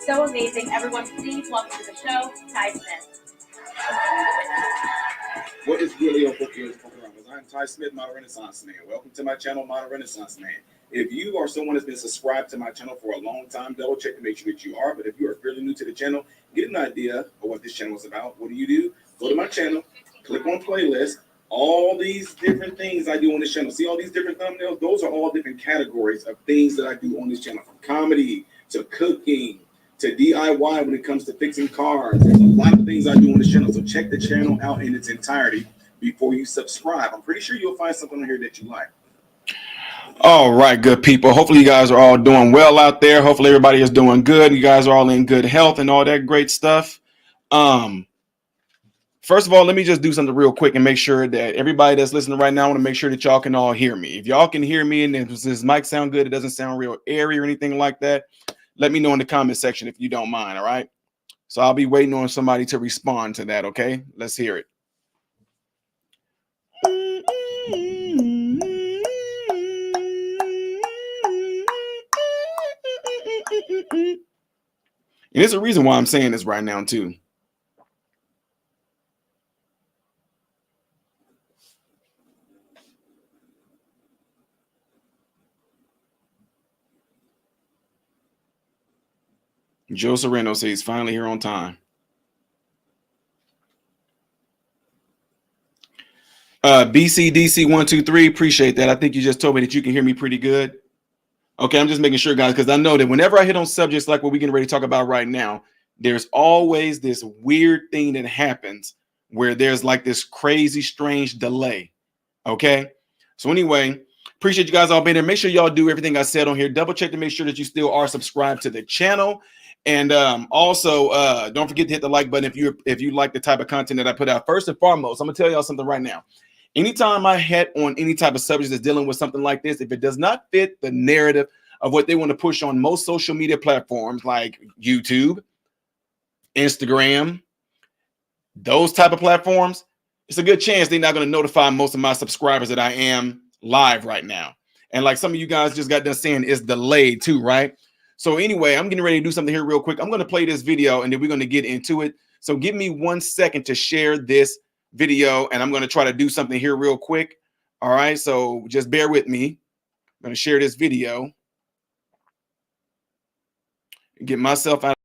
So amazing. Everyone, please welcome to the show, Ty Smith. What is really up with you? I'm Ty Smith, Modern Renaissance Man. Welcome to my channel, Modern Renaissance Man. If you are someone that's been subscribed to my channel for a long time, double check to make sure that you are. But if you are fairly new to the channel, get an idea of what this channel is about. What do? Go to my channel, click on playlist. All these different things I do on this channel. See all these different thumbnails? Those are all different categories of things that I do on this channel, from comedy to cooking to DIY when it comes to fixing cars. There's a lot of things I do on this channel. So check the channel out in its entirety before you subscribe. I'm pretty sure you'll find something on here that you like. All right, good people. Hopefully you guys are all doing well out there. Hopefully everybody is doing good. You guys are all in good health and all that great stuff. First of all, let me just do something real quick and make sure that everybody that's listening right now, I want to make sure that y'all can all hear me. If y'all can hear me and if this mic sound good, it doesn't sound real airy or anything like that, let me know in the comment section if you don't mind, all right? So I'll be waiting on somebody to respond to that, okay? Let's hear it. And there's a reason why I'm saying this right now, too. Joe Sereno says he's finally here on time. BCDC123, appreciate that. I think you just told me that you can hear me pretty good. Okay, I'm just making sure, guys, because I know that whenever I hit on subjects like what we're getting ready to talk about right now, there's always this weird thing that happens where there's like this crazy, strange delay. Okay. So anyway, appreciate you guys all being there. Make sure y'all do everything I said on here. Double check to make sure that you still are subscribed to the channel. And also don't forget to hit the like button if you like the type of content that I put out. First and foremost, I'm gonna tell y'all something right now. Anytime I hit on any type of subject that's dealing with something like this, if it does not fit the narrative of what they want to push on most social media platforms like YouTube, Instagram, those type of platforms, it's a good chance they're not going to notify most of my subscribers that I am live right now. And like some of you guys just got done saying, it's delayed too, right? So anyway, I'm getting ready to do something here real quick. I'm going to play this video and then we're going to get into it. So give me 1 second to share this video and I'm going to try to do something here real quick. All right, so just bear with me. I'm going to share this video and get myself out.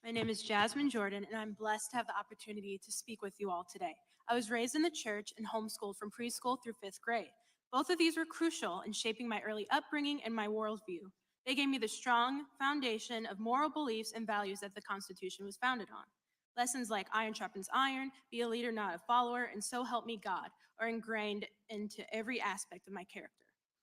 My name is Jasmine Jordan, and I'm blessed to have the opportunity to speak with you all today. I was raised in the church and homeschooled from preschool through 5th grade. Both of these were crucial in shaping my early upbringing and my worldview. They gave me the strong foundation of moral beliefs and values that the Constitution was founded on. Lessons like iron sharpens iron, be a leader, not a follower, and so help me God are ingrained into every aspect of my character.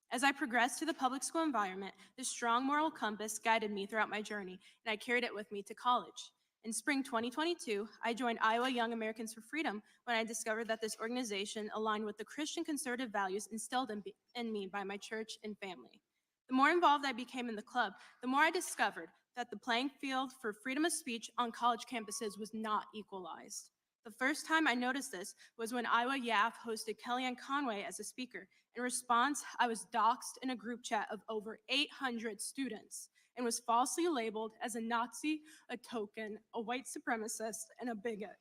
As I progressed through the public school environment, this strong moral compass guided me throughout my journey, and I carried it with me to college. In spring 2022, I joined Iowa Young Americans for Freedom when I discovered that this organization aligned with the Christian conservative values instilled in me by my church and family. The more involved I became in the club, the more I discovered that the playing field for freedom of speech on college campuses was not equalized. The first time I noticed this was when Iowa YAF hosted Kellyanne Conway as a speaker. In response, I was doxxed in a group chat of over 800 students and was falsely labeled as a Nazi, a token, a white supremacist, and a bigot.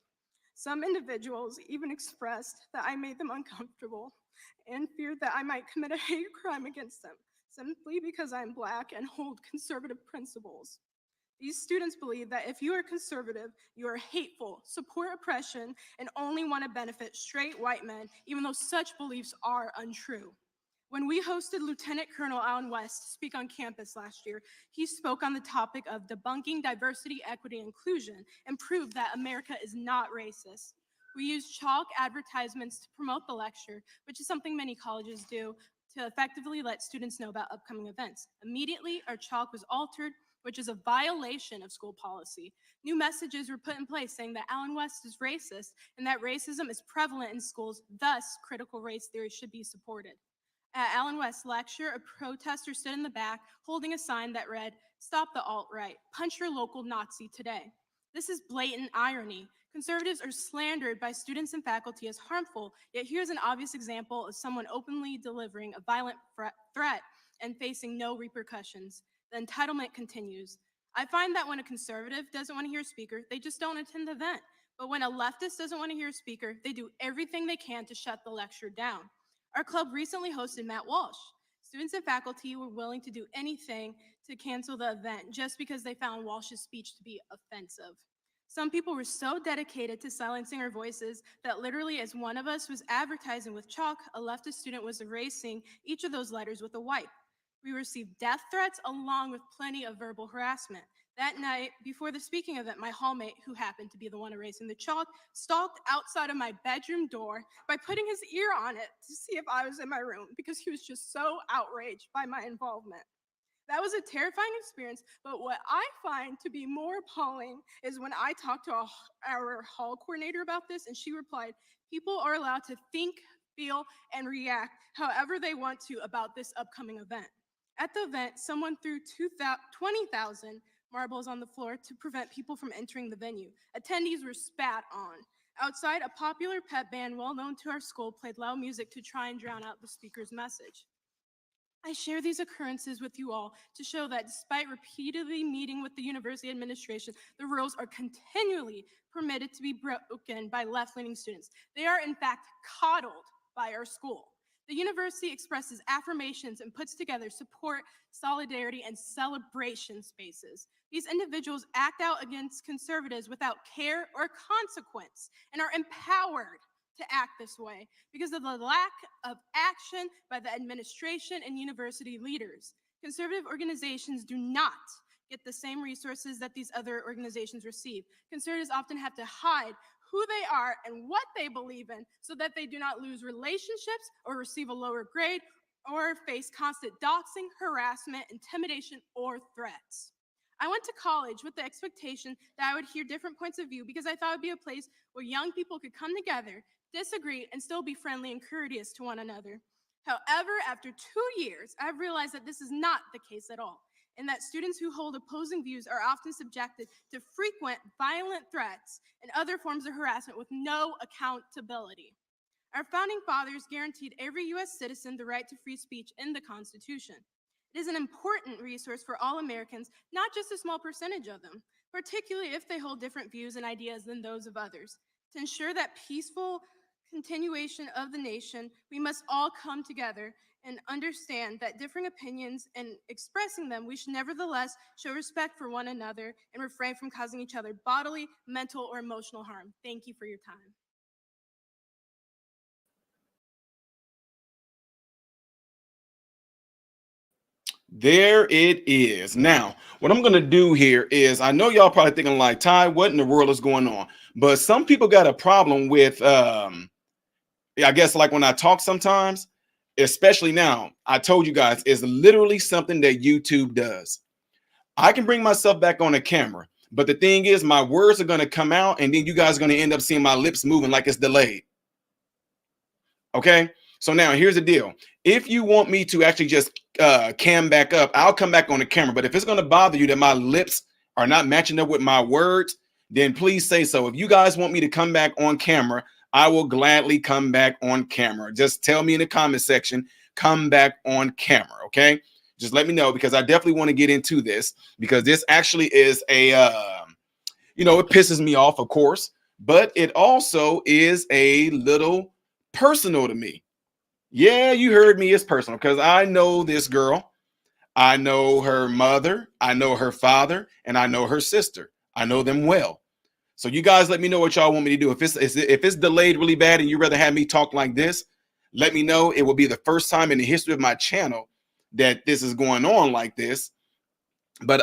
Some individuals even expressed that I made them uncomfortable and feared that I might commit a hate crime against them simply because I'm Black and hold conservative principles. These students believe that if you are conservative, you are hateful, support oppression, and only want to benefit straight white men, even though such beliefs are untrue. When we hosted Lieutenant Colonel Allen West speak on campus last year, he spoke on the topic of debunking diversity, equity, and inclusion and proved that America is not racist. We used chalk advertisements to promote the lecture, which is something many colleges do, to effectively let students know about upcoming events. Immediately, our chalk was altered, which is a violation of school policy. New messages were put in place saying that Allen West is racist and that racism is prevalent in schools, thus critical race theory should be supported. At Allen West's lecture, a protester stood in the back holding a sign that read, "Stop the alt-right, punch your local Nazi today." This is blatant irony. Conservatives are slandered by students and faculty as harmful, yet here's an obvious example of someone openly delivering a violent threat and facing no repercussions. The entitlement continues. I find that when a conservative doesn't want to hear a speaker, they just don't attend the event. But when a leftist doesn't want to hear a speaker, they do everything they can to shut the lecture down. Our club recently hosted Matt Walsh. Students and faculty were willing to do anything to cancel the event just because they found Walsh's speech to be offensive. Some people were so dedicated to silencing our voices that literally as one of us was advertising with chalk, a leftist student was erasing each of those letters with a wipe. We received death threats along with plenty of verbal harassment. That night, before the speaking event, my hallmate, who happened to be the one erasing the chalk, stalked outside of my bedroom door by putting his ear on it to see if I was in my room because he was just so outraged by my involvement. That was a terrifying experience, but what I find to be more appalling is when I talked to our hall coordinator about this, and she replied, "People are allowed to think, feel, and react however they want to about this upcoming event." At the event, someone threw 20,000 marbles on the floor to prevent people from entering the venue. Attendees were spat on. Outside, a popular pep band well known to our school played loud music to try and drown out the speaker's message. I share these occurrences with you all to show that despite repeatedly meeting with the university administration, the rules are continually permitted to be broken by left-leaning students. They are in fact coddled by our school. The university expresses affirmations and puts together support, solidarity, and celebration spaces. These individuals act out against conservatives without care or consequence and are empowered to act this way because of the lack of action by the administration and university leaders. Conservative organizations do not get the same resources that these other organizations receive. Conservatives often have to hide who they are and what they believe in so that they do not lose relationships or receive a lower grade or face constant doxing, harassment, intimidation, or threats. I went to college with the expectation that I would hear different points of view because I thought it would be a place where young people could come together, disagree, and still be friendly and courteous to one another. However, after 2 years, I've realized that this is not the case at all, and that students who hold opposing views are often subjected to frequent violent threats and other forms of harassment with no accountability. Our founding fathers guaranteed every U.S. citizen the right to free speech in the Constitution. It is an important resource for all Americans, not just a small percentage of them, particularly if they hold different views and ideas than those of others. To ensure that peaceful continuation of the nation, we must all come together and understand that differing opinions and expressing them, we should nevertheless show respect for one another and refrain from causing each other bodily, mental, or emotional harm. Thank you for your time. There it is. Now, what I'm going to do here is, I know y'all probably thinking like, Ty, what in the world is going on? But some people got a problem with, I guess like when I talk sometimes, especially now, I told you guys, it's literally something that YouTube does. I can bring myself back on the camera, but the thing is my words are going to come out and then you guys are going to end up seeing my lips moving like it's delayed. Okay. So now here's the deal. If you want me to actually just cam back up, I'll come back on the camera. But if it's going to bother you that my lips are not matching up with my words, then please say so. If you guys want me to come back on camera, I will gladly come back on camera. Just tell me in the comment section, come back on camera. Okay. Just let me know, because I definitely want to get into this, because this actually is a, it pisses me off, of course, but it also is a little personal to me. Yeah, you heard me. It's personal because I know this girl. I know her mother. I know her father, and I know her sister. I know them well. So you guys let me know what y'all want me to do. If it's delayed really bad and you rather have me talk like this, let me know. It will be the first time in the history of my channel that this is going on like this. But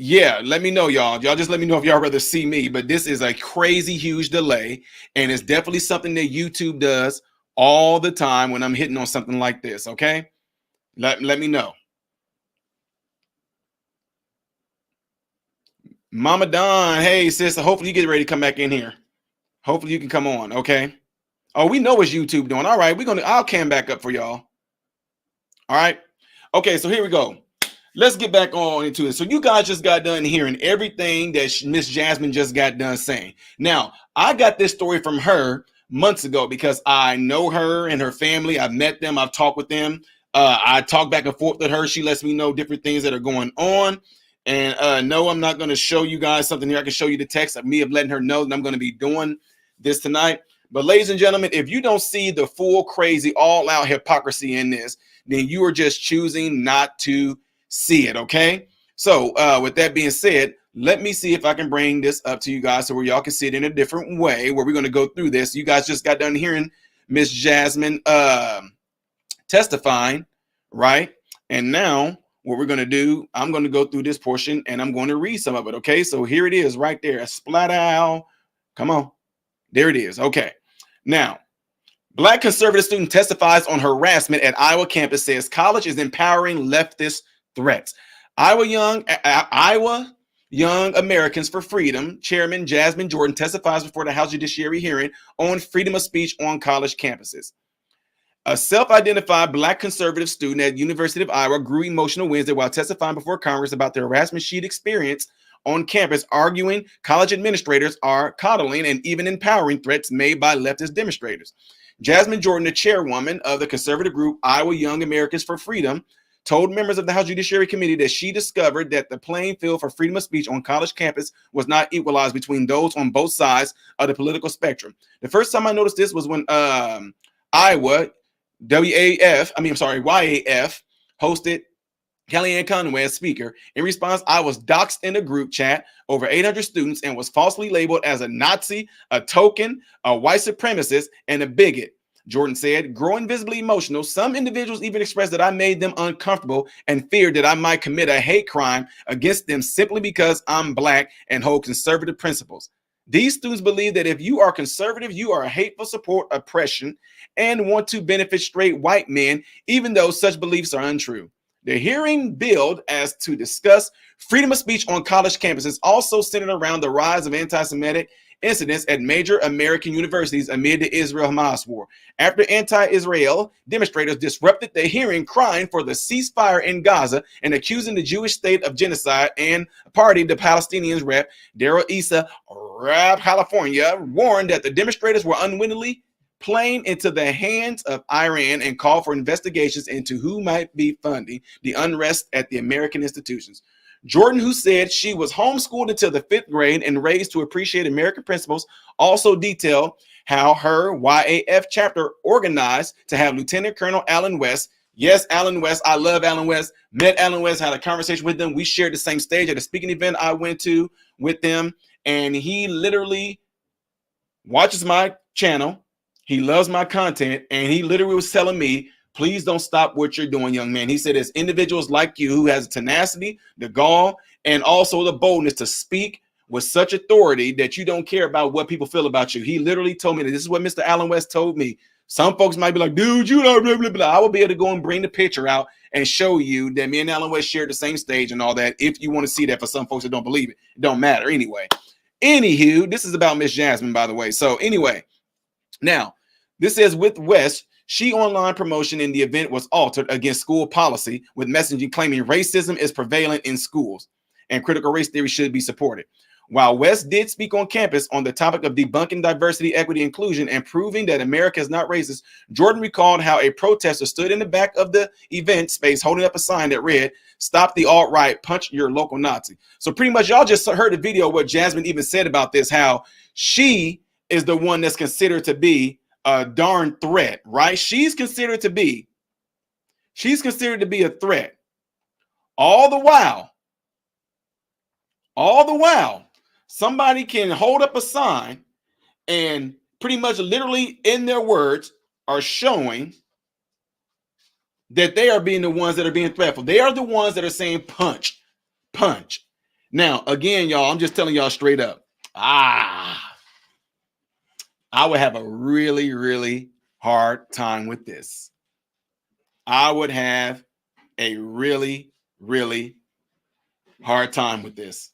yeah, let me know, y'all. Y'all just let me know if y'all rather see me. But this is a crazy huge delay, and it's definitely something that YouTube does all the time when I'm hitting on something like this. Okay, let me know. Mama Don, hey sister, hopefully you get ready to come back in here. Hopefully you can come on. Okay. Oh, we know what's YouTube doing. All right, I'll cam back up for y'all. All right. Okay, so here we go. Let's get back on into it. So you guys just got done hearing everything that Miss Jasmine just got done saying. Now, I got this story from her months ago because I know her and her family. I've met them. I've talked with them. I talk back and forth with her. She lets me know different things that are going on. And no, I'm not going to show you guys something here. I can show you the text of me of letting her know that I'm going to be doing this tonight. But ladies and gentlemen, if you don't see the full crazy all out hypocrisy in this, then you are just choosing not to see it. Okay. So with that being said, let me see if I can bring this up to you guys so where y'all can see it in a different way, where we're going to go through this. You guys just got done hearing Miss Jasmine testifying, right? And now what we're going to do, I'm going to go through this portion and I'm going to read some of it. Okay. So here it is right there. Splat out. Come on. There it is. Okay. Now, Black conservative student testifies on harassment at Iowa campus, says college is empowering leftist threats. Iowa Young Americans for Freedom Chairman Jasmine Jordan testifies before the House Judiciary hearing on freedom of speech on college campuses. A self-identified Black conservative student at University of Iowa grew emotional Wednesday while testifying before Congress about the harassment she'd experienced on campus, arguing college administrators are coddling and even empowering threats made by leftist demonstrators. Jasmine Jordan, the chairwoman of the conservative group Iowa Young Americans for Freedom, told members of the House Judiciary Committee that she discovered that the playing field for freedom of speech on college campus was not equalized between those on both sides of the political spectrum. The first time I noticed this was when Iowa YAF hosted Kellyanne Conway as speaker. In response, I was doxxed in a group chat over 800 students and was falsely labeled as a Nazi, a token, a white supremacist, and a bigot. Jordan said, growing visibly emotional, some individuals even expressed that I made them uncomfortable and feared that I might commit a hate crime against them simply because I'm Black and hold conservative principles. These students believe that if you are conservative, you are hateful, support oppression, and want to benefit straight white men, even though such beliefs are untrue. The hearing billed as to discuss freedom of speech on college campuses, also centered around the rise of anti-Semitic incidents at major American universities amid the Israel-Hamas war. After anti-Israel demonstrators disrupted the hearing, crying for the ceasefire in Gaza and accusing the Jewish state of genocide, and party the Palestinians rep, Darrell Issa, Rap California, warned that the demonstrators were unwittingly playing into the hands of Iran and called for investigations into who might be funding the unrest at the American institutions. Jordan, who said she was homeschooled until the 5th grade and raised to appreciate American principles, also detailed how her YAF chapter organized to have Lieutenant Colonel Allen West. Yes, Allen West. I love Allen West. Met Allen West, had a conversation with them. We shared the same stage at a speaking event I went to with them. And he literally watches my channel. He loves my content. And he literally was telling me, please don't stop what you're doing, young man. He said, it's individuals like you who has tenacity, the gall, and also the boldness to speak with such authority that you don't care about what people feel about you. He literally told me that this is what Mr. Allen West told me. Some folks might be like, dude, you know, blah, blah, blah. I will be able to go and bring the picture out and show you that me and Allen West shared the same stage and all that. If you want to see that, for some folks that don't believe it, it don't matter anyway. Anywho, this is about Miss Jasmine, by the way. So anyway, now this says with West, she online promotion in the event was altered against school policy, with messaging claiming racism is prevalent in schools and critical race theory should be supported. While West did speak on campus on the topic of debunking diversity, equity, inclusion, and proving that America is not racist, Jordan recalled how a protester stood in the back of the event space holding up a sign that read, "Stop the alt-right, punch your local Nazi." So pretty much y'all just heard the video what Jasmine even said about this, how she is the one that's considered to be a darn threat, right? She's considered to be a threat. All the while, somebody can hold up a sign and pretty much literally in their words are showing that they are being the ones that are being threatful. They are the ones that are saying punch, punch. Now, again, y'all, I'm just telling y'all straight up. I would have a really, really hard time with this. I would have a really, really hard time with this.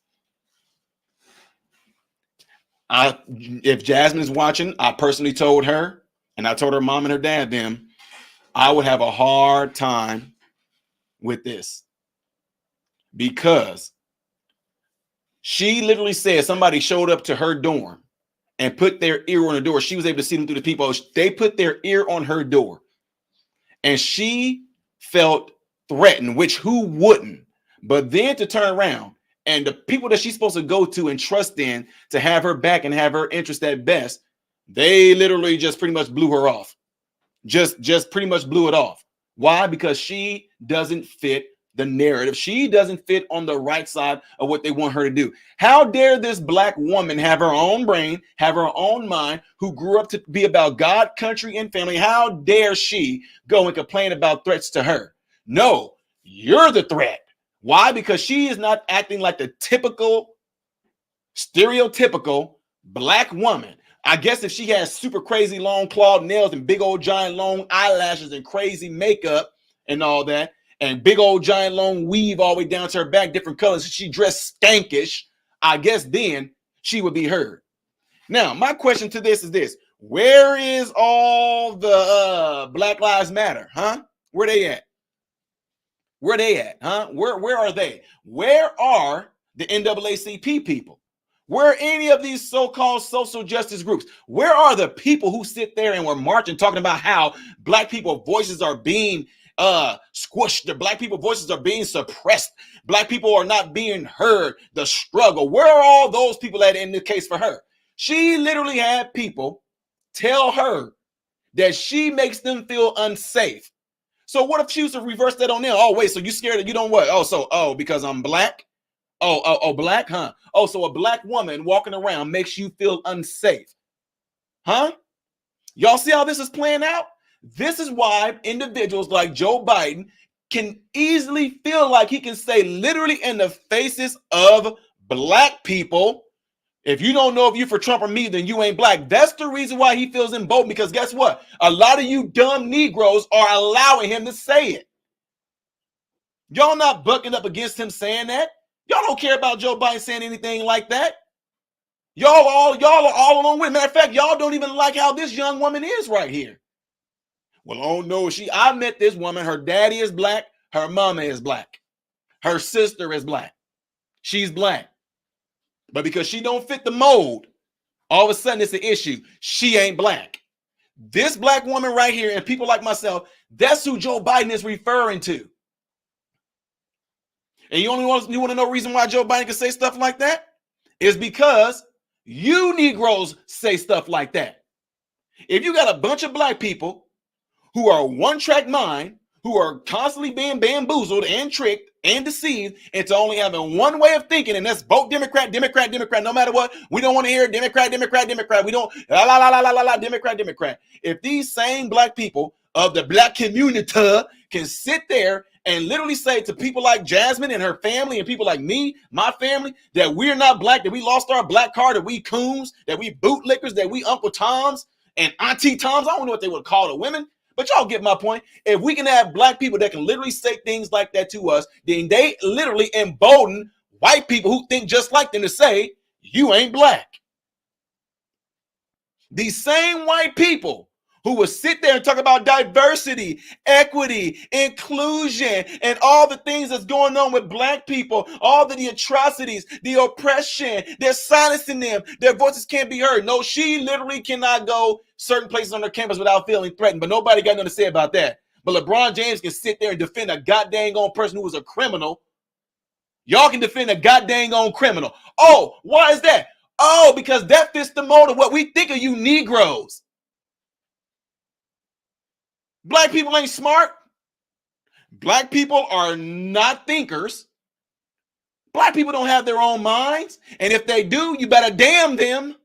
If Jasmine is watching, I personally told her, and I told her mom and her dad them, I would have a hard time with this. Because she literally said somebody showed up to her dorm and put their ear on the door. She was able to see them through the people. They put their ear on her door. And she felt threatened, which who wouldn't? But then to turn around and the people that she's supposed to go to and trust in to have her back and have her interest at best, they literally just pretty much blew her off. Just pretty much blew it off. Why? Because she doesn't fit the narrative. She doesn't fit on the right side of what they want her to do. How dare this Black woman have her own brain, have her own mind, who grew up to be about God, country, and family? How dare she go and complain about threats to her? No, you're the threat. Why? Because she is not acting like the typical, stereotypical Black woman. I guess if she has super crazy long clawed nails and big old giant long eyelashes and crazy makeup and all that, and big old giant long weave all the way down to her back, different colors, she dressed stankish, I guess then she would be heard. Now, my question to this is this. Where is all the Black Lives Matter, huh? Where they at? Where they at, huh? Where are they? Where are the NAACP people? Where are any of these so-called social justice groups? Where are the people who sit there and were marching talking about how Black people voices are being squished, the Black people voices are being suppressed, Black people are not being heard, the struggle? Where are all those people at in the case for her? She literally had people tell her that she makes them feel unsafe. So what if she was to reverse that on them? Oh, wait, so you scared that you don't what? Because I'm black? Black, huh? Oh, so a black woman walking around makes you feel unsafe. Huh? Y'all see how this is playing out? This is why individuals like Joe Biden can easily feel like he can say literally in the faces of black people, if you don't know if you for Trump or me, then you ain't black. That's the reason why he feels emboldened, because guess what? A lot of you dumb Negroes are allowing him to say it. Y'all not bucking up against him saying that. Y'all don't care about Joe Biden saying anything like that. Y'all are all along with. Matter of fact, y'all don't even like how this young woman is right here. Well, oh no, I met this woman. Her daddy is black. Her mama is black. Her sister is black. She's black. But because she don't fit the mold, all of a sudden it's an issue. She ain't black. This black woman right here and people like myself, that's who Joe Biden is referring to. And you want to know the reason why Joe Biden can say stuff like that? Is because you Negroes say stuff like that. If you got a bunch of black people who are one-track mind, who are constantly being bamboozled and tricked and deceived into only having one way of thinking, and that's vote Democrat, Democrat, Democrat, no matter what. We don't want to hear Democrat, Democrat, Democrat. We don't, Democrat, Democrat. If these same black people of the black community can sit there and literally say to people like Jasmine and her family and people like me, my family, that we're not black, that we lost our black card, that we coons, that we bootlickers, that we Uncle Toms and Auntie Toms, I don't know what they would call the women, but y'all get my point. If we can have black people that can literally say things like that to us, then they literally embolden white people who think just like them to say, you ain't black. These same white people who will sit there and talk about diversity, equity, inclusion, and all the things that's going on with black people, all the atrocities, the oppression, they're silencing them. Their voices can't be heard. No, she literally cannot go certain places on her campus without feeling threatened, but nobody got nothing to say about that. But LeBron James can sit there and defend a goddamn on person who was a criminal. Y'all can defend a goddamn on criminal. Oh, why is that? Oh, because that fits the mold of what we think of you Negroes. Black people ain't smart. Black people are not thinkers. Black people don't have their own minds. And if they do, you better damn them.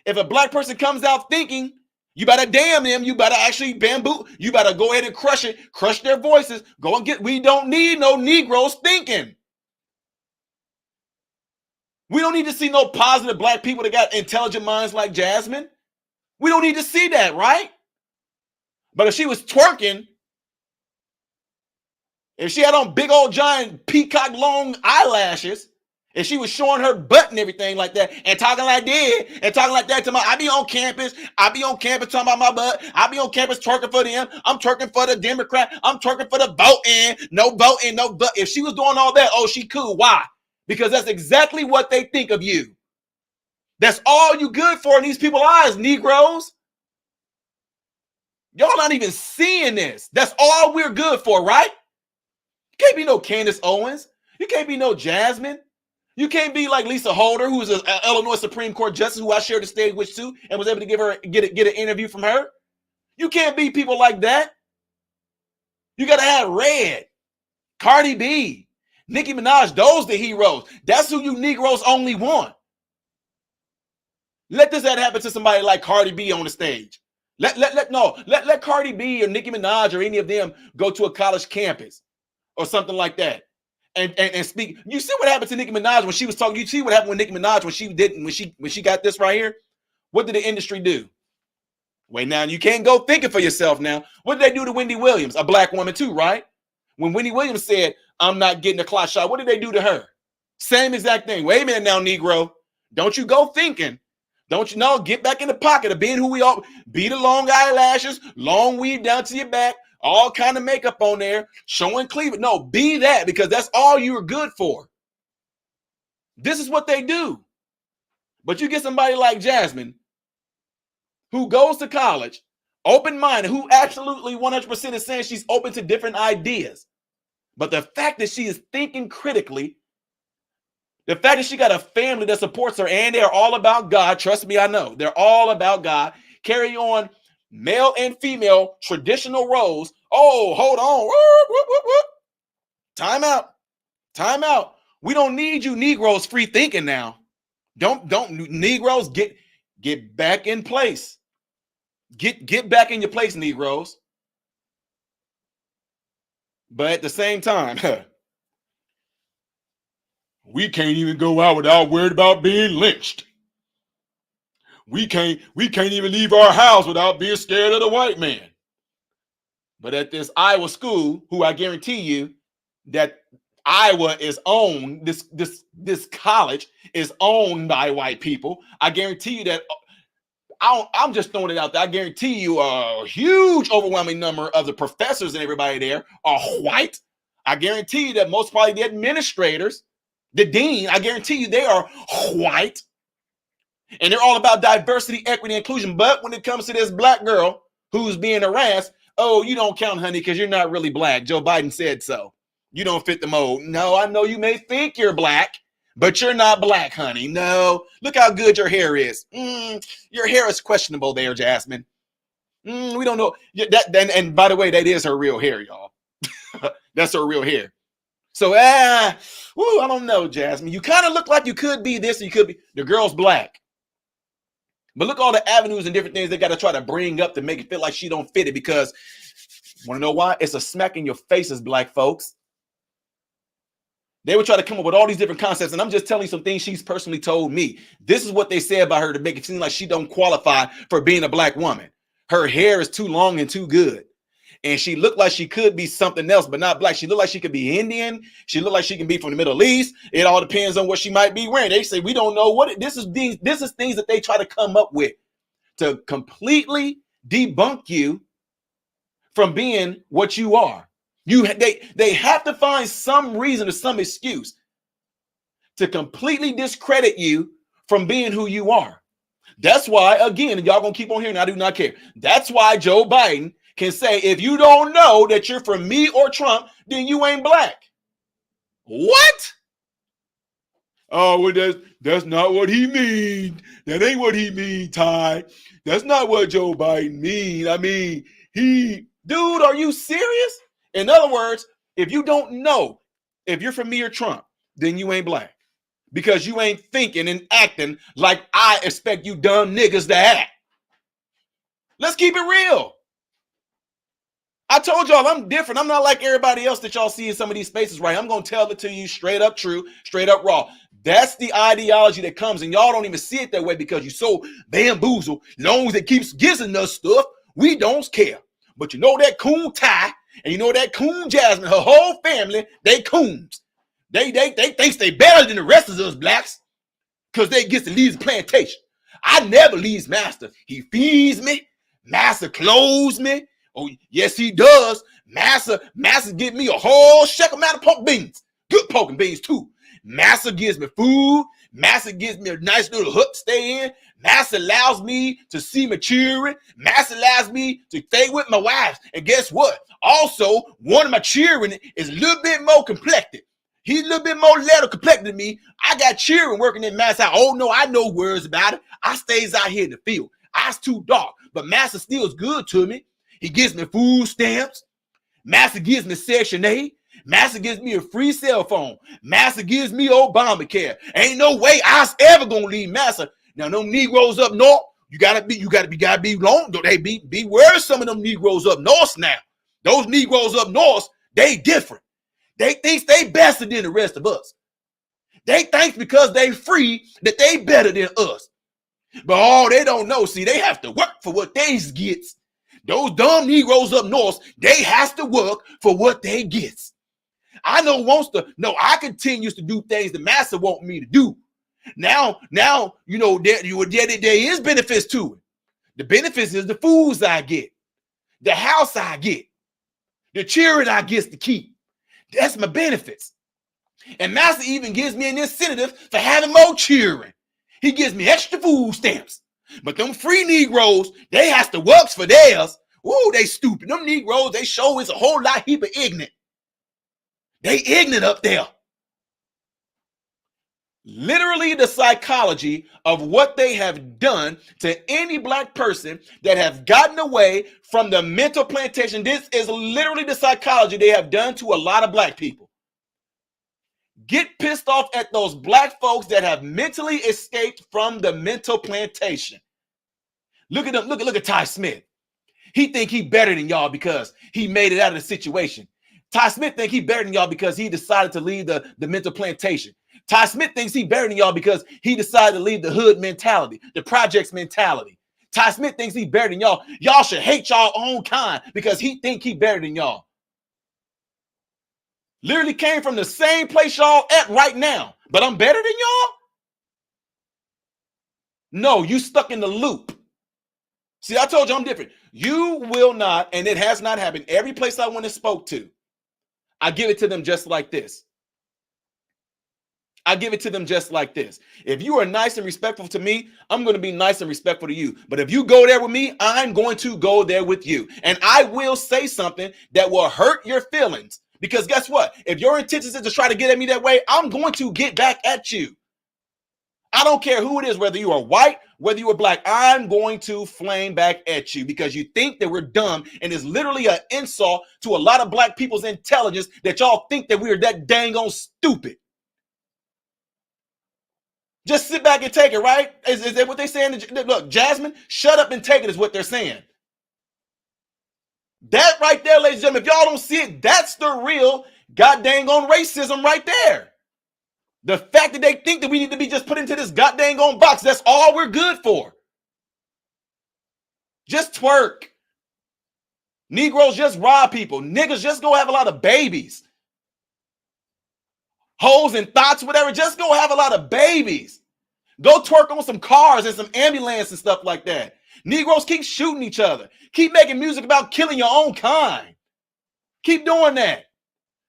If a black person comes out thinking, you better damn them. You better actually bamboo. You better go ahead and crush it. Crush their voices. Go and get, we don't need no Negroes thinking. We don't need to see no positive black people that got intelligent minds like Jasmine. We don't need to see that, right? But if she was twerking, if she had on big old giant peacock long eyelashes, if she was showing her butt and everything like that, and talking like that, and talking like that to my, I be on campus talking about my butt, I be on campus twerking for them, I'm twerking for the Democrat, I'm twerking for the voting, no butt. If she was doing all that, oh, she cool. Why? Because that's exactly what they think of you. That's all you good for in these people's eyes, Negroes. Y'all not even seeing this. That's all we're good for, right? You can't be no Candace Owens. You can't be no Jasmine. You can't be like Lisa Holder, who's an Illinois Supreme Court justice who I shared the stage with too and was able to get an interview from her. You can't be people like that. You got to have Red, Cardi B, Nicki Minaj. Those the heroes. That's who you Negroes only want. Let that happen to somebody like Cardi B on the stage. Let Cardi B or Nicki Minaj or any of them go to a college campus or something like that and speak. You see what happened to Nicki Minaj when she was talking. You see what happened with Nicki Minaj when she got this right here. What did the industry do? Wait, now you can't go thinking for yourself now. What did they do to Wendy Williams, a black woman too, right? When Wendy Williams said, "I'm not getting a clot shot," what did they do to her? Same exact thing. Wait a minute now, Negro. Don't you go thinking. Don't you know? Get back in the pocket of being who we are. Be the long eyelashes, long weave down to your back, all kind of makeup on there, showing cleavage. No, be that, because that's all you're good for. This is what they do. But you get somebody like Jasmine, who goes to college, open-minded, who absolutely 100% is saying she's open to different ideas. But the fact that she is thinking critically, the fact that she got a family that supports her and they're all about God, trust me, I know, they're all about God, carry on male and female traditional roles. Oh, hold on. Whoop, whoop, whoop, whoop. Time out. Time out. We don't need you Negroes free thinking now. Don't Negroes get back in place. Get back in your place, Negroes. But at the same time, we can't even go out without worried about being lynched. We can't even leave our house without being scared of the white man. But at this Iowa school, who I guarantee you that Iowa is owned, this college is owned by white people. I guarantee you that I'm just throwing it out there. I guarantee you a huge overwhelming number of the professors and everybody there are white. I guarantee you that most probably the administrators, the dean, I guarantee you they are white. And they're all about diversity, equity, inclusion. But when it comes to this black girl who's being harassed, oh, you don't count, honey, because you're not really black. Joe Biden said so. You don't fit the mold. No, I know you may think you're black, but you're not black, honey. No, look how good your hair is. Your hair is questionable there, Jasmine. We don't know. And by the way, that is her real hair, y'all. That's her real hair. So, I don't know, Jasmine. You kind of look like you could be this, or you could be. The girl's black. But look all the avenues and different things they got to try to bring up to make it feel like she don't fit it, because want to know why? It's a smack in your faces, black folks. They would try to come up with all these different concepts, and I'm just telling you some things she's personally told me. This is what they say about her to make it seem like she don't qualify for being a black woman. Her hair is too long and too good. And she looked like she could be something else, but not black. She looked like she could be Indian. She looked like she can be from the Middle East. It all depends on what she might be wearing. They say we don't know what this is things that they try to come up with to completely debunk you from being what you are. They have to find some reason or some excuse to completely discredit you from being who you are. That's why, again, y'all gonna keep on hearing, I do not care. That's why Joe Biden can say, if you don't know that you're for me or Trump, then you ain't black. What? Oh, well, that's not what he means. That ain't what he means, Ty. That's not what Joe Biden means. I mean, dude, are you serious? In other words, if you don't know if you're for me or Trump, then you ain't black. Because you ain't thinking and acting like I expect you dumb niggas to act. Let's keep it real. I told y'all I'm different. I'm not like everybody else that y'all see in some of these spaces, right? I'm going to tell it to you straight up true, straight up raw. That's the ideology that comes, and y'all don't even see it that way because you're so bamboozled. As long as it keeps giving us stuff, we don't care. But you know that coon Ty, and you know that coon Jasmine, her whole family, they coons. They think they better than the rest of us blacks because they get to leave the plantation. I never leave master. He feeds me. Master clothes me. Oh, yes, he does. Master gives me a whole shekel amount of pork beans. Good pork and beans, too. Master gives me food. Master gives me a nice little hut to stay in. Master allows me to see my children. Master allows me to stay with my wife. And guess what? Also, one of my children is a little bit more complected. He's a little bit more letter complected than me. I got children working in Master house. Oh, no, I know words about it. I stays out here in the field. I's too dark, but Master still is good to me. He gives me food stamps. Master gives me Section 8. Master gives me a free cell phone. Master gives me Obamacare. Ain't no way I's ever gonna leave Master. Now, them Negroes up north, you gotta be long. They beware of some of them Negroes up north now. Those Negroes up north, they different. They think they better than the rest of us. They think because they free that they better than us. But all they don't know, see, they have to work for what they gets. Those dumb Negroes up north, they have to work for what they gets. I I continues to do things the master want me to do. Now, you know, there is benefits to it. The benefits is the foods I get, the house I get, the children I get to keep. That's my benefits. And master even gives me an incentive for having more children. He gives me extra food stamps. But them free Negroes, they has to work for theirs. Ooh, they stupid. Them Negroes, they show is a whole lot heap of ignorant. They ignorant up there. Literally the psychology of what they have done to any black person that have gotten away from the mental plantation. This is literally the psychology they have done to a lot of black people. Get pissed off at those black folks that have mentally escaped from the mental plantation. Look at them. Look at Ty Smith. He think he better than y'all because he made it out of the situation. Ty Smith think he better than y'all because he decided to leave the mental plantation. Ty Smith thinks he better than y'all because he decided to leave the hood mentality, the projects mentality. Ty Smith thinks he better than y'all. Y'all should hate y'all own kind because he think he better than y'all. Literally came from the same place y'all at right now. But I'm better than y'all? No, you stuck in the loop. See, I told you I'm different. You will not, and it has not happened. Every place I went and spoke to, I give it to them just like this. I give it to them just like this. If you are nice and respectful to me, I'm going to be nice and respectful to you. But if you go there with me, I'm going to go there with you. And I will say something that will hurt your feelings. Because guess what? If your intention is to try to get at me that way, I'm going to get back at you. I don't care who it is, whether you are white, whether you are black, I'm going to flame back at you because you think that we're dumb, and it's literally an insult to a lot of black people's intelligence that y'all think that we're that dang on stupid. Just sit back and take it, right? Is that what they're saying? Look, Jasmine, shut up and take it is what they're saying. That right there, ladies and gentlemen, if y'all don't see it, that's the real goddamn on racism right there. The fact that they think that we need to be just put into this goddamn on box, that's all we're good for. Just twerk. Negroes just rob people. Niggas just go have a lot of babies. Hoes and thoughts, whatever, just go have a lot of babies. Go twerk on some cars and some ambulance and stuff like that. Negroes keep shooting each other. Keep making music about killing your own kind. Keep doing that.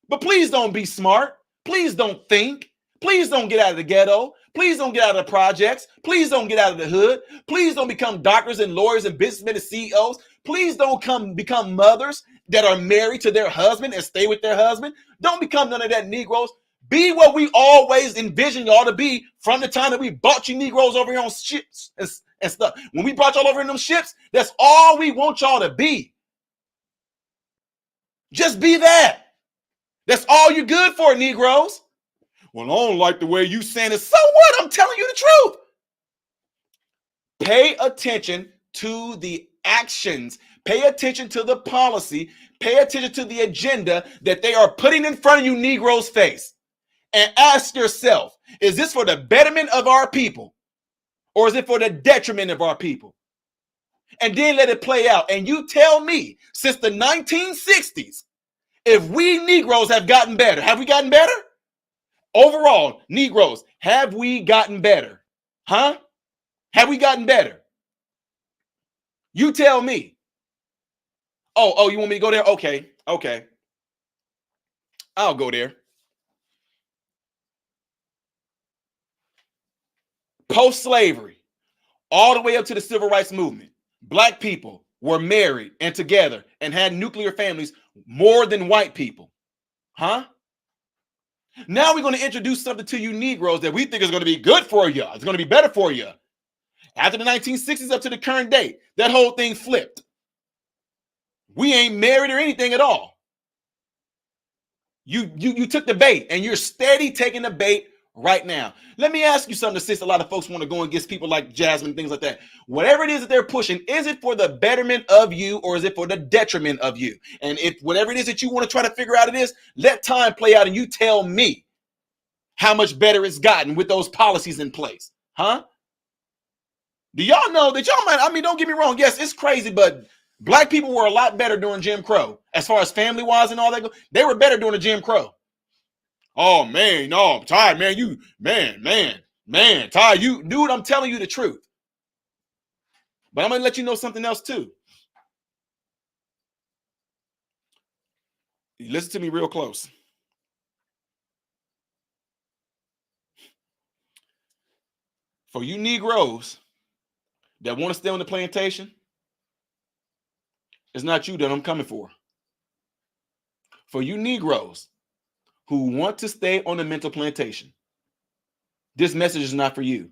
But please don't be smart. Please don't think. Please don't get out of the ghetto. Please don't get out of the projects. Please don't get out of the hood. Please don't become doctors and lawyers and businessmen and CEOs. Please don't become mothers that are married to their husband and stay with their husband. Don't become none of that Negroes. Be what we always envisioned y'all to be from the time that we brought you Negroes over here on ships and stuff. When we brought y'all over in them ships, that's all we want y'all to be. Just be that. That's all you're good for, Negroes. Well, I don't like the way you saying it. So what? I'm telling you the truth. Pay attention to the actions. Pay attention to the policy. Pay attention to the agenda that they are putting in front of you Negroes' face. And ask yourself, is this for the betterment of our people? Or is it for the detriment of our people? And then let it play out. And you tell me, since the 1960s, if we Negroes have gotten better, have we gotten better? Overall, Negroes, have we gotten better? Huh? Have we gotten better? You tell me. Oh, you want me to go there? Okay. I'll go there. Post-slavery, all the way up to the civil rights movement, black people were married and together and had nuclear families more than white people. Huh? Now we're going to introduce something to you Negroes that we think is going to be good for you. It's going to be better for you. After the 1960s up to the current day, that whole thing flipped. We ain't married or anything at all. You took the bait, and you're steady taking the bait right now. Let me ask you something, since a lot of folks want to go against people like Jasmine, things like that. Whatever it is that they're pushing, is it for the betterment of you or is it for the detriment of you? And if whatever it is that you want to try to figure out it is, let time play out and you tell me how much better it's gotten with those policies in place. Huh? Do y'all know that y'all might, I mean, don't get me wrong. Yes, it's crazy, but black people were a lot better during Jim Crow. As far as family-wise and all that, they were better during the Jim Crow. Oh, man, no, Ty, man, you, man, Ty, you, dude, I'm telling you the truth. But I'm going to let you know something else, too. Listen to me real close. For you Negroes that want to stay on the plantation, it's not you that I'm coming for. For you Negroes who want to stay on the mental plantation, This message is not for you.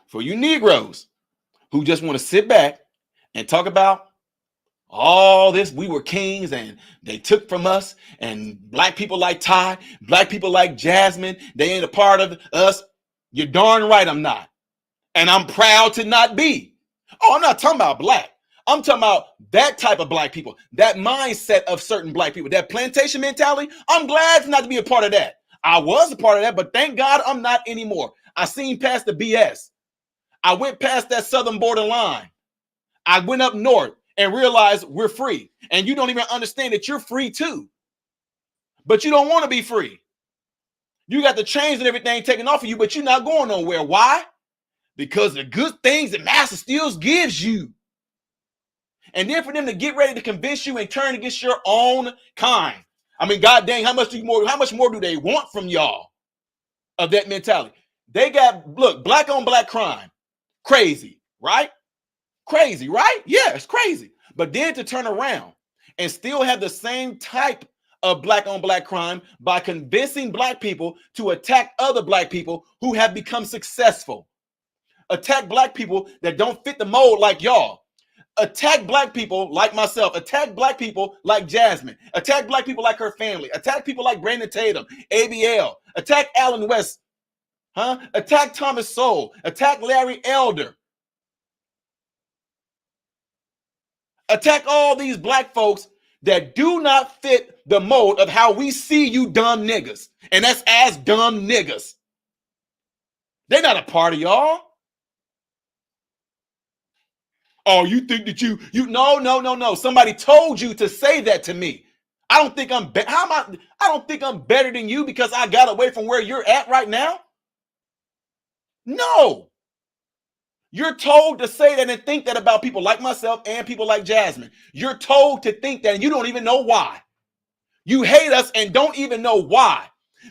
For you Negroes who just want to sit back and talk about all this, we were kings and they took from us, and black people like Ty, black people like Jasmine, they ain't a part of us. You're darn right I'm not. And I'm proud to not be. Oh, I'm not talking about black. I'm talking about that type of black people, that mindset of certain black people, that plantation mentality. I'm glad not to be a part of that. I was a part of that, but thank God I'm not anymore. I seen past the BS. I went past that southern border line. I went up north and realized we're free. And you don't even understand that you're free too. But you don't want to be free. You got the chains and everything taken off of you, but you're not going nowhere. Why? Because the good things that master still gives you. And then for them to get ready to convince you and turn against your own kind. I mean, God dang, how much more do they want from y'all of that mentality? They got, look, black on black crime. Crazy, right? Crazy, right? Yeah, it's crazy. But then to turn around and still have the same type of black on black crime by convincing black people to attack other black people who have become successful. Attack black people that don't fit the mold like y'all. Attack black people like myself. Attack black people like Jasmine. Attack black people like her family. Attack people like Brandon Tatum, ABL. Attack Allen West. Attack Thomas Sowell. Attack Larry Elder. Attack all these black folks that do not fit the mold of how we see you dumb niggas. And that's as dumb niggas. They're not a part of y'all. Oh, you think that you no. Somebody told you to say that to me. I don't think I'm I don't think I'm better than you because I got away from where you're at right now. No. You're told to say that and think that about people like myself and people like Jasmine. You're told to think that and you don't even know why. You hate us and don't even know why.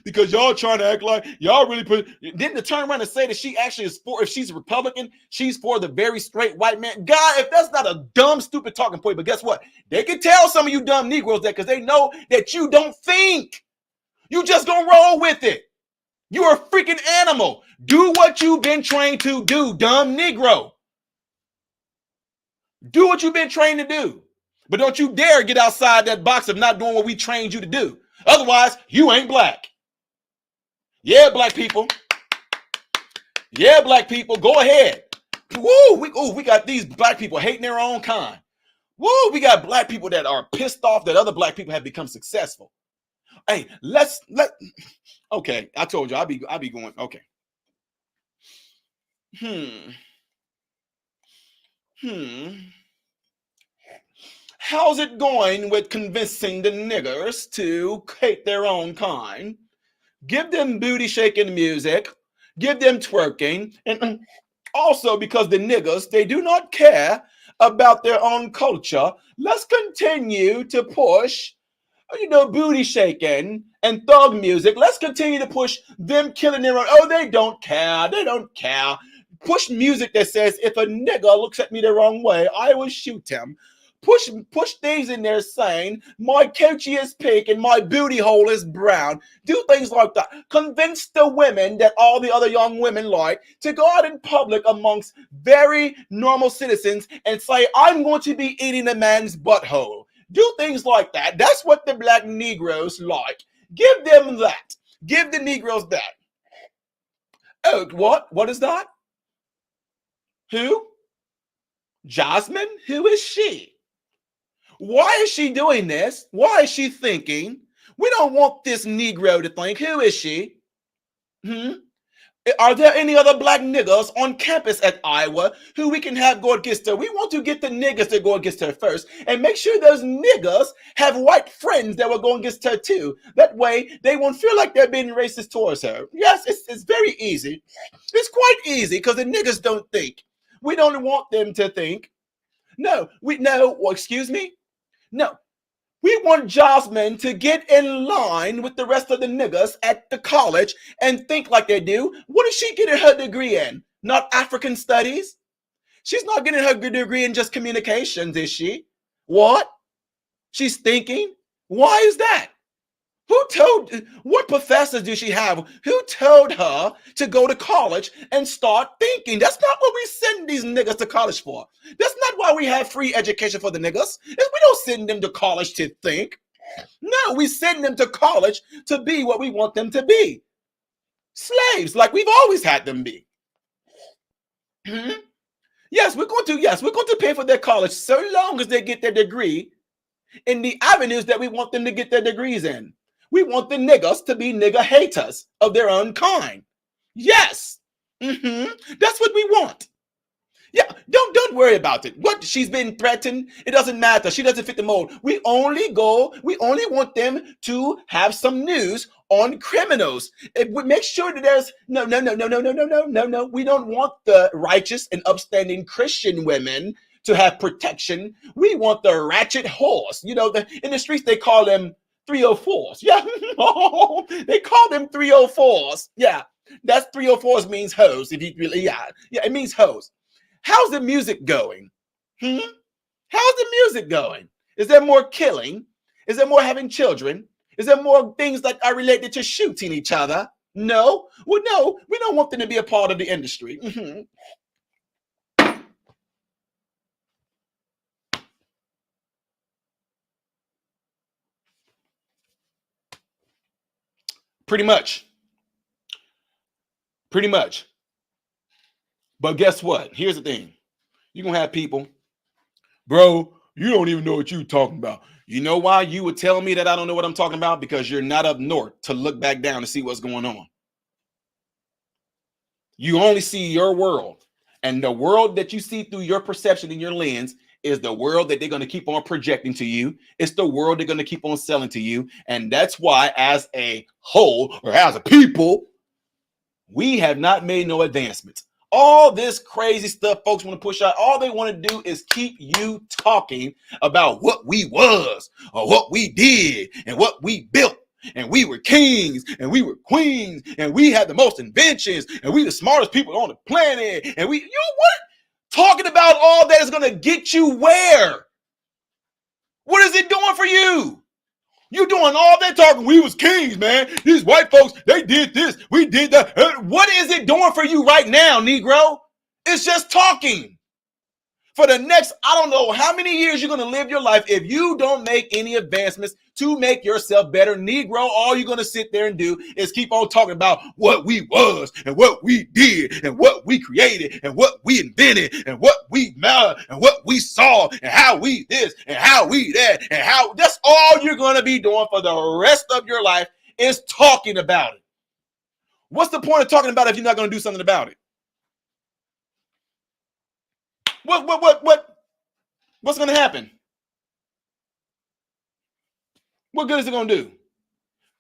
Because y'all trying to act like y'all really didn't to turn around and say that she actually is for, if she's a Republican, she's for the very straight white man. God, if that's not a dumb, stupid talking point, but guess what? They can tell some of you dumb Negroes that because they know that you don't think. You just gonna roll with it. You're a freaking animal. Do what you've been trained to do, dumb Negro. Do what you've been trained to do. But don't you dare get outside that box of not doing what we trained you to do. Otherwise, you ain't black. Yeah, black people. Yeah, black people, go ahead. Woo, we got these black people hating their own kind. Woo, we got black people that are pissed off that other black people have become successful. Hey, okay, I told you I'll be going, okay. How's it going with convincing the niggers to hate their own kind? Give them booty shaking music, give them twerking, and also because the niggers, they do not care about their own culture. Let's continue to push, booty shaking and thug music. Let's continue to push them killing their own. Oh, they don't care. They don't care. Push music that says, if a nigger looks at me the wrong way, I will shoot him. Push things in there saying, my coochie is pink and my booty hole is brown. Do things like that. Convince the women that all the other young women like to go out in public amongst very normal citizens and say, I'm going to be eating a man's butthole. Do things like that. That's what the black Negroes like. Give them that. Give the Negroes that. Oh, what? What is that? Who? Jasmine? Who is she? Why is she doing this? Why is she thinking? We don't want this Negro to think. Who is she? Are there any other black niggas on campus at Iowa who we can have go against her? We want to get the niggas to go against her first and make sure those niggas have white friends that will go against her too. That way they won't feel like they're being racist towards her. Yes, it's very easy. It's quite easy because the niggas don't think. We don't want them to think. Excuse me? No, we want Jasmine to get in line with the rest of the niggas at the college and think like they do. What is she getting her degree in? Not African studies? She's not getting her degree in just communications, is she? What? She's thinking? Why is that? What professors did she have? Who told her to go to college and start thinking? That's not what we send these niggas to college for. That's not why we have free education for the niggas. We don't send them to college to think. No, we send them to college to be what we want them to be. Slaves, like we've always had them be. Yes, we're going to pay for their college so long as they get their degree in the avenues that we want them to get their degrees in. We want the niggas to be nigga haters of their own kind. Yes. That's what we want. Yeah, don't worry about it. What she's been threatened, it doesn't matter. She doesn't fit the mold. We only want them to have some news on criminals. It would make sure that there's no. We don't want the righteous and upstanding Christian women to have protection. We want the ratchet whores. You know, in the streets they call them 304s. Yeah, they call them 304s. Yeah, that's 304s means hoes. If you really, yeah, it means hoes. How's the music going? How's the music going? Is there more killing? Is there more having children? Is there more things that are related to shooting each other? No. Well, no, we don't want them to be a part of the industry. Pretty much. But guess what? Here's the thing. You're going to have people, bro, you don't even know what you're talking about. You know why you would tell me that I don't know what I'm talking about? Because you're not up north to look back down to see what's going on. You only see your world. And the world that you see through your perception and your lens is the world that they're going to keep on projecting to you. It's the world they're going to keep on selling to you. And that's why, as a whole or as a people, we have not made no advancements. All this crazy stuff folks want to push out, all they want to do is keep you talking about what we was or what we did and what we built. And we were kings and we were queens and we had the most inventions and we the smartest people on the planet. And you know what? Talking about all that is going to get you where? What is it doing for you? You doing all that talking, we was kings, man. These white folks, they did this, we did that. What is it doing for you right now, Negro? It's just talking. For the next, I don't know how many years you're going to live your life, if you don't make any advancements to make yourself better, Negro, all you're going to sit there and do is keep on talking about what we was and what we did and what we created and what we invented and what we made and what we saw and how we this and how we that and how. That's all you're going to be doing for the rest of your life is talking about it. What's the point of talking about it if you're not going to do something about it? What's going to happen? What good is it going to do?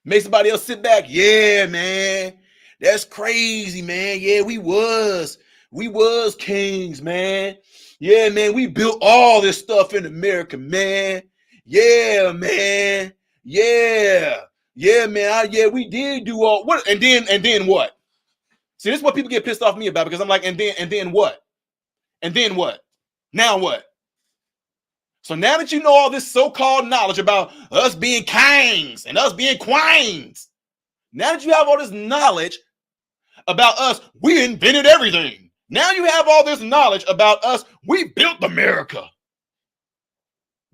Make somebody else sit back. Yeah, man. That's crazy, man. Yeah, we was kings, man. Yeah, man. We built all this stuff in America, man. Yeah, man. Yeah. Yeah, man. Yeah, we did do all what and then what? See, this is what people get pissed off me about, because I'm like, and then what? And then what? Now what? So now that you know all this so-called knowledge about us being kings and us being queens, now that you have all this knowledge about us, we invented everything. Now you have all this knowledge about us, we built America.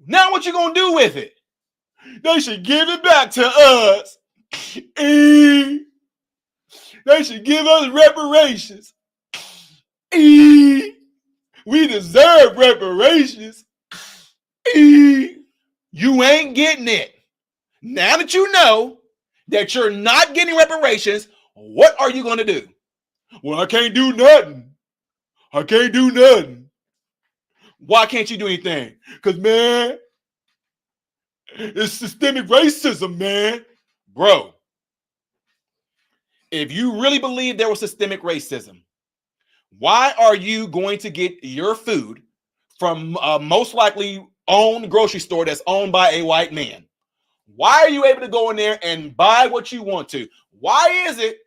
Now what you gonna do with it? They should give it back to us. They should give us reparations. We deserve reparations. You ain't getting it. Now that you know that you're not getting reparations, what are you going to do? Well, I can't do nothing. Why can't you do anything? Because, man, it's systemic racism, man. Bro, if you really believe there was systemic racism, why are you going to get your food from most likely owned grocery store that's owned by a white man? Why are you able to go in there and buy what you want to? Why is it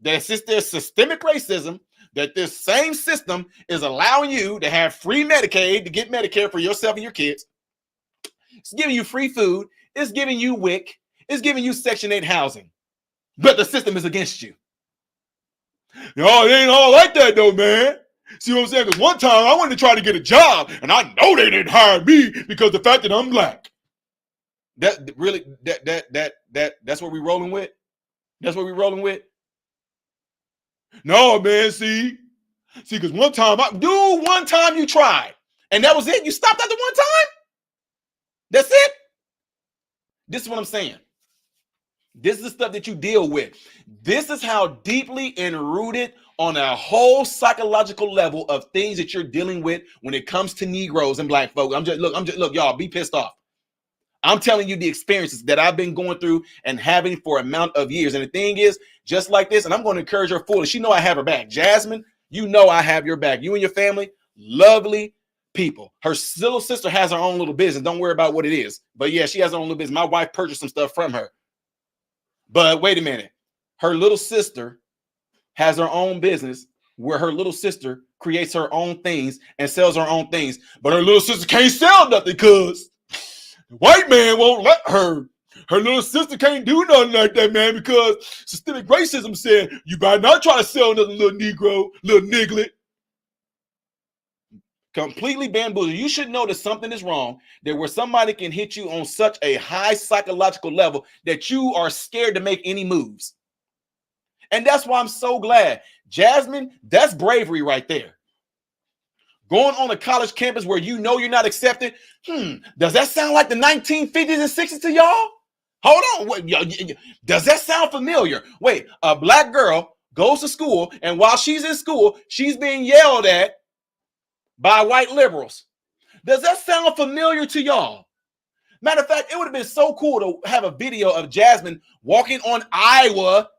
that since there's systemic racism, that this same system is allowing you to have free Medicaid, to get Medicare for yourself and your kids? It's giving you free food. It's giving you WIC. is giving you Section 8 housing, but the system is against you. No, it ain't all like that though, man. See what I'm saying? Because one time I wanted to try to get a job, and I know they didn't hire me because of the fact that I'm black. That's what we rolling with. That's what we rolling with. No, man. See, because one time you tried, and that was it. You stopped after one time. That's it. This is what I'm saying. This is the stuff that you deal with. This is how deeply enrooted on a whole psychological level of things that you're dealing with when it comes to Negroes and black folk. Look, y'all, be pissed off. I'm telling you the experiences that I've been going through and having for an amount of years. And the thing is, just like this, and I'm going to encourage her fully. She know I have her back. Jasmine, you know I have your back. You and your family, lovely people. Her little sister has her own little business. Don't worry about what it is. But yeah, she has her own little business. My wife purchased some stuff from her. But wait a minute. Her little sister has her own business where her little sister creates her own things and sells her own things. But her little sister can't sell nothing because the white man won't let her. Her little sister can't do nothing like that, man, because systemic racism said, you better not try to sell another little Negro, little niglet. Completely bamboozled. You should know that something is wrong, that where somebody can hit you on such a high psychological level that you are scared to make any moves. And that's why I'm so glad. Jasmine, that's bravery right there. Going on a college campus where you know you're not accepted. Does that sound like the 1950s and 60s to y'all? Hold on. Wait, does that sound familiar? Wait, a black girl goes to school, and while she's in school, she's being yelled at by white liberals. Does that sound familiar to y'all? Matter of fact, it would have been so cool to have a video of Jasmine walking on Iowa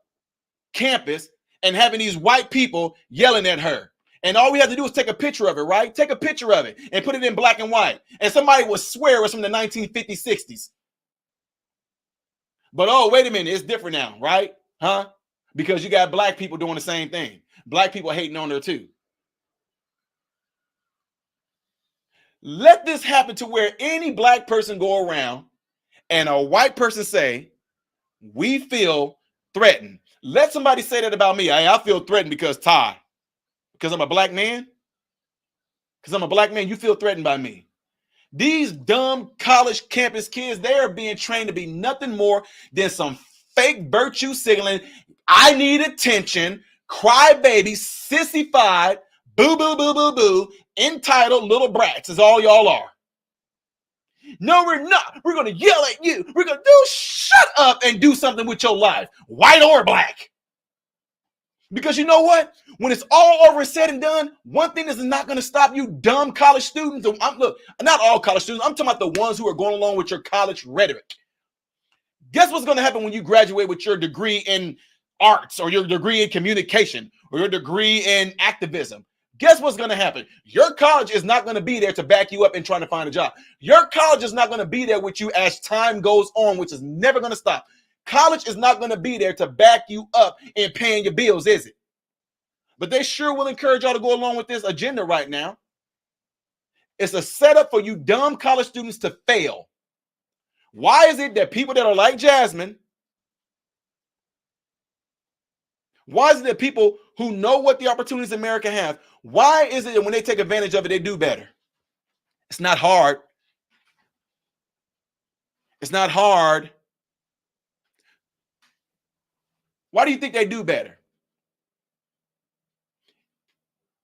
campus and having these white people yelling at her. And all we have to do is take a picture of it, right? Take a picture of it and put it in black and white. And somebody would swear it was from the 1950s, 60s. But oh, wait a minute, it's different now, right? Huh? Because you got black people doing the same thing. Black people hating on her too. Let this happen to where any black person go around and a white person say, we feel threatened. Let somebody say that about me. I feel threatened because I'm a black man. Because I'm a black man, you feel threatened by me. These dumb college campus kids, they are being trained to be nothing more than some fake virtue signaling. I need attention, crybaby, sissified, boo, boo, boo, boo, boo, entitled little brats is all y'all are. No, we're not. We're going to yell at you. We're going to shut up and do something with your life, white or black. Because you know what? When it's all over and said and done, one thing is not going to stop you dumb college students. Look, not all college students. I'm talking about the ones who are going along with your college rhetoric. Guess what's going to happen when you graduate with your degree in arts or your degree in communication or your degree in activism? Guess what's going to happen? Your college is not going to be there to back you up in trying to find a job. Your college is not going to be there with you as time goes on, which is never going to stop. College is not going to be there to back you up in paying your bills, is it? But they sure will encourage y'all to go along with this agenda right now. It's a setup for you dumb college students to fail. Why is it that people that are like Jasmine, why is it that people who know what the opportunities America have, why is it that when they take advantage of it, they do better? It's not hard. It's not hard. Why do you think they do better?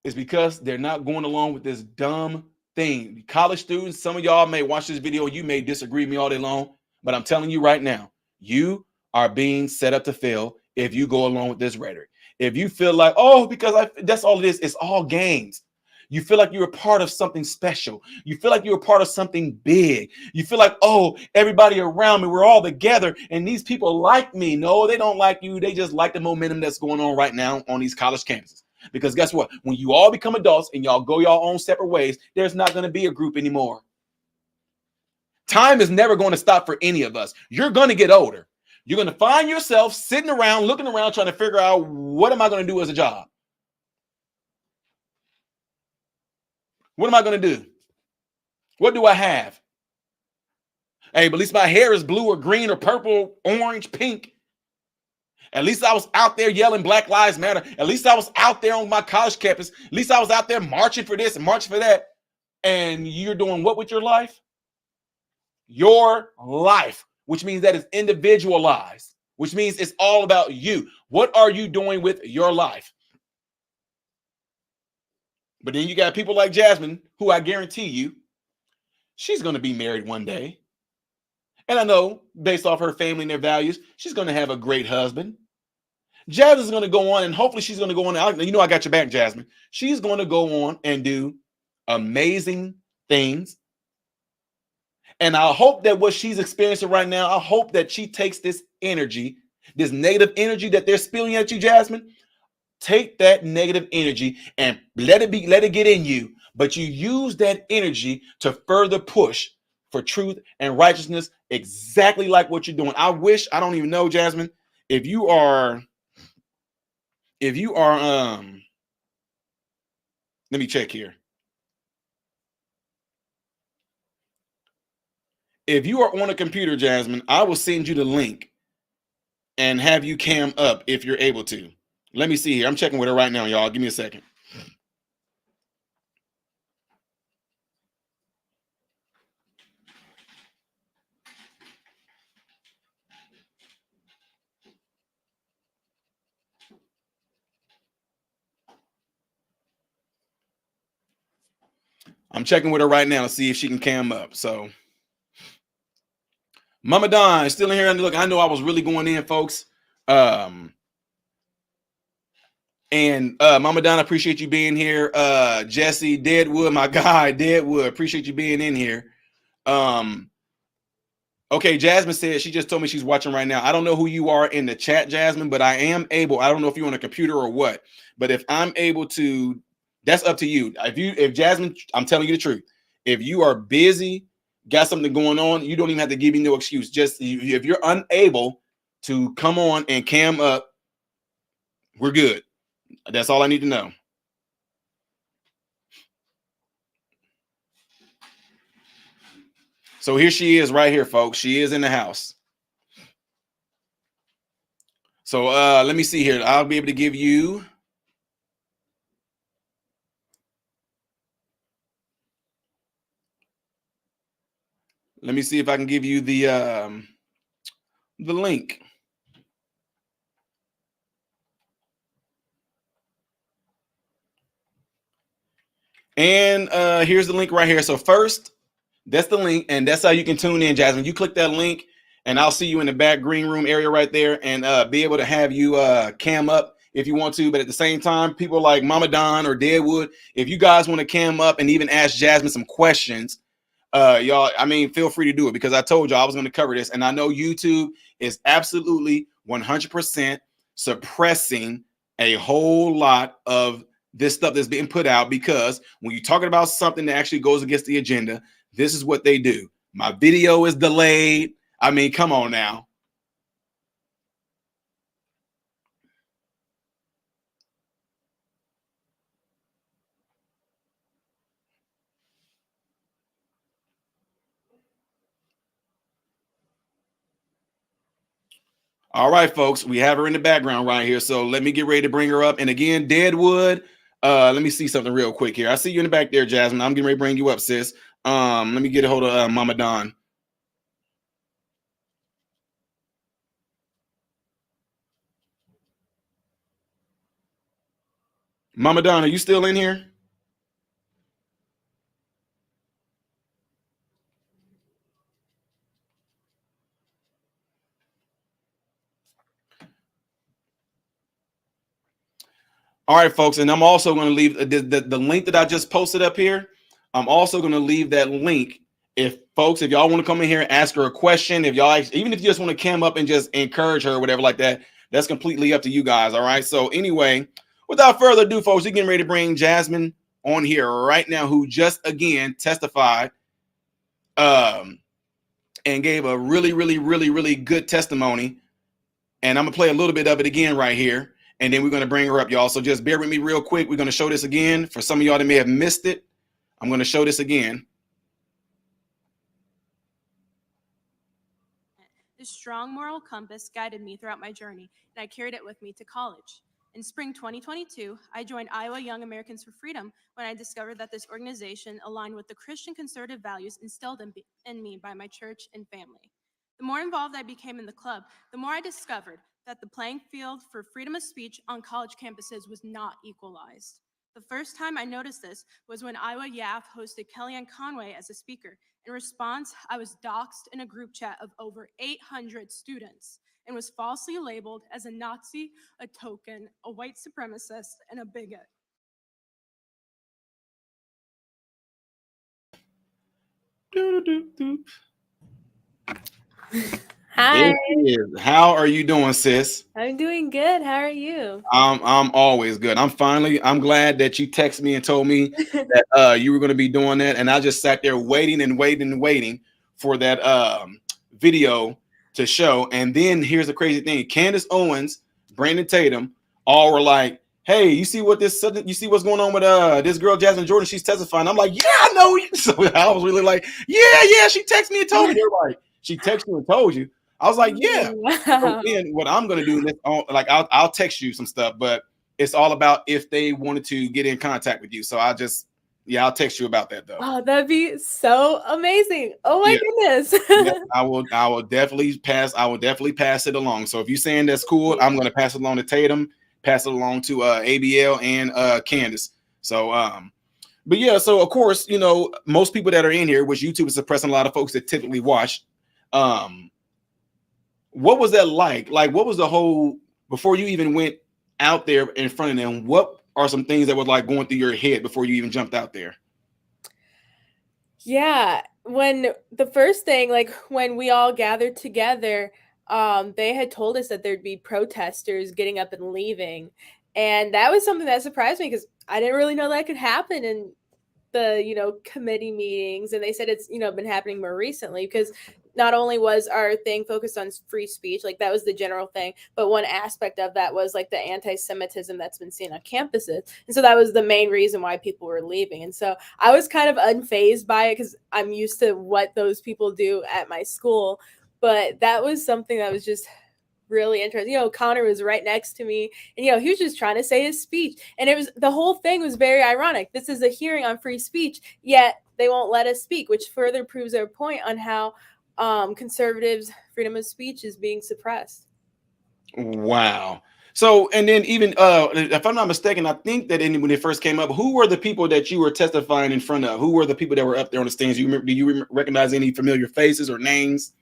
It's because they're not going along with this dumb thing. College students, some of y'all may watch this video, you may disagree with me all day long, but I'm telling you right now, you are being set up to fail if you go along with this rhetoric. If you feel like, oh, because that's all it is, it's all games. You feel like you're a part of something special. You feel like you're a part of something big. You feel like, oh, everybody around me, we're all together, and these people like me. No, they don't like you. They just like the momentum that's going on right now on these college campuses. Because guess what? When you all become adults and y'all go your own separate ways, there's not going to be a group anymore. Time is never going to stop for any of us. You're going to get older. You're going to find yourself sitting around, looking around, trying to figure out, what am I going to do as a job? What am I going to do? What do I have? Hey, but at least my hair is blue or green or purple, orange, pink. At least I was out there yelling Black Lives Matter. At least I was out there on my college campus. At least I was out there marching for this and marching for that. And you're doing what with your life? Your life, which means that it's individualized, which means it's all about you. What are you doing with your life? But then you got people like Jasmine, who I guarantee you, she's going to be married one day. And I know, based off her family and their values, she's going to have a great husband. Jasmine's going to go on, and hopefully she's going to go on. You know, I got your back, Jasmine. She's going to go on and do amazing things. And I hope that what she's experiencing right now, I hope that she takes this energy, this negative energy that they're spilling at you, Jasmine. Take that negative energy and let it get in you. But you use that energy to further push for truth and righteousness, exactly like what you're doing. I don't even know, Jasmine, if you are, let me check here. If you are on a computer, Jasmine, I will send you the link and have you cam up if you're able to. Let me see here. I'm checking with her right now, y'all. Give me a second. I'm checking with her right now to see if she can cam up. So, Mama Don is still in here. And look, I know I was really going in, folks. And Mama Don, I appreciate you being here. Jesse, Deadwood, my guy, Deadwood, appreciate you being in here. Okay, Jasmine said, she just told me she's watching right now. I don't know who you are in the chat, Jasmine, but I am able. I don't know if you're on a computer or what, but if I'm able to, that's up to you. If Jasmine, I'm telling you the truth. If you are busy, got something going on, you don't even have to give me no excuse. Just if you're unable to come on and cam up, we're good. That's all I need to know. So here she is right here, folks. She is in the house. So let me see here. I'll be able to give you. Let me see if I can give you the link. And here's the link right here. So first, that's the link, and that's how you can tune in, Jasmine. You click that link, and I'll see you in the back green room area right there, and be able to have you cam up if you want to. But at the same time, people like Mama Don or Deadwood, if you guys want to cam up and even ask Jasmine some questions, y'all, I mean, feel free to do it, because I told y'all I was going to cover this, and I know YouTube is absolutely 100% suppressing a whole lot of this stuff that's being put out, because when you're talking about something that actually goes against the agenda, this is what they do. My video is delayed. I mean, come on now. All right, folks, we have her in the background right here. So let me get ready to bring her up. And again, Deadwood, let me see something real quick here. I see you in the back there, Jasmine. I'm getting ready to bring you up, sis. Let me get a hold of Mama Don. Mama Don, are you still in here? All right, folks, and I'm also going to leave the link that I just posted up here. I'm also going to leave that link. If y'all want to come in here and ask her a question, even if you just want to cam up and just encourage her or whatever like that, that's completely up to you guys. All right. So anyway, without further ado, folks, we're getting ready to bring Jasmine on here right now, who just again testified and gave a really, really, really, really good testimony. And I'm gonna play a little bit of it again right here, and then we're gonna bring her up, y'all. So just bear with me real quick. We're gonna show this again. For some of y'all that may have missed it, I'm gonna show this again. This strong moral compass guided me throughout my journey, and I carried it with me to college. In spring 2022, I joined Iowa Young Americans for Freedom when I discovered that this organization aligned with the Christian conservative values instilled in me by my church and family. The more involved I became in the club, the more I discovered that the playing field for freedom of speech on college campuses was not equalized. The first time I noticed this was when Iowa YAF hosted Kellyanne Conway as a speaker. In response, I was doxxed in a group chat of over 800 students and was falsely labeled as a Nazi, a token, a white supremacist, and a bigot. There Hi, she is. How are you doing, sis? I'm doing good. How are you? I'm always good. I'm glad that you texted me and told me that you were going to be doing that, and I just sat there waiting and waiting and waiting for that video to show. And then here's the crazy thing: Candace Owens, Brandon Tatum, all were like, "Hey, you see what's going on with this girl Jasmine Jordan? She's testifying." I'm like, "Yeah, I know." So I was really like, "Yeah." She texted me and told me. They're like, "She texted you and told you." I was like, "Yeah." So Wow. then what I'm gonna do is I'll text you some stuff, but it's all about if they wanted to get in contact with you. So I'll text you about that though. Oh, that'd be so amazing. Oh my Yeah. goodness. Yeah, I will definitely pass it along. So if you're saying that's cool, I'm gonna pass it along to Tatum, pass it along to ABL and Candace. So but yeah, so of course, most people that are in here, which YouTube is suppressing a lot of folks that typically watch. What was that like? Like, what was the whole before you even went out there in front of them? What are some things that were like going through your head before you even jumped out there? Yeah, when the first thing, like when we all gathered together, they had told us that there'd be protesters getting up and leaving. And that was something that surprised me because I didn't really know that could happen in the committee meetings, and they said it's been happening more recently because not only was our thing focused on free speech, like that was the general thing, but one aspect of that was like the anti-Semitism that's been seen on campuses, and so that was the main reason why people were leaving. And so I was kind of unfazed by it because I'm used to what those people do at my school, but that was something that was just really interesting. Connor was right next to me, and he was just trying to say his speech, and the whole thing was very ironic. This is a hearing on free speech, yet they won't let us speak, which further proves their point on how conservatives' freedom of speech is being suppressed. Wow. So, and then even if I'm not mistaken, I think that when it first came up, who were the people that you were testifying in front of? Who were the people that were up there on the stands? Do you recognize any familiar faces or names?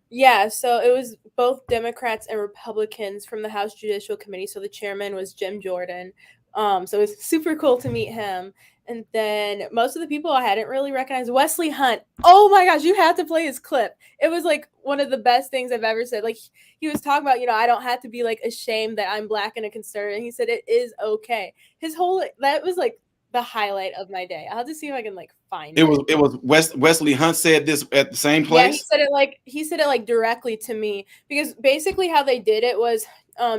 Yeah, so it was both Democrats and Republicans from the House Judicial Committee. So the chairman was Jim Jordan. So it was super cool to meet him. And then most of the people I hadn't really recognized. Wesley Hunt. Oh my gosh, you had to play his clip. It was like one of the best things I've ever said. Like he was talking about, I don't have to be like ashamed that I'm Black and a conservative. He said it is okay. That was like the highlight of my day. I'll have to see if I can like find it. It was Wesley Hunt said this at the same place. Yeah, he said it like directly to me, because basically how they did it was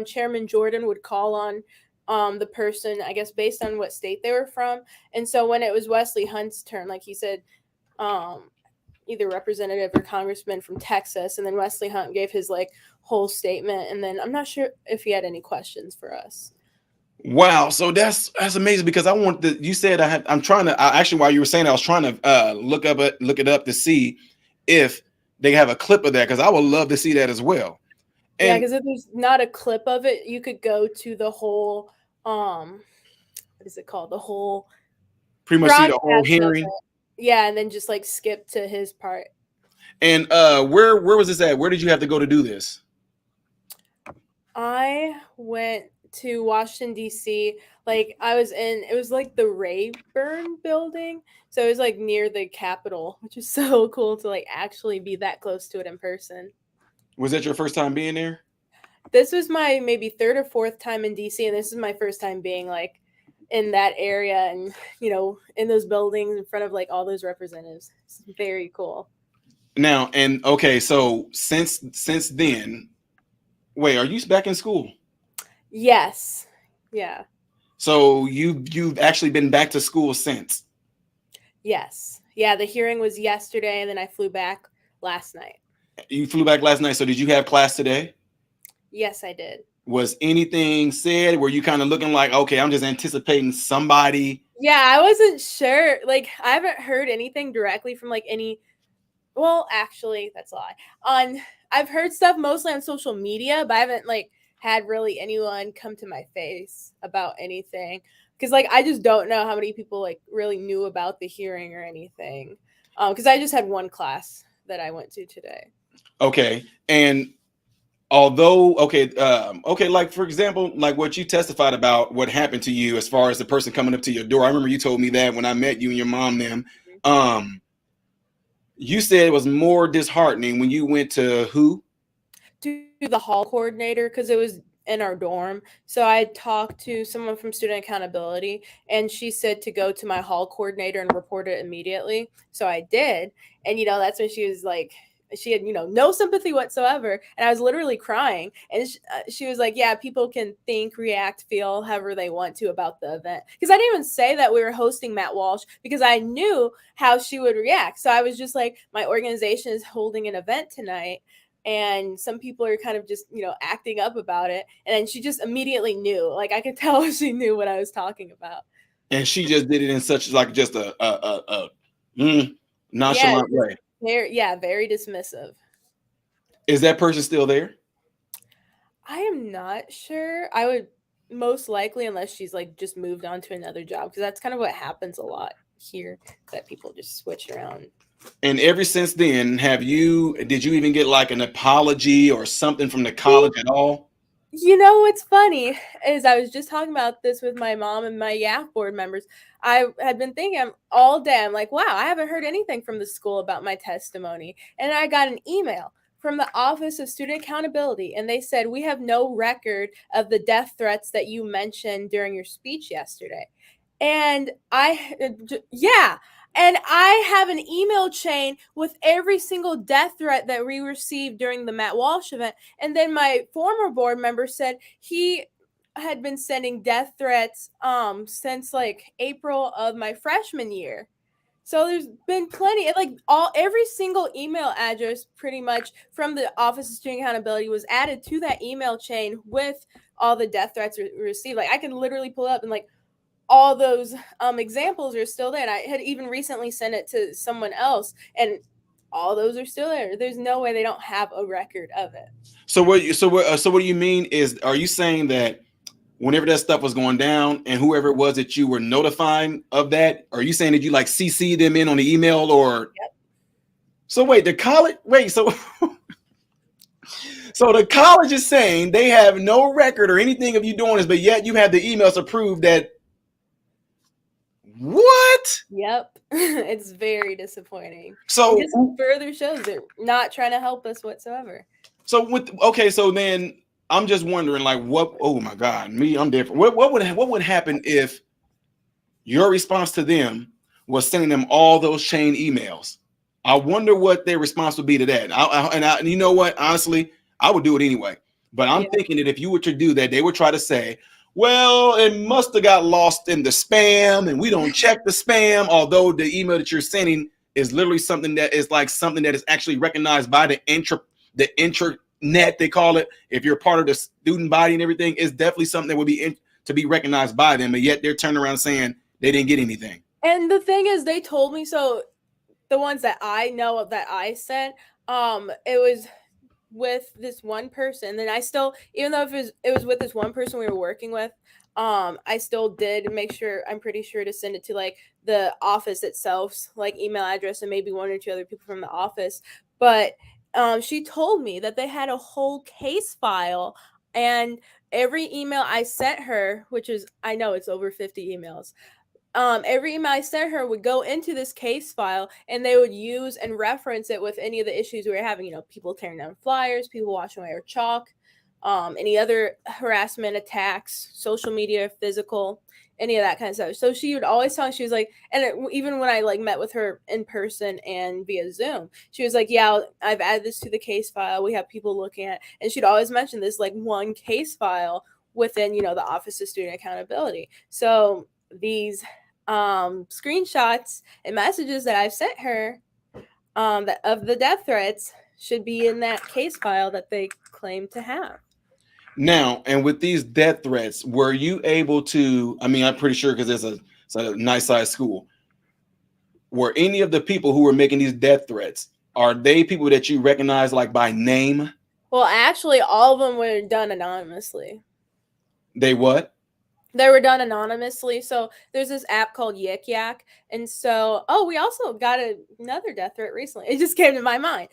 Chairman Jordan would call on the person, I guess based on what state they were from. And so when it was Wesley Hunt's turn, like he said either representative or congressman from Texas, and then Wesley Hunt gave his like whole statement, and then I'm not sure if he had any questions for us. Wow, so that's amazing, because you said I'm trying to actually, while you were saying, I was trying to look it up to see if they have a clip of that, because I would love to see that as well. Yeah, And because if there's not a clip of it, you could go to the whole what is it called? The whole pretty much see the whole broadcast of hearing. it. Yeah, and then just like skip to his part. And where was this at? Where did you have to go to do this? I went to Washington, D.C. Like it was like the Rayburn building. So it was like near the Capitol, which is so cool to like actually be that close to it in person. Was that your first time being there? This was my maybe third or fourth time in DC, and this is my first time being like in that area and in those buildings in front of like all those representatives. It's very cool. Now, and okay, so since then, wait, are you back in school? Yes. Yeah. So you've actually been back to school since? Yes. Yeah, the hearing was yesterday, and then I flew back last night. You flew back last night. So did you have class today? Yes, I did. Was anything said? Were you kind of looking like, okay, I'm just anticipating somebody? Yeah, I wasn't sure. Like, I haven't heard anything directly from like any. Well, actually, that's a lie. I've heard stuff mostly on social media, but I haven't like had really anyone come to my face about anything. Because like I just don't know how many people like really knew about the hearing or anything. Because I just had one class that I went to today. Okay. And although, okay, like for example, like what you testified about what happened to you as far as the person coming up to your door. I remember you told me that when I met you and your mom them. You said it was more disheartening when you went to who? To the hall coordinator because it was in our dorm. So I talked to someone from student accountability and she said to go to my hall coordinator and report it immediately. So I did. And, that's when she was like, she had, no sympathy whatsoever. And I was literally crying. And she was like, yeah, people can think, react, feel however they want to about the event. Because I didn't even say that we were hosting Matt Walsh because I knew how she would react. So I was just like, my organization is holding an event tonight. And some people are kind of just, acting up about it. And then she just immediately knew. Like I could tell she knew what I was talking about. And she just did it in such like just a nonchalant way. Very dismissive. Is that person still there? I am not sure. I would most likely, unless she's like just moved on to another job, because that's kind of what happens a lot here, that people just switch around. And ever since then, did you even get like an apology or something from the college at all? What's funny is I was just talking about this with my mom and my YAF board members. I had been thinking all day, I'm like, wow, I haven't heard anything from the school about my testimony. And I got an email from the Office of Student Accountability, and they said, we have no record of the death threats that you mentioned during your speech yesterday. And and I have an email chain with every single death threat that we received during the Matt Walsh event. And then my former board member said he had been sending death threats since like April of my freshman year. So there's been plenty, like every single email address pretty much from the Office of Student Accountability was added to that email chain with all the death threats received. Like I can literally pull up and like all those examples are still there. And I had even recently sent it to someone else, and all those are still there. There's no way they don't have a record of it. So what do you mean are you saying that whenever that stuff was going down and whoever it was that you were notifying of that, are you saying that you like CC them in on the email or? Yep. So wait, so the college is saying they have no record or anything of you doing this, but yet you have the emails to prove that. What? Yep. It's very disappointing. So it just further shows they're not trying to help us whatsoever. So so then I'm just wondering, like, oh my God, I'm different. What would happen if your response to them was sending them all those chain emails? I wonder what their response would be to that. And you know what? Honestly, I would do it anyway. But I'm thinking that if you were to do that, they would try to say, well, it must have got lost in the spam, and we don't check the spam, although the email that you're sending is literally something that is actually recognized by the intranet, they call it. If you're part of the student body and everything, it's definitely something that would be to be recognized by them, but yet they're turning around saying they didn't get anything. And the thing is, they told me, so the ones that I know of that I sent, it was with this one person. Then I still, even though it was with this one person we were working with, I still did make sure, I'm pretty sure, to send it to like the office itself's like email address and maybe one or two other people from the office. But she told me that they had a whole case file, and every email I sent her, which is, I know it's over 50 emails, every email I sent her would go into this case file, and they would use and reference it with any of the issues we were having. People tearing down flyers, people washing away our chalk, any other harassment attacks, social media, physical, any of that kind of stuff. So she would always tell me, she was like, and even when I like met with her in person and via Zoom, she was like, yeah, I've added this to the case file. We have people looking at, and she'd always mention this like one case file within, the Office of Student Accountability. So these screenshots and messages that I've sent her of the death threats, should be in that case file that they claim to have. Now, and with these death threats, were you able to? I mean, I'm pretty sure because it's a nice sized school. Were any of the people who were making these death threats, are they people that you recognize like by name? Well, actually, all of them were done anonymously. They what? They were done anonymously. So there's this app called Yik Yak. And so, we also got another death threat recently. It just came to my mind.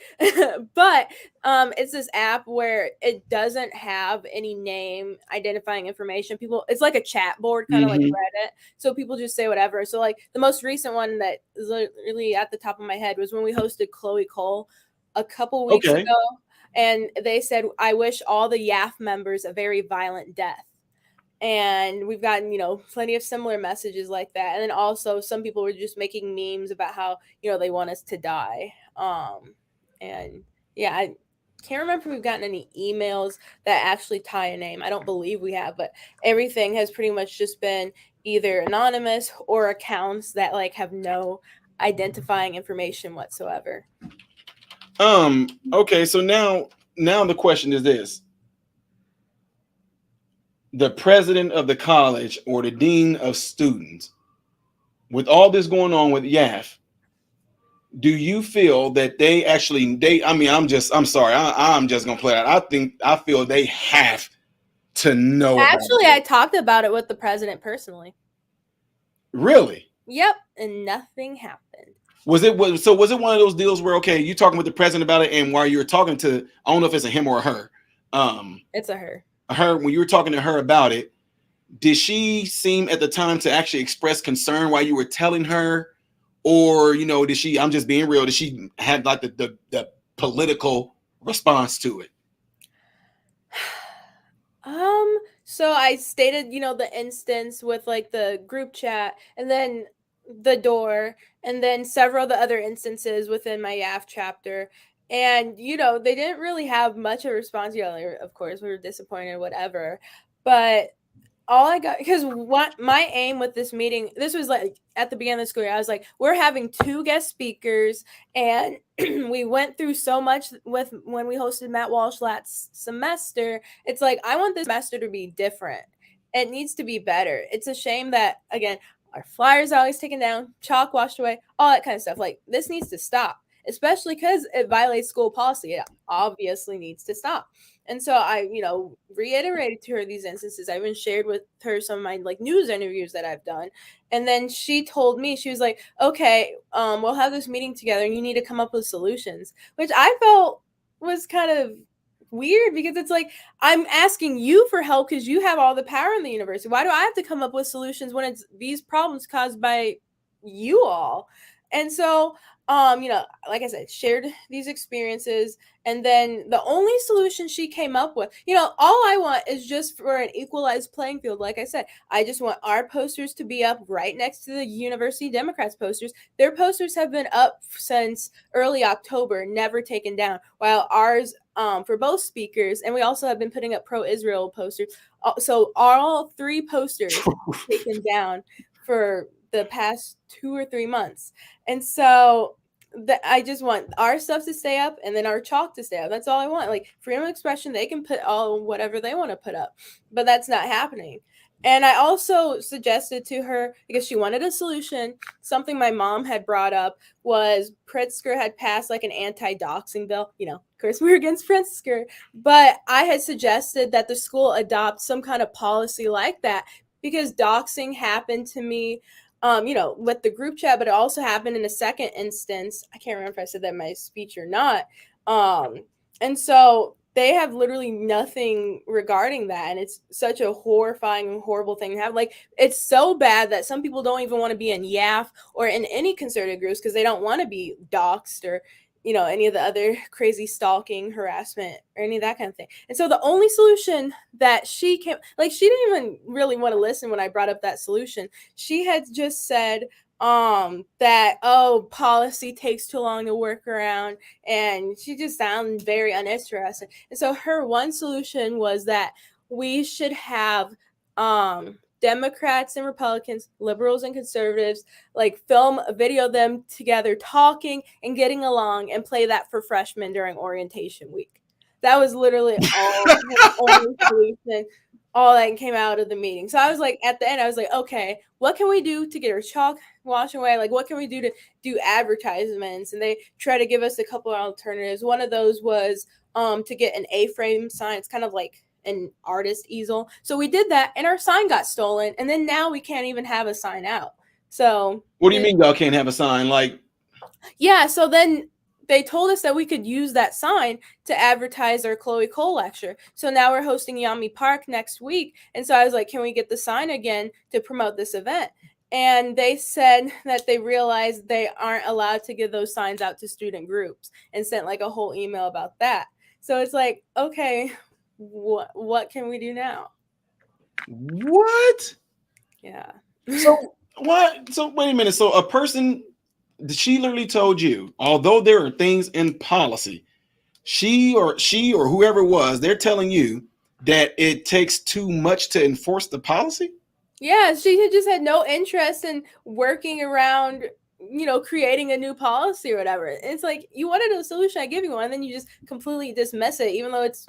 But it's this app where it doesn't have any name identifying information. It's like a chat board, kind of like Reddit. So people just say whatever. So like the most recent one that is literally at the top of my head was when we hosted Chloe Cole a couple weeks ago. And they said, I wish all the YAF members a very violent death. And we've gotten, plenty of similar messages like that. And then also some people were just making memes about how, they want us to die. And yeah, I can't remember if we've gotten any emails that actually tie a name. I don't believe we have, but everything has pretty much just been either anonymous or accounts that like have no identifying information whatsoever. Okay, so now the question is this. The president of the college or the dean of students, with all this going on with YAF, do you feel that I'm sorry, I'm just gonna play out. I feel they have to know. Actually, I talked about it with the president personally. Really? Yep, and nothing happened. Was it one of those deals where, okay, you talking with the president about it, and while you were talking to, I don't know if it's a him or a her. It's a her. When you were talking to her about it, did she seem at the time to actually express concern while you were telling her, or did she? I'm just being real. Did she have like the political response to it? So I stated, the instance with like the group chat, and then the door, and then several of the other instances within my YAF chapter. And, they didn't really have much of a response. Of course, we were disappointed, whatever. But all I got, because what my aim with this meeting, this was like at the beginning of the school year, I was like, we're having 2 guest speakers, and we went through so much with when we hosted Matt Walsh last semester. It's like, I want this semester to be different. It needs to be better. It's a shame that, again, our flyers are always taken down, chalk washed away, all that kind of stuff. Like, this needs to stop, especially because it violates school policy. It obviously needs to stop. And so I, reiterated to her these instances. I even shared with her some of my like news interviews that I've done. And then she told me, she was like, okay, we'll have this meeting together and you need to come up with solutions, which I felt was kind of weird, because it's like, I'm asking you for help because you have all the power in the university. Why do I have to come up with solutions when it's these problems caused by you all? And so, like I said, shared these experiences. And then the only solution she came up with, all I want is just for an equalized playing field. Like I said, I just want our posters to be up right next to the University Democrats posters. Their posters have been up since early October, never taken down, while ours, for both speakers, and we also have been putting up pro-Israel posters. So all 3 posters taken down for the past 2 or 3 months. And so I just want our stuff to stay up, and then our chalk to stay up. That's all I want. Like, freedom of expression, they can put all whatever they want to put up, but that's not happening. And I also suggested to her, because she wanted a solution, something my mom had brought up was Pritzker had passed like an anti-doxing bill. Of course, we're against Pritzker, but I had suggested that the school adopt some kind of policy like that, because doxing happened to me, with the group chat, but it also happened in a second instance. I can't remember if I said that in my speech or not. And so they have literally nothing regarding that. And it's such a horrifying and horrible thing to have. Like, it's so bad that some people don't even want to be in YAF or in any conservative groups because they don't want to be doxxed or, any of the other crazy stalking, harassment, or any of that kind of thing. And so the only solution that she came, like, she didn't even really want to listen when I brought up that solution. She had just said that, policy takes too long to work around, and she just sounded very uninterested. And so her one solution was that we should have Democrats and Republicans, liberals and conservatives, like film a video of them together talking and getting along and play that for freshmen during orientation week. That was literally all the only solution, all that came out of the meeting. So I was like, at the end, I was like, okay, what can we do to get our chalk washed away? Like, what can we do to do advertisements? And they try to give us a couple of alternatives. One of those was to get an A-frame sign. It's kind of like an artist easel. So we did that, and our sign got stolen, and then now we can't even have a sign out. So what do you mean y'all can't have a sign? Like, yeah, so then they told us that we could use that sign to advertise our Chloe Cole lecture. So now we're hosting Yami Park next week, and so I was like, can we get the sign again to promote this event? And they said that they realized they aren't allowed to give those signs out to student groups, and sent like a whole email about that. So it's like, okay, what can we do now? what? Yeah. So what? So wait a minute. So a person, she literally told you, although there are things in policy, she or whoever it was, they're telling you that it takes too much to enforce the policy? Yeah, she had just had no interest in working around, creating a new policy or whatever. It's like, you wanted a solution, I give you one, and then you just completely dismiss it, even though it's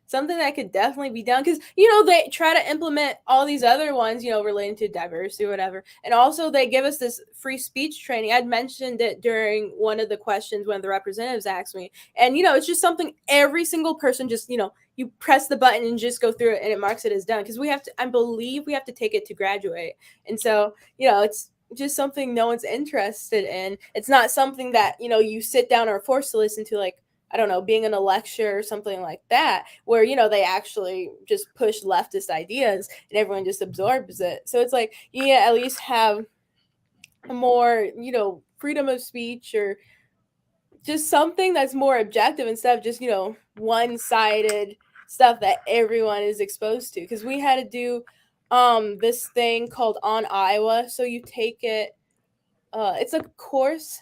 something that could definitely be done. Because, they try to implement all these other ones, relating to diversity or whatever. And also they give us this free speech training. I'd mentioned it during one of the questions when the representatives asked me. And, it's just something every single person just, you press the button and just go through it and it marks it as done. Because I believe we have to take it to graduate. And so, it's just something no one's interested in. It's not something that, you sit down or are forced to listen to, like, I don't know, being in a lecture or something like that, where, they actually just push leftist ideas and everyone just absorbs it. So it's like, at least have more, freedom of speech, or just something that's more objective instead of just, one-sided stuff that everyone is exposed to. Because we had to do this thing called On Iowa. So you take it, it's a course.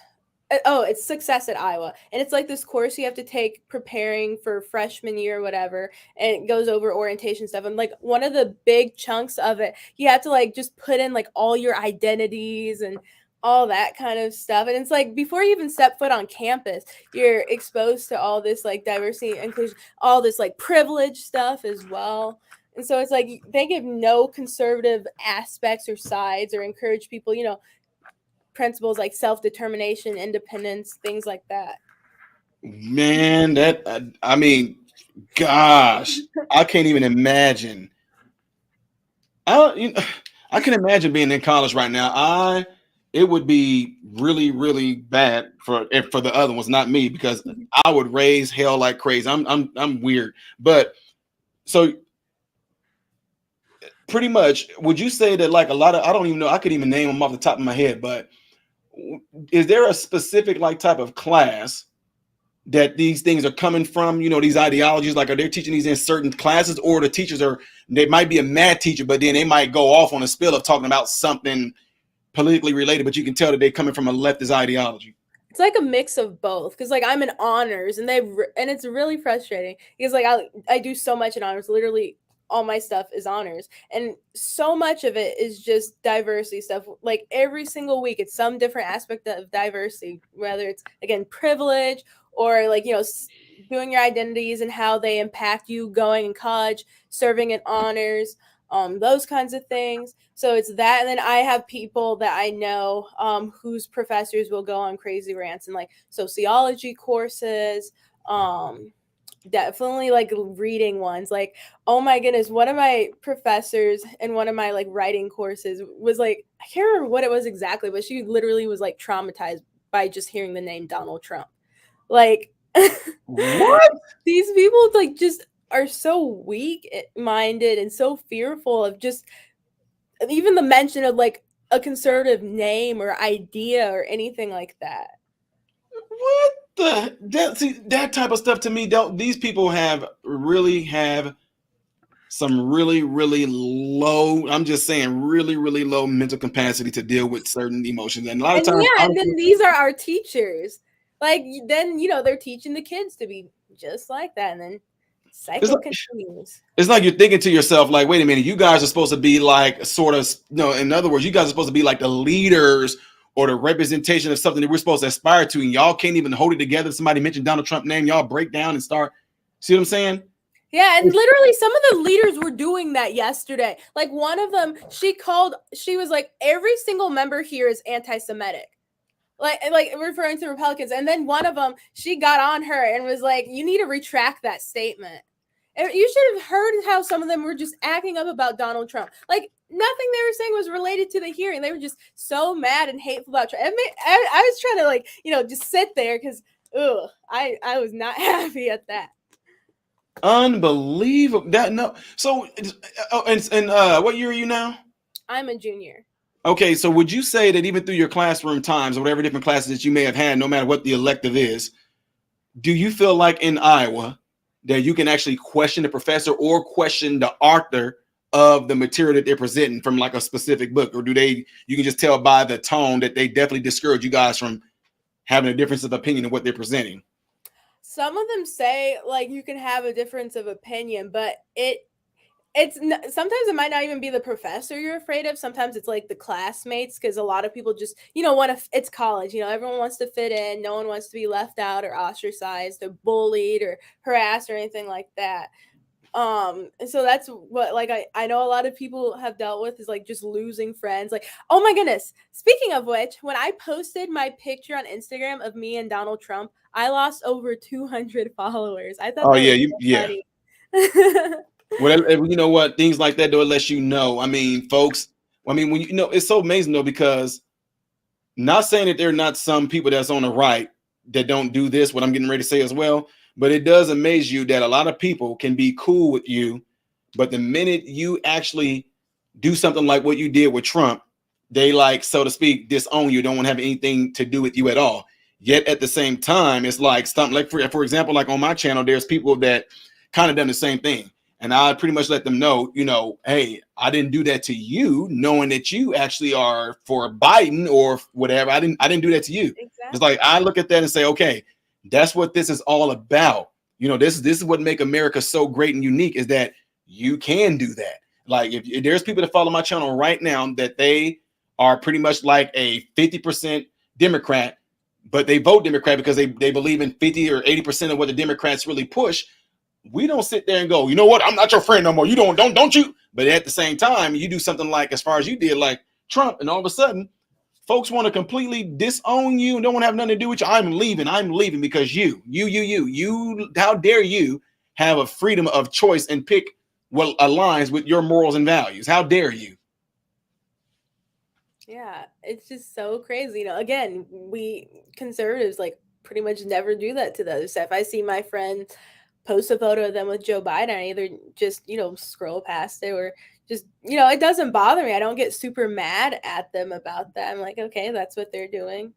It's Success at Iowa. And it's like this course you have to take preparing for freshman year or whatever. And it goes over orientation stuff. And like one of the big chunks of it, you have to like just put in like all your identities and all that kind of stuff. And it's like before you even step foot on campus, you're exposed to all this like diversity, inclusion, all this like privilege stuff as well. And so it's like they give no conservative aspects or sides or encourage people, principles like self-determination, independence, things like that. Man, that I mean, gosh, I can't even imagine. I can imagine being in college right now. It would be really, really bad for the other ones, not me, because I would raise hell like crazy. I'm weird, but so pretty much, would you say that like a lot of, I don't even know, I could even name them off the top of my head, but is there a specific like type of class that these things are coming from, these ideologies? Like, are they teaching these in certain classes, or the teachers they might be a math teacher, but then they might go off on a spill of talking about something politically related, but you can tell that they're coming from a leftist ideology? It's like a mix of both, because like I'm in honors, and it's really frustrating because like I do so much in honors. Literally all my stuff is honors, and so much of it is just diversity stuff. Like every single week it's some different aspect of diversity, whether it's again privilege or like doing your identities and how they impact you going in college, serving in honors, those kinds of things. So it's that, and then I have people that I know whose professors will go on crazy rants and like sociology courses, definitely like reading ones. Like, oh my goodness, one of my professors in one of my like writing courses was like, I can't remember what it was exactly, but she literally was like traumatized by just hearing the name Donald Trump. Like, what? These people like just are so weak minded and so fearful of just even the mention of like a conservative name or idea or anything like that. What that type of stuff to me, these people have some really, really low, I'm just saying, really, really low mental capacity to deal with certain emotions. And a lot of times, and then these are our teachers. Like then they're teaching the kids to be just like that, and then Cycle continues. It's like you're thinking to yourself, like, wait a minute, you guys are supposed to be like sort of, in other words, you guys are supposed to be like the leaders or the representation of something that we're supposed to aspire to, and y'all can't even hold it together. Somebody mentioned Donald Trump's name, y'all break down and start. See what I'm saying? Yeah, and literally some of the leaders were doing that yesterday. Like one of them, she was like, every single member here is anti-Semitic. Like referring to Republicans. And then one of them, she got on her and was like, you need to retract that statement. And you should have heard how some of them were just acting up about Donald Trump. Like nothing they were saying was related to the hearing. They were just so mad and hateful about Trump. I was trying to like, just sit there because I was not happy at that. Unbelievable. So what year are you now? I'm a junior. Okay, so would you say that even through your classroom times or whatever different classes that you may have had, no matter what the elective is, do you feel like in Iowa that you can actually question the professor or question the author of the material that they're presenting from like a specific book? Or you can just tell by the tone that they definitely discourage you guys from having a difference of opinion of what they're presenting? Some of them say like you can have a difference of opinion, but sometimes it might not even be the professor you're afraid of. Sometimes it's like the classmates, because a lot of people just want to. It's college, everyone wants to fit in. No one wants to be left out or ostracized or bullied or harassed or anything like that. So that's what like I know a lot of people have dealt with, is like just losing friends. Like, oh my goodness, speaking of which, when I posted my picture on Instagram of me and Donald Trump, I lost over 200 followers. I thought that was funny. Well, you know what, things like that though, it lets you know. I mean, folks, when it's so amazing though, because not saying that there are not some people that's on the right that don't do this, what I'm getting ready to say as well. But it does amaze you that a lot of people can be cool with you, but the minute you actually do something like what you did with Trump, they like, so to speak, disown you, don't want to have anything to do with you at all. Yet at the same time, it's like something like, for example, like on my channel, there's people that kind of done the same thing. And I pretty much let them know, hey, I didn't do that to you, knowing that you actually are for Biden or whatever. I didn't do that to you. Exactly. It's like I look at that and say, okay, that's what this is all about. This is what make America so great and unique, is that you can do that. Like if there's people that follow my channel right now that they are pretty much like a 50% Democrat, but they vote Democrat because they believe in 50 or 80% of what the Democrats really push. We don't sit there and go, you know what, I'm not your friend no more. You don't you? But at the same time, you do something like, as far as you did, like Trump, and all of a sudden, folks want to completely disown you and don't want to have nothing to do with you. I'm leaving because you, how dare you have a freedom of choice and pick what aligns with your morals and values? How dare you? Yeah, it's just so crazy. Again, we conservatives like pretty much never do that to the other side. If I see my friend post a photo of them with Joe Biden, I either just, scroll past it, or just, it doesn't bother me. I don't get super mad at them about that. I'm like, okay, that's what they're doing.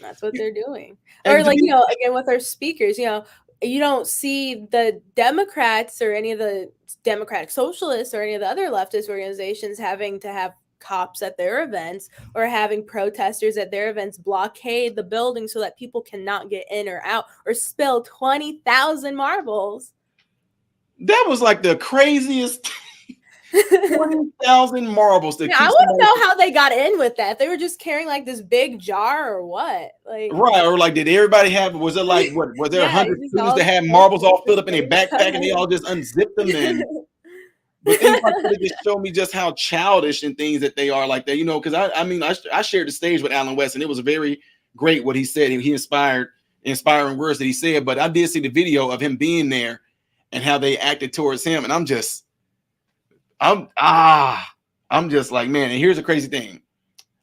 That's what they're doing. Or like, again, with our speakers, you don't see the Democrats or any of the Democratic Socialists or any of the other leftist organizations having to have cops at their events or having protesters at their events blockade the building so that people cannot get in or out or spill 20,000 marbles. That was like the craziest 20,000 marbles. I want to know how they got in with that. They were just carrying like this big jar or what? Like, right. Or like, did everybody have, was it like, what, was there 100 students that had marbles all filled up in their backpack and they all just unzipped them? And but things like that just show me just how childish and things that they are like that, because I shared the stage with Alan West, and it was very great what he said. He inspiring words that he said, but I did see the video of him being there and how they acted towards him. And I'm just like, man, and here's the crazy thing.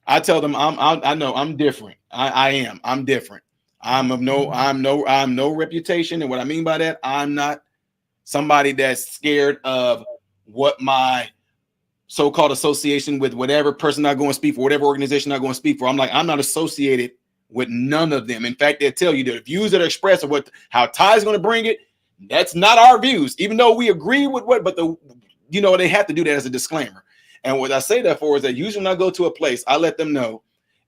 I tell them I know I'm different. I'm different. I'm no reputation. And what I mean by that, I'm not somebody that's scared of what my so-called association with whatever person I go and speak for, whatever organization I go and speak for. I'm not associated with none of them. In fact, they'll tell you the views that are expressed of how Ty is going to bring it. That's not our views, even though we agree with but they have to do that as a disclaimer. And what I say that for is that usually when I go to a place, I let them know,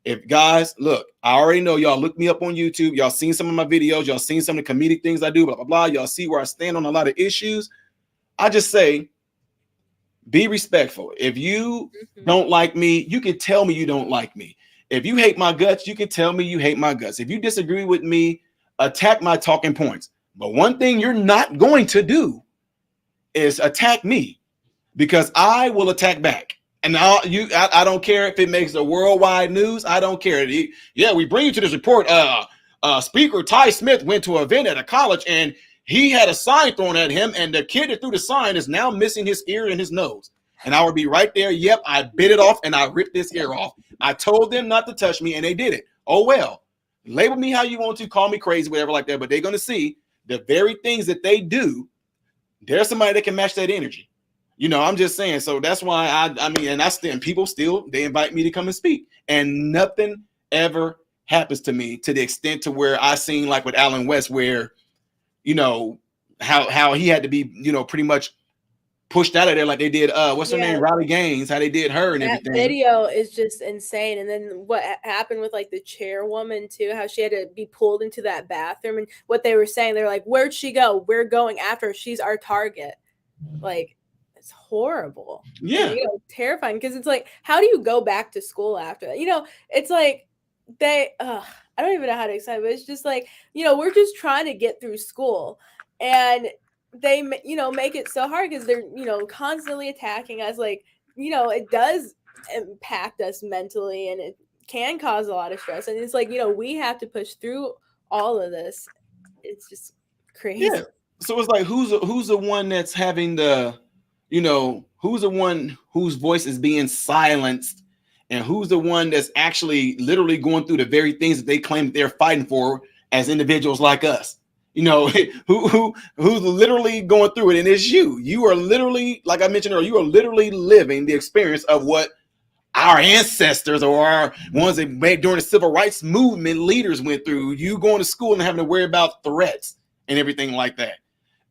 If guys, look, I already know y'all look me up on YouTube. Y'all seen some of my videos. Y'all seen some of the comedic things I do, blah, blah, blah. Y'all see where I stand on a lot of issues. I just say, be respectful. If you don't like me, you can tell me you don't like me. If you hate my guts, you can tell me you hate my guts. If you disagree with me, attack my talking points. But one thing you're not going to do is attack me, because I will attack back. And I don't care if it makes the worldwide news. I don't care. Yeah, we bring you to this report. Speaker Ty Smith went to an event at a college and he had a sign thrown at him, and the kid that threw the sign is now missing his ear and his nose. And I would be right there. Yep, I bit it off and I ripped this ear off. I told them not to touch me and they did it. Oh, well, label me how you want to, call me crazy, whatever like that. But they're going to see the very things that they do. There's somebody that can match that energy. You know, I'm just saying. So that's why I mean, and I stand, people still, they invite me to come and speak, and nothing ever happens to me to the extent to where I seen like with Alan West, where, you know, how he had to be, you know, pretty much pushed out of there like they did what's her name, Riley Gaines, how they did her and that everything. video is just insane. And then what happened with like the chairwoman too, how she had to be pulled into that bathroom, and what they were saying, they're like, where'd she go? We're going after her. She's our target. Like, it's horrible. Yeah. And, you know, terrifying, because it's like, how do you go back to school after that? You know, it's like I don't even know how to explain it, but it's just like, you know, we're just trying to get through school, and they, you know, make it so hard because they're, you know, constantly attacking us. Like, you know, it does impact us mentally, and it can cause a lot of stress. And it's like, you know, we have to push through all of this. It's just crazy. Yeah. So it's like, who's the one that's having the, you know, who's the one whose voice is being silenced, and who's the one that's actually literally going through the very things that they claim that they're fighting for as individuals like us? You know, who's literally going through it, and it's you. You are literally, like I mentioned earlier, you are literally living the experience of what our ancestors or our ones that made during the civil rights movement leaders went through. You going to school and having to worry about threats and everything like that.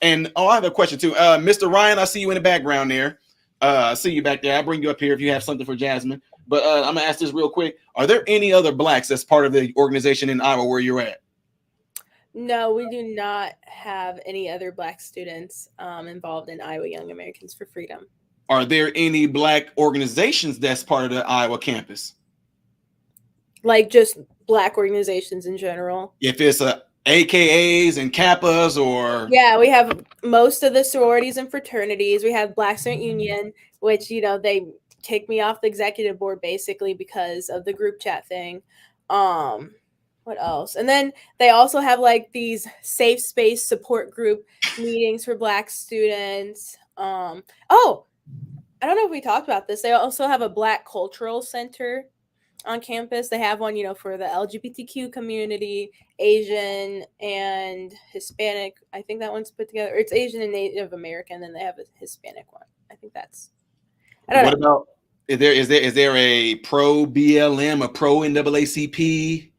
And I have a question too. Mr. Ryan, I see you in the background there. I see you back there. I'll bring you up here if you have something for Jasmine. But I'm gonna ask this real quick. Are there any other blacks that's part of the organization in Iowa where you're at? No, we do not have any other Black students involved in Iowa Young Americans for Freedom. Are there any Black organizations that's part of the Iowa campus? Like just Black organizations in general? If it's AKAs and Kappas or... Yeah, we have most of the sororities and fraternities. We have Black Student Union, which, you know, they kicked me off the executive board basically because of the group chat thing. What else? And then they also have like these safe space support group meetings for Black students. Oh, I don't know if we talked about this. They also have a Black Cultural Center on campus. They have one, you know, for the LGBTQ community, Asian and Hispanic. I think that one's put together. It's Asian and Native American. Then they have a Hispanic one. I think that's... I don't know. What about, is there a pro BLM, a pro NAACP?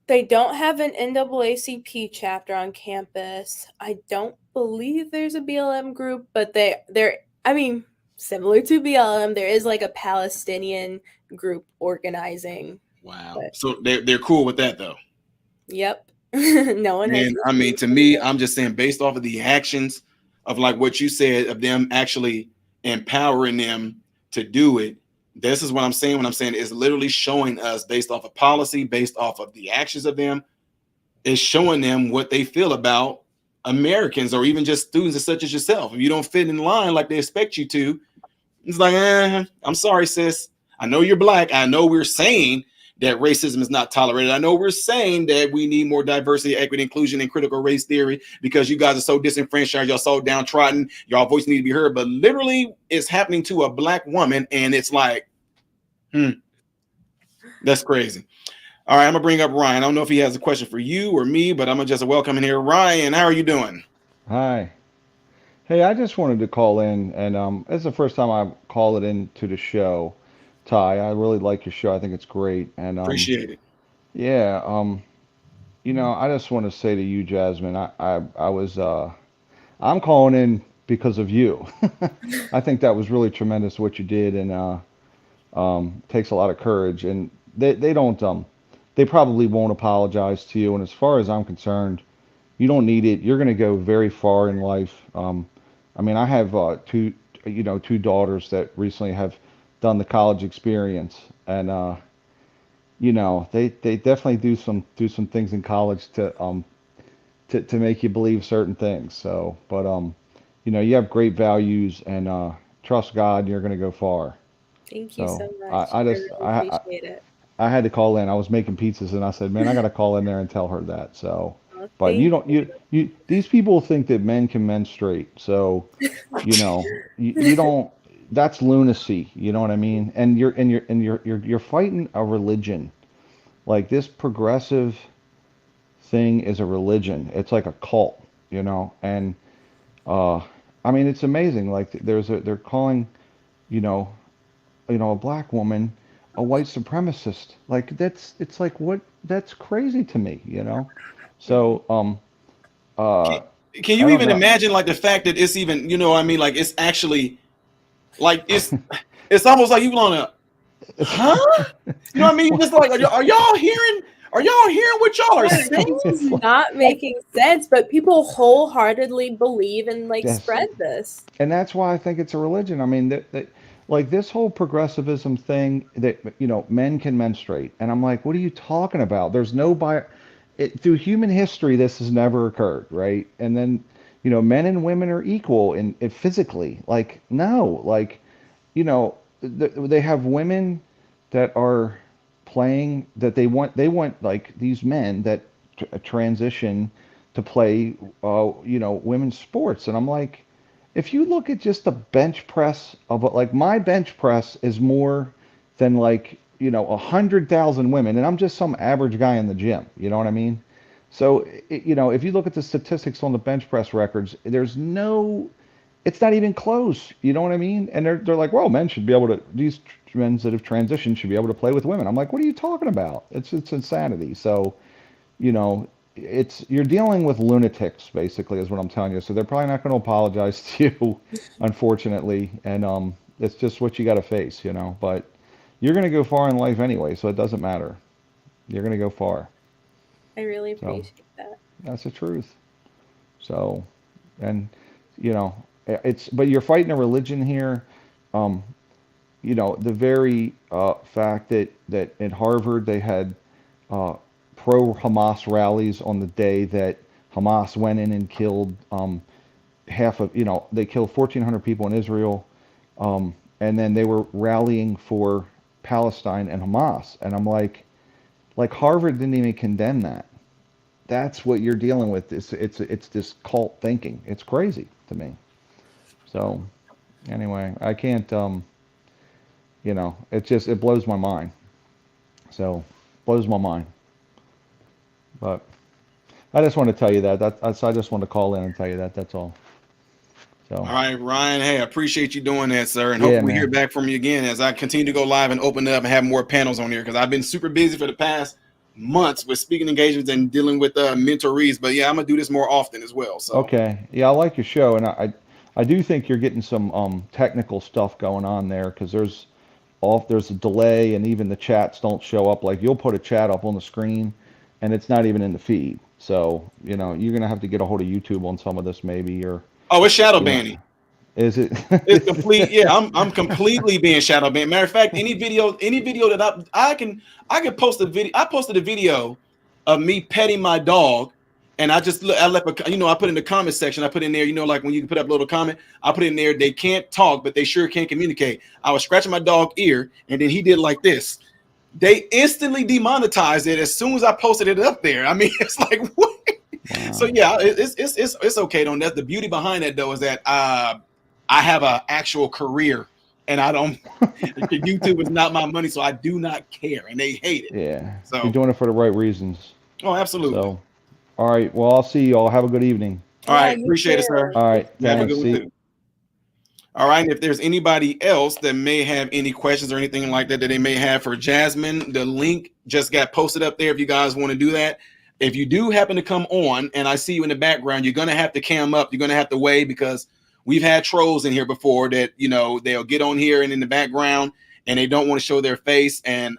They don't have an NAACP chapter on campus. I don't believe there's a BLM group, but they're I mean, similar to BLM, there is like a Palestinian group organizing. Wow. But, so they're cool with that though. Yep. No one has. And I mean, to me, I'm just saying, based off of the actions of like what you said, of them actually empowering them to do it. This is what I'm saying. When I'm saying is literally showing us, based off of policy, based off of the actions of them, is showing them what they feel about Americans, or even just students such as yourself. If you don't fit in line like they expect you to, it's like, I'm sorry, sis. I know you're Black. I know we're saying that racism is not tolerated. I know we're saying that we need more diversity, equity, inclusion, and critical race theory because you guys are so disenfranchised, y'all so downtrodden, y'all voice need to be heard. But literally, it's happening to a Black woman, and it's like, that's crazy. All right, I'm gonna bring up Ryan. I don't know if he has a question for you or me, but I'm gonna just welcome in here. Ryan, how are you doing? Hi. Hey, I just wanted to call in, and it's the first time I call it into the show. Ty, I really like your show. I think it's great, and Appreciate it. yeah, you know, I just want to say to you, Jasmine, I'm calling in because of you. I think that was really tremendous what you did, and takes a lot of courage. And they don't they probably won't apologize to you. And as far as I'm concerned, you don't need it. You're going to go very far in life. I mean, I have two daughters that recently have done the college experience, and they definitely do some things in college to make you believe certain things. So, but you have great values, and trust God, and you're going to go far. Thank you so So much. I I just really appreciate it. I had to call in. I was making pizzas, and I said, "Man, I got to call in there and tell her that." So, Oh, but you thank don't you. you these people think that men can menstruate. So, you don't. That's lunacy. You know what I mean? And you're fighting a religion. Like this progressive thing is a religion. It's like a cult. And uh, I mean, it's amazing. Like they're calling, you know, a black woman a white supremacist. Like it's like what that's crazy to me. Mhm. So uh Can I you don't even know. imagine like the fact that it's even, what I mean? Like it's actually like it's almost like you on a huh? You know what I mean? Just like are y'all hearing? Are y'all hearing what y'all are Yeah, saying? it's just not making sense, but people wholeheartedly believe and like Yes. spread this. And that's why I think it's a religion. I mean, like this whole progressivism thing that men can menstruate, and I'm like, what are you talking about? There's no through human history this has never occurred, right? And then men and women are equal in physically. Like no, like they have women that are playing that they want like these men that transition to play women's sports, and I'm like, if you look at just the bench press of like my bench press is more than like 100,000 women, and I'm just some average guy in the gym. You know what I mean? So if you look at the statistics on the bench press records, it's not even close. You know what I mean? And they're like, well, men should be able to these men that have transitioned should be able to play with women. I'm like, what are you talking about? It's insanity. So you know, you're dealing with lunatics, basically, is what I'm telling you. So they're probably not going to apologize to you, unfortunately, and it's just what you got to face. But you're going to go far in life anyway, so it doesn't matter. You're going to go far. I really So appreciate that. that's the truth. So, and but you're fighting a religion here. Um, the very fact that at Harvard they had uh, pro-Hamas rallies on the day that Hamas went in and killed they killed 1,400 people in Israel, and then they were rallying for Palestine and Hamas, and I'm like Harvard didn't even condemn that. That's what you're dealing with. It's this cult thinking. It's crazy to me. So anyway, I can't. It blows my mind. So blows my mind. But I just want to tell you I just want to call in and tell you that. That's all. So All right, Ryan. Hey, I appreciate you doing that, sir. And yeah, hopefully we hear man. back from you again as I continue to go live and open up and have more panels on here because I've been super busy for the past months with speaking engagements and dealing with mentorees. But yeah, I'm gonna do this more often as well. So Okay. Yeah, I like your show, and I do think you're getting some technical stuff going on there because there's a delay, and even the chats don't show up. Like you'll put a chat up on the screen, and it's not even in the feed. So you're gonna have to get a hold of YouTube on some of this maybe, or oh, it's shadow you know, banning. is it? It's complete. Yeah, I'm completely being shadow banned. Matter of fact, any video that I can post a video. I posted a video of me petting my dog, and I left I put in the comment section. I put in there, like when you can put up a little comment, I put in there. They can't talk, but they sure can communicate. I was scratching my dog ear, and then he did like this. They instantly demonetized it as soon as I posted it up there. I mean, it's like what? Wow. So yeah, it's okay. Though that's the beauty behind it, though, is that I have an actual career, and I don't. YouTube is not my money, so I do not care, and they hate it. Yeah, you're So, doing it for the right reasons. oh, absolutely. So, all right. Well, I'll see you all. Have a good evening. All Yeah, right, you appreciate it, sir. too. All right. You have a good Thanks. one See. too. All right, and if there's anybody else that may have any questions or anything like that they may have for Jasmine, the link just got posted up there if you guys want to do that. If you do happen to come on and I see you in the background, you're going to have to cam up. You're going to have to wave because we've had trolls in here before that, they'll get on here and in the background and they don't want to show their face. And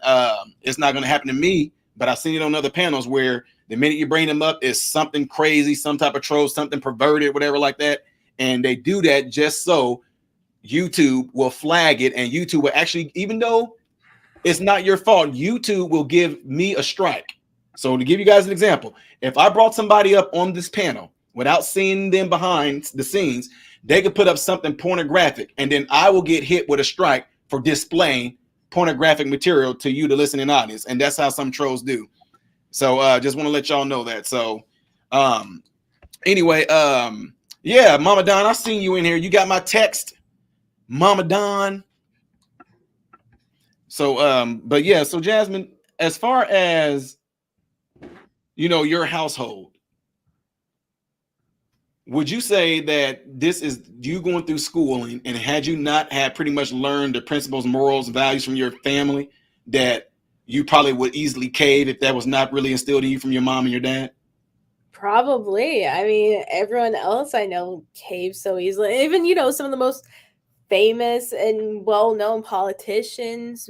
it's not going to happen to me, but I've seen it on other panels where the minute you bring them up is something crazy, some type of troll, something perverted, whatever like that. And they do that just so YouTube will flag it, and YouTube will actually, even though it's not your fault, YouTube will give me a strike. So to give you guys an example, if I brought somebody up on this panel without seeing them behind the scenes, they could put up something pornographic, and then I will get hit with a strike for displaying pornographic material to you, the listening audience. And that's how some trolls do. So just want to let y'all know that. So anyway, yeah, Mama Don, I seen you in here. You got my text, Mama Don. So but yeah, so Jasmine, as far as your household, would you say that this is you going through schooling, and had you not had pretty much learned the principles, morals, values from your family, that you probably would easily cave if that was not really instilled in you from your mom and your dad? Probably. I mean, everyone else I know caves so easily. Even, some of the most famous and well-known politicians,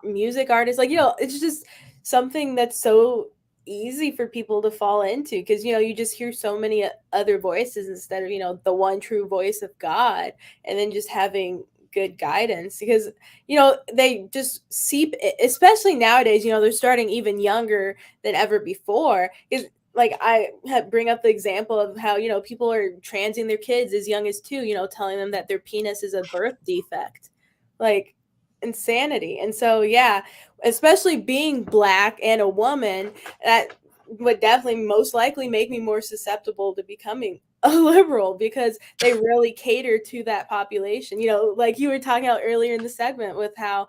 music artists, it's just something that's so easy for people to fall into, because you just hear so many other voices instead of the one true voice of God, and then just having good guidance, because they just seep, especially nowadays. They're starting even younger than ever before. Is like I bring up the example of how people are transing their kids as young as 2, telling them that their penis is a birth defect, like insanity. And so yeah, especially being Black and a woman, that would definitely most likely make me more susceptible to becoming a liberal, because they really cater to that population. Like you were talking about earlier in the segment with how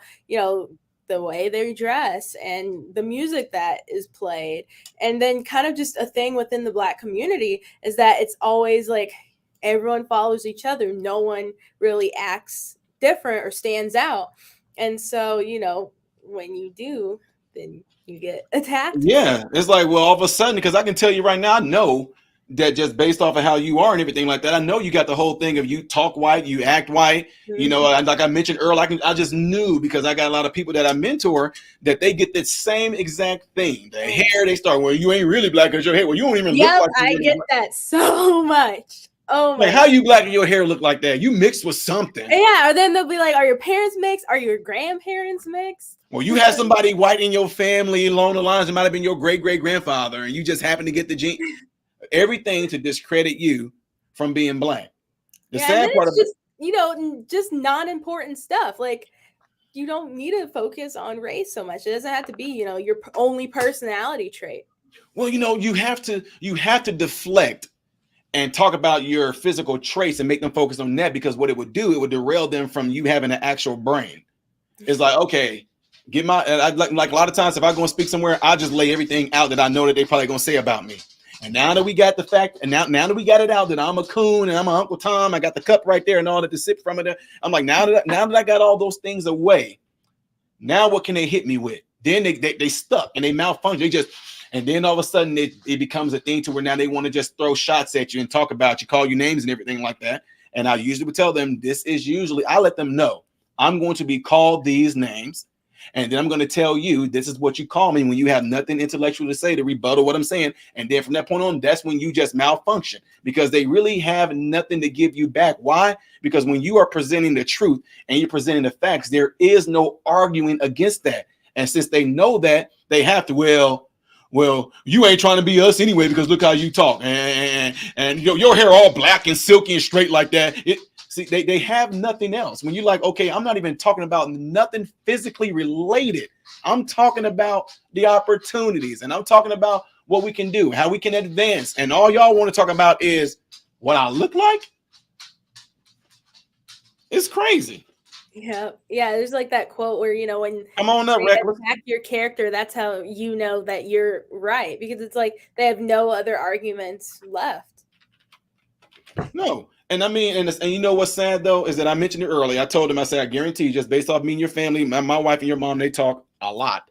the way they dress and the music that is played. And then kind of just a thing within the Black community is that it's always like everyone follows each other. No one really acts different or stands out. And so, when you do, then you get attacked. Yeah, it's like, well, all of a sudden, because I can tell you right now, I know that just based off of how you are and everything like that, I know you got the whole thing of you talk white, you act white. Mm-hmm. Like I mentioned earlier, I just knew, because I got a lot of people that I mentor, that they get the same exact thing. The hair, they start, well, you ain't really Black because your hair, well, you don't even look like I get that so much. Oh my! Like, how you Black and your hair look like that? You mixed with something. Yeah, or then they'll be like, "Are your parents mixed? Are your grandparents mixed?" Well, you had somebody white in your family along the lines. It might have been your great-great-grandfather, and you just happen to get the gene. Everything to discredit you from being Black. The sad part of just just non-important stuff. Like, you don't need to focus on race so much. It doesn't have to be your only personality trait. Well, you have to deflect and talk about your physical traits and make them focus on that, because what it would do, it would derail them from you having an actual brain. It's like, okay, get my, like a lot of times if I go and speak somewhere, I just lay everything out that I know that they probably gonna say about me. And now that we got the fact, and now that we got it out that I'm a coon and I'm a Uncle Tom, I got the cup right there and all that to sip from it. I'm like, now that I got all those things away, now what can they hit me with? Then they stuck and they malfunction. And then all of a sudden it becomes a thing to where now they want to just throw shots at you and talk about you, call you names and everything like that. And I usually would tell them, I let them know I'm going to be called these names. And then I'm going to tell you, this is what you call me when you have nothing intellectual to say to rebuttal what I'm saying. And then from that point on, that's when you just malfunction, because they really have nothing to give you back. Why? Because when you are presenting the truth and you're presenting the facts, there is no arguing against that. And since they know that, they have to, well, you ain't trying to be us anyway, because look how you talk. And your hair all black and silky and straight like that. See, they have nothing else. When you're like, okay, I'm not even talking about nothing physically related. I'm talking about the opportunities, and I'm talking about what we can do, how we can advance. And all y'all want to talk about is what I look like. It's crazy. Yeah. There's like that quote where when come on up, reckless. Attack your character, that's how you know that you're right, because it's like they have no other arguments left. No. And I mean, and you know what's sad though, is that I mentioned it earlier. I told him, I said, I guarantee you, just based off me and your family, my wife and your mom, they talk a lot.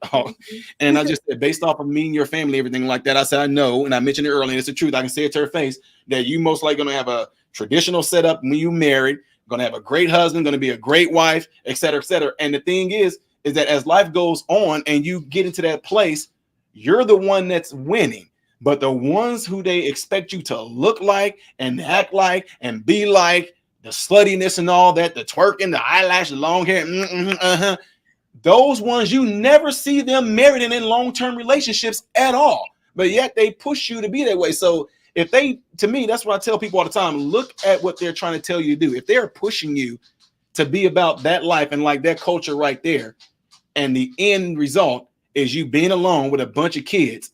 And I just said, based off of me and your family, everything like that, I said, I know, and I mentioned it earlier, and it's the truth. I can say it to her face that you most likely going to have a traditional setup when you married, gonna have a great husband, gonna be a great wife, et cetera, et cetera. And the thing is that as life goes on and you get into that place, you're the one that's winning. But the ones who they expect you to look like and act like and be like, the sluttiness and all that, the twerking, the eyelash, the long hair, those ones, you never see them married and in long-term relationships at all. But yet they push you to be that way. So if they, to me, that's what I tell people all the time, look at what they're trying to tell you to do. If they're pushing you to be about that life and like that culture right there, and the end result is you being alone with a bunch of kids,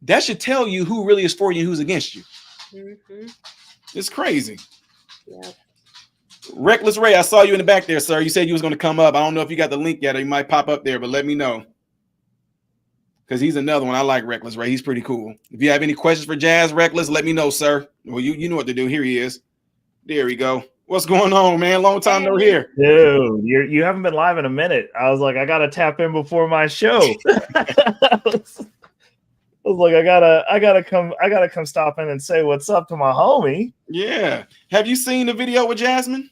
that should tell you who really is for you and who's against you. Mm-hmm. It's crazy. Yeah. Reckless Ray, I saw you in the back there, sir. You said you was going to come up. I don't know if you got the link yet, or you might pop up there, but let me know. Because he's another one. I like Reckless Ray. He's pretty cool. If you have any questions for Jazz Reckless, let me know, sir. Well, you know what to do. Here he is. There we go. What's going on, man? Long time no hear. Dude, you haven't been live in a minute. I was like, I gotta tap in before my show. I was like, I gotta come stop in and say what's up to my homie. Yeah. Have you seen the video with Jasmine?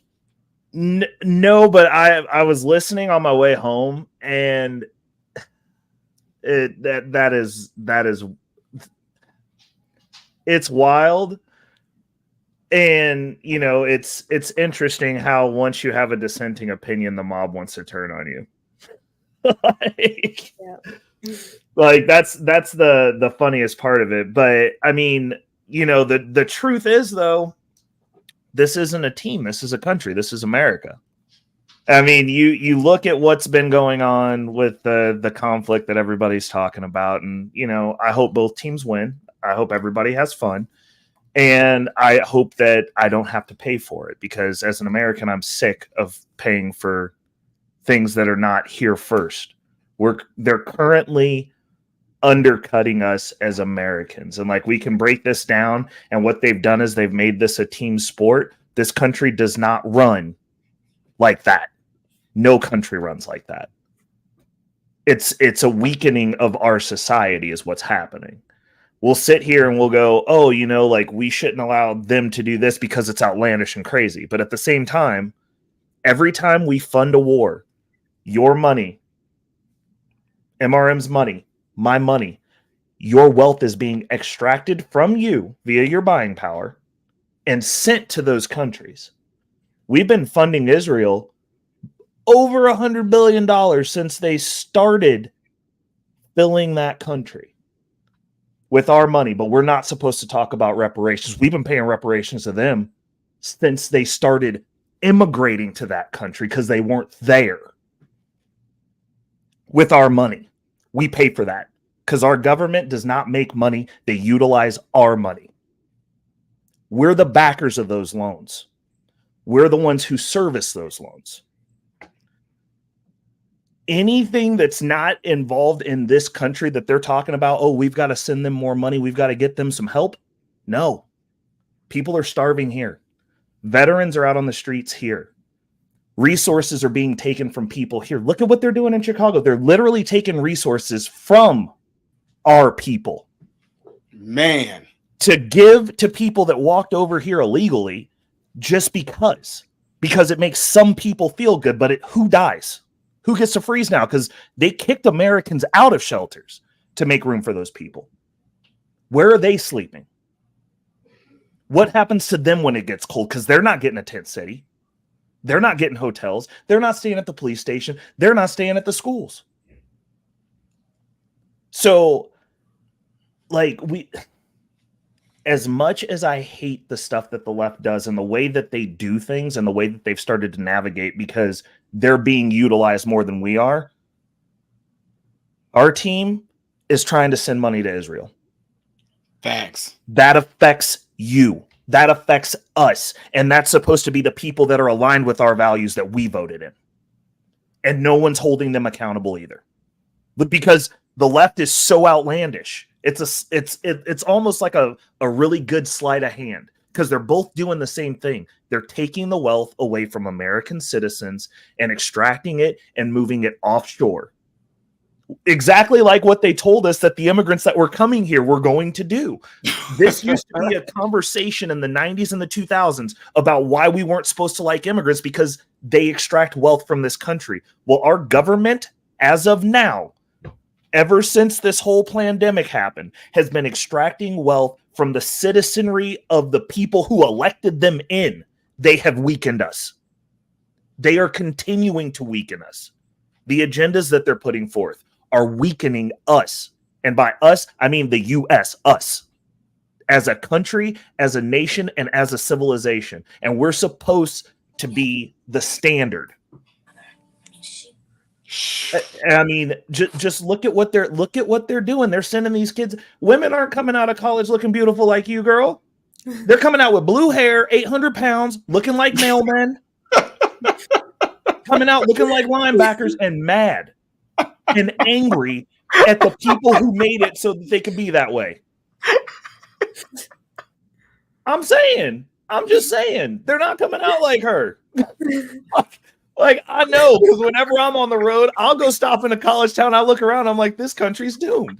No, but I was listening on my way home, and that is it's wild. And you know, it's interesting how once you have a dissenting opinion, the mob wants to turn on you. Like that's the funniest part of it. But I mean, you know, the truth is, though, this isn't a team. This is a country. This is America. I mean, you look at what's been going on with the conflict that everybody's talking about, and you know, I hope both teams win. I hope everybody has fun. And I hope that I don't have to pay for it, because as an American, I'm sick of paying for things that are not here first. They're currently undercutting us as Americans. And like, we can break this down. And what they've done is they've made this a team sport. This country does not run like that. No country runs like that. It's a weakening of our society is what's happening. We'll sit here and we'll go, oh, you know, like we shouldn't allow them to do this because it's outlandish and crazy. But at the same time, every time we fund a war, your money, MRM's money, my money, your wealth is being extracted from you via your buying power and sent to those countries. We've been funding Israel over $100 billion since they started filling that country with our money, but we're not supposed to talk about reparations. We've been paying reparations to them since they started immigrating to that country because they weren't there. With our money, we pay for that because our government does not make money. They utilize our money. We're the backers of those loans. We're the ones who service those loans. Anything that's not involved in this country that they're talking about, oh, we've got to send them more money, we've got to get them some help. No. People are starving here. Veterans are out on the streets here. Resources are being taken from people here. Look at what they're doing in Chicago. They're literally taking resources from our people. Man. To give to people that walked over here illegally just because it makes some people feel good, but who dies? Who gets to freeze now? Because they kicked Americans out of shelters to make room for those people. Where are they sleeping? What happens to them when it gets cold? Because they're not getting a tent city. They're not getting hotels. They're not staying at the police station. They're not staying at the schools. So, like, as much as I hate the stuff that the left does and the way that they do things and the way that they've started to navigate because they're being utilized more than we are, our team is trying to send money to Israel. Facts. That affects you. That affects us. And that's supposed to be the people that are aligned with our values that we voted in. And no one's holding them accountable either. But because the left is so outlandish, it's almost like a really good sleight of hand, because they're both doing the same thing. They're taking the wealth away from American citizens and extracting it and moving it offshore. exactly like what they told us that the immigrants that were coming here were going to do. This used to be a conversation in the 90s and the 2000s about why we weren't supposed to like immigrants because they extract wealth from this country. Well, our government, as of now, ever since this whole pandemic happened, has been extracting wealth from the citizenry of the people who elected them in. They have weakened us. They are continuing to weaken us. The agendas that they're putting forth are weakening us. And by us, I mean the US, us, as a country, as a nation, and as a civilization. And we're supposed to be the standard. I mean, just look at what they're doing. They're sending these kids. Women aren't coming out of college looking beautiful like you, girl. They're coming out with blue hair, 800 pounds, looking like mailmen, coming out looking like linebackers, and mad and angry at the people who made it so that they could be that way. I'm just saying, they're not coming out like her. Like, I know, because whenever I'm on the road, I'll go stop in a college town. I look around, I'm like, this country's doomed.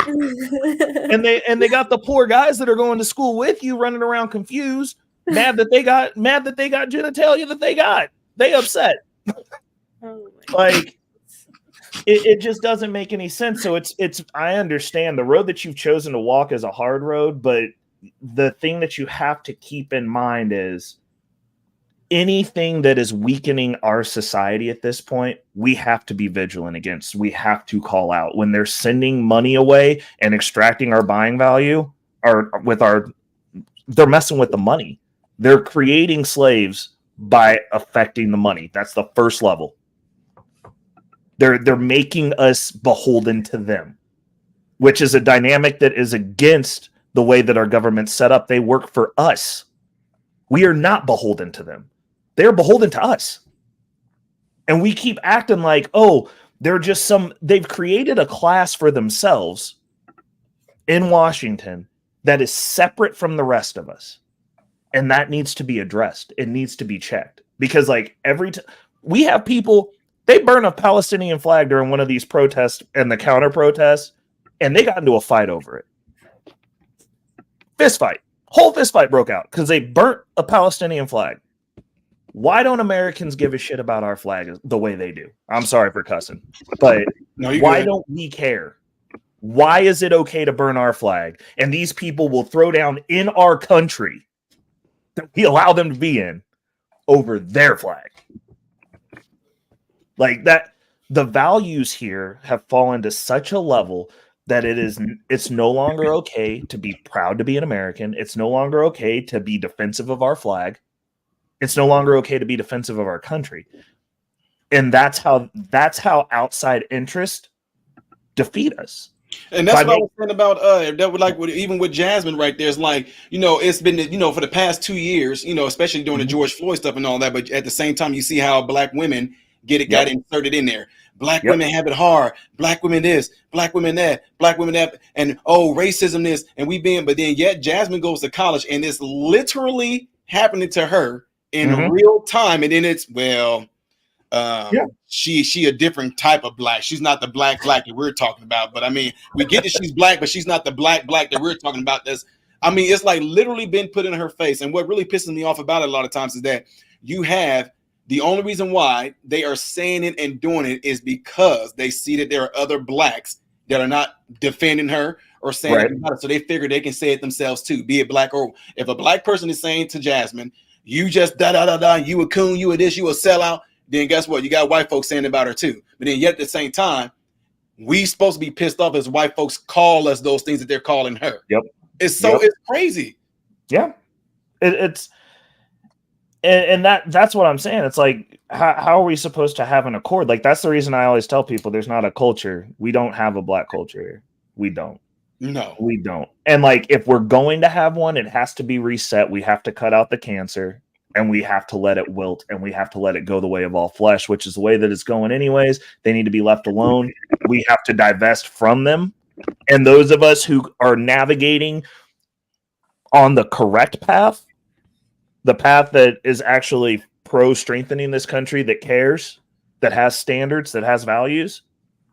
and they got the poor guys that are going to school with you running around confused, mad that they got genitalia that they got. They upset. Like, it just doesn't make any sense. So it's I understand the road that you've chosen to walk is a hard road, but the thing that you have to keep in mind is anything that is weakening our society at this point, we have to be vigilant against. We have to call out when they're sending money away and extracting our buying value, or they're messing with the money. They're creating slaves by affecting the money. That's the first level. They're making us beholden to them, which is a dynamic that is against the way that our government's set up. They work for us. We are not beholden to them. They're beholden to us. And we keep acting like, oh, they've created a class for themselves in Washington that is separate from the rest of us. And that needs to be addressed. It needs to be checked. Because like we have people, they burn a Palestinian flag during one of these protests and the counter protests, and they got into a fight over it. Fist fight. Whole fist fight broke out because they burnt a Palestinian flag. Why don't Americans give a shit about our flag the way they do? I'm sorry for cussing, but why don't we care? Why is it okay to burn our flag? And these people will throw down in our country that we allow them to be in over their flag. Like that, the values here have fallen to such a level that it's no longer okay to be proud to be an American. It's no longer okay to be defensive of our flag. It's no longer okay to be defensive of our country. And that's how outside interest defeat us. And that's what I was saying about that would even with Jasmine right there. It's like, it's been, for the past 2 years, especially during the George Floyd stuff and all that. But at the same time, you see how black women got inserted in there. Black women have it hard. Black women this, black women that, black women that, and racism this, and but then yet Jasmine goes to college and it's literally happening to her in real time. And then it's, she a different type of black. She's not the black that we're talking about. But I mean, we get that she's black, but she's not the black that we're talking about. It's like literally been put in her face. And what really pisses me off about it a lot of times is that you have the only reason why they are saying it and doing it is because they see that there are other blacks that are not defending her or saying it about it. So they figure they can say it themselves too, be it black or if a black person is saying to Jasmine, you just you a coon, you a this, you a sellout, then guess what? You got white folks saying about her too. But then yet at the same time, we supposed to be pissed off as white folks call us those things that they're calling her. Yep. It's crazy. Yeah. And that's what I'm saying. It's like, how are we supposed to have an accord? Like, that's the reason I always tell people there's not a culture. We don't have a black culture here. We don't. No, we don't. And like, if we're going to have one, it has to be reset. We have to cut out the cancer and we have to let it wilt and we have to let it go the way of all flesh, which is the way that it's going anyways. They need to be left alone. We have to divest from them. And those of us who are navigating on the correct path, the path that is actually pro strengthening this country, that cares, that has standards, that has values,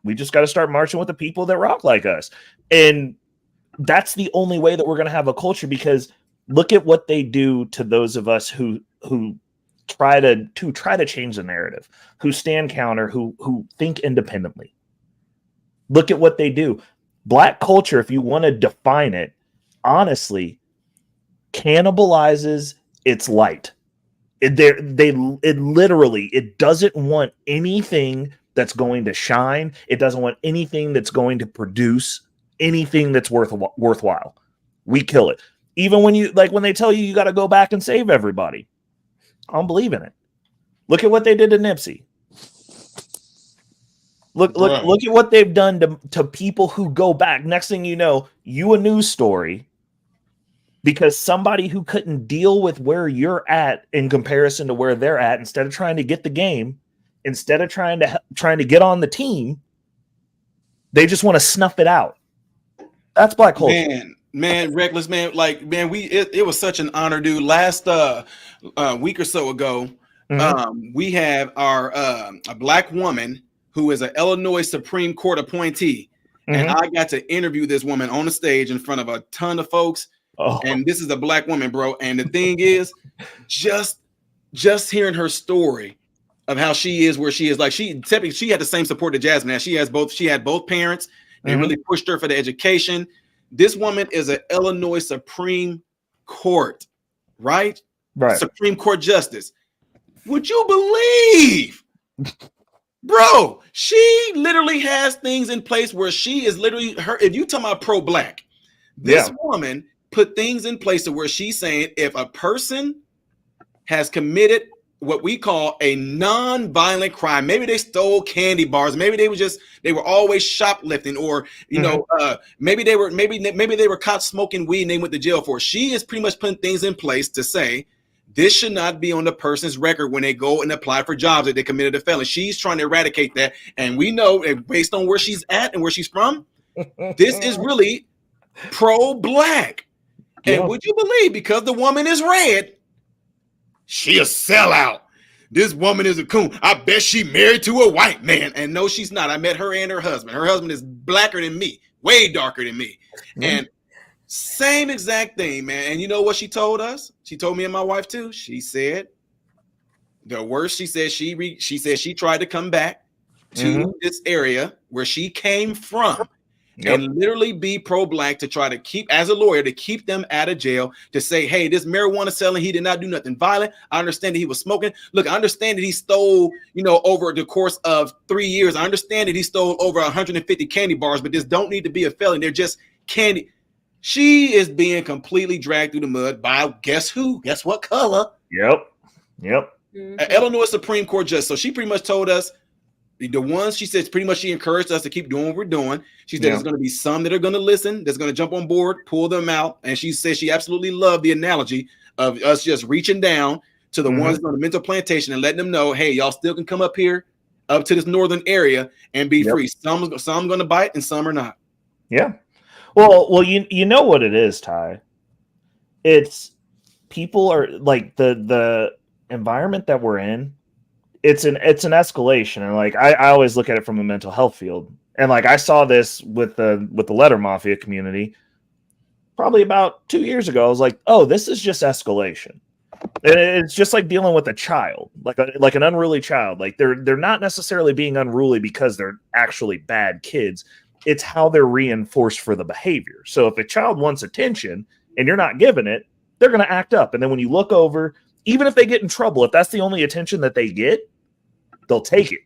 We just got to start marching with the people that rock like us. And that's the only way that we're going to have a culture, because look at what they do to those of us who try to change the narrative, who stand counter, who think independently. Look at what they do. Black culture, if you want to define it, honestly, cannibalizes its light. It literally, it doesn't want anything that's going to shine. It doesn't want anything that's going to produce anything that's worthwhile. We kill it. Even when they tell you got to go back and save everybody, I don't believe in it. Look at what they did to Nipsey. Look at what they've done to people who go back. Next thing you know, a news story, because somebody who couldn't deal with where you're at in comparison to where they're at, instead of trying to get the game, instead of trying to get on the team, they just want to snuff it out. That's black culture. Man, reckless man. Like, man, it was such an honor, dude. Last week or so ago, we have our a black woman who is an Illinois Supreme Court appointee, and I got to interview this woman on the stage in front of a ton of folks. Oh. And this is a black woman, bro. And the thing is, just hearing her story of how she is where she is, like she had the same support that Jasmine had. She had both parents. They really pushed her for the education. This woman is an Illinois Supreme Court, right? Supreme Court justice. Would you believe, bro? She literally has things in place where she is literally her. If you talk about pro-black, this woman put things in place to where she's saying if a person has committed what we call a non-violent crime, maybe they stole candy bars, maybe they were always shoplifting, or maybe they were caught smoking weed and they went to jail for it. She is pretty much putting things in place to say this should not be on the person's record when they go and apply for jobs that they committed a felony. She's trying to eradicate that, and we know, based on where she's at and where she's from, this is really pro-black. And would you believe, because the woman is red, she a sellout. This woman is a coon. I bet she married to a white man. And no, she's not. I met her and her husband. Her husband is blacker than me, way darker than me. And same exact thing, man. And you know what she told us? She told me and my wife too. She said the worst. She said she tried to come back to this area where she came from. And literally be pro-black to try to keep, as a lawyer, to keep them out of jail, to say, hey, this marijuana selling, he did not do nothing violent. I understand that he was smoking. Look, I understand that he stole, over the course of 3 years. I understand that he stole over 150 candy bars, but this don't need to be a felony. They're just candy. She is being completely dragged through the mud by guess who? Guess what color? Yep. Illinois Supreme Court judge. So she pretty much told us, the ones she says pretty much she encouraged us to keep doing what we're doing. She said there's going to be some that are going to listen, that's going to jump on board, pull them out. And she said she absolutely loved the analogy of us just reaching down to the ones on the mental plantation and letting them know, hey, y'all still can come up here, up to this northern area and be free. Some going to bite and some are not. Yeah. Well, you know what it is, Ty. It's people are like the environment that we're in. It's an escalation, and like I always look at it from a mental health field, and like I saw this with the letter mafia community probably about 2 years ago. I was like, oh, this is just escalation, and it's just like dealing with a child, like an unruly child. Like they're not necessarily being unruly because they're actually bad kids. It's how they're reinforced for the behavior. So if a child wants attention and you're not giving it, they're going to act up, and then when you look over, even if they get in trouble, if that's the only attention that they get, they'll take it.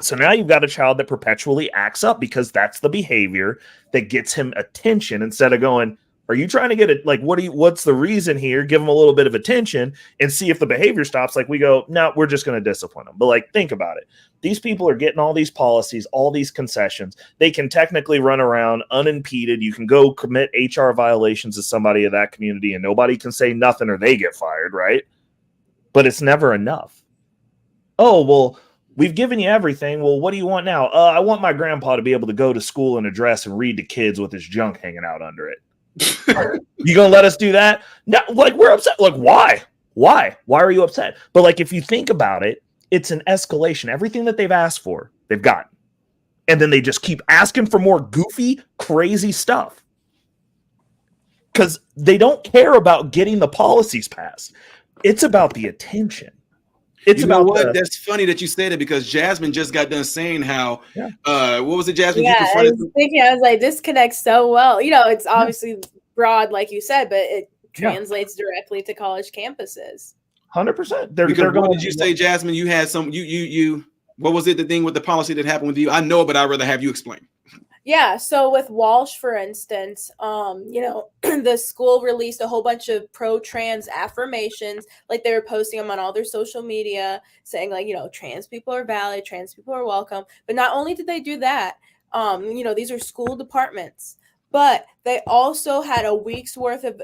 So now you've got a child that perpetually acts up because that's the behavior that gets him attention, instead of going, are you trying to get it? Like, what's the reason here? Give them a little bit of attention and see if the behavior stops. Like we go, no, we're just going to discipline them. But like, think about it. These people are getting all these policies, all these concessions. They can technically run around unimpeded. You can go commit HR violations to somebody of that community and nobody can say nothing or they get fired, right? But it's never enough. Oh, well, we've given you everything. Well, what do you want now? I want my grandpa to be able to go to school in a dress and read to kids with his junk hanging out under it. You gonna let us do that? No, like we're upset. Like, why? Why are you upset? But like, if you think about it, it's an escalation. Everything that they've asked for, they've gotten. and then they just keep asking for more goofy, crazy stuff. Because they don't care about getting the policies passed. It's about the attention. It's You know about what? the, That's funny that you said it because Jasmine just got done saying how, Yeah. What was it, Jasmine? Yeah, You I confronted was thinking, I was like, this connects so well. You know, it's obviously broad, like you said, but it Yeah. translates directly to college campuses. 100%. They're because what going. did you say, Jasmine? You had some, you, what was it, the thing with the policy that happened with you? I know, but I'd rather have you explain. Yeah, so with Walsh, for instance, you know, the school released a whole bunch of pro-trans affirmations, like they were posting them on all their social media, saying like, you know, trans people are valid, trans people are welcome. But not only did they do that, you know, these are school departments, but they also had a week's worth of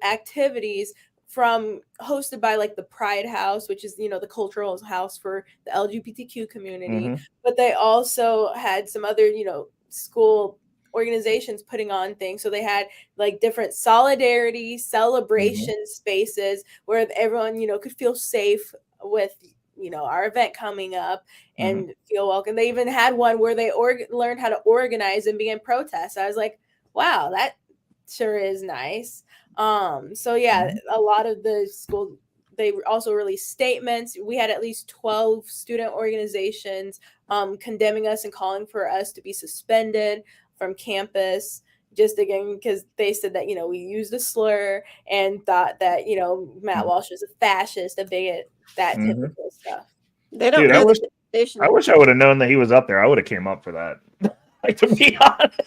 activities from hosted by like the Pride House, which is, you know, the cultural house for the LGBTQ community. Mhm. But they also had some other, you know, school organizations putting on things. So they had like different solidarity celebration spaces where everyone, you know, could feel safe with, you know, our event coming up and feel welcome. They even had one where they learned how to organize and begin protests. I was like, wow, that sure is nice. So yeah, a lot of the school, they also released statements. We had at least 12 student organizations condemning us and calling for us to be suspended from campus, just again because they said that, you know, we used a slur and thought that, you know, Matt Walsh was a fascist, a bigot, that typical stuff. They don't Dude, know the definition. I wish I would have known that he was up there. I would have came up for that. Like, to be honest,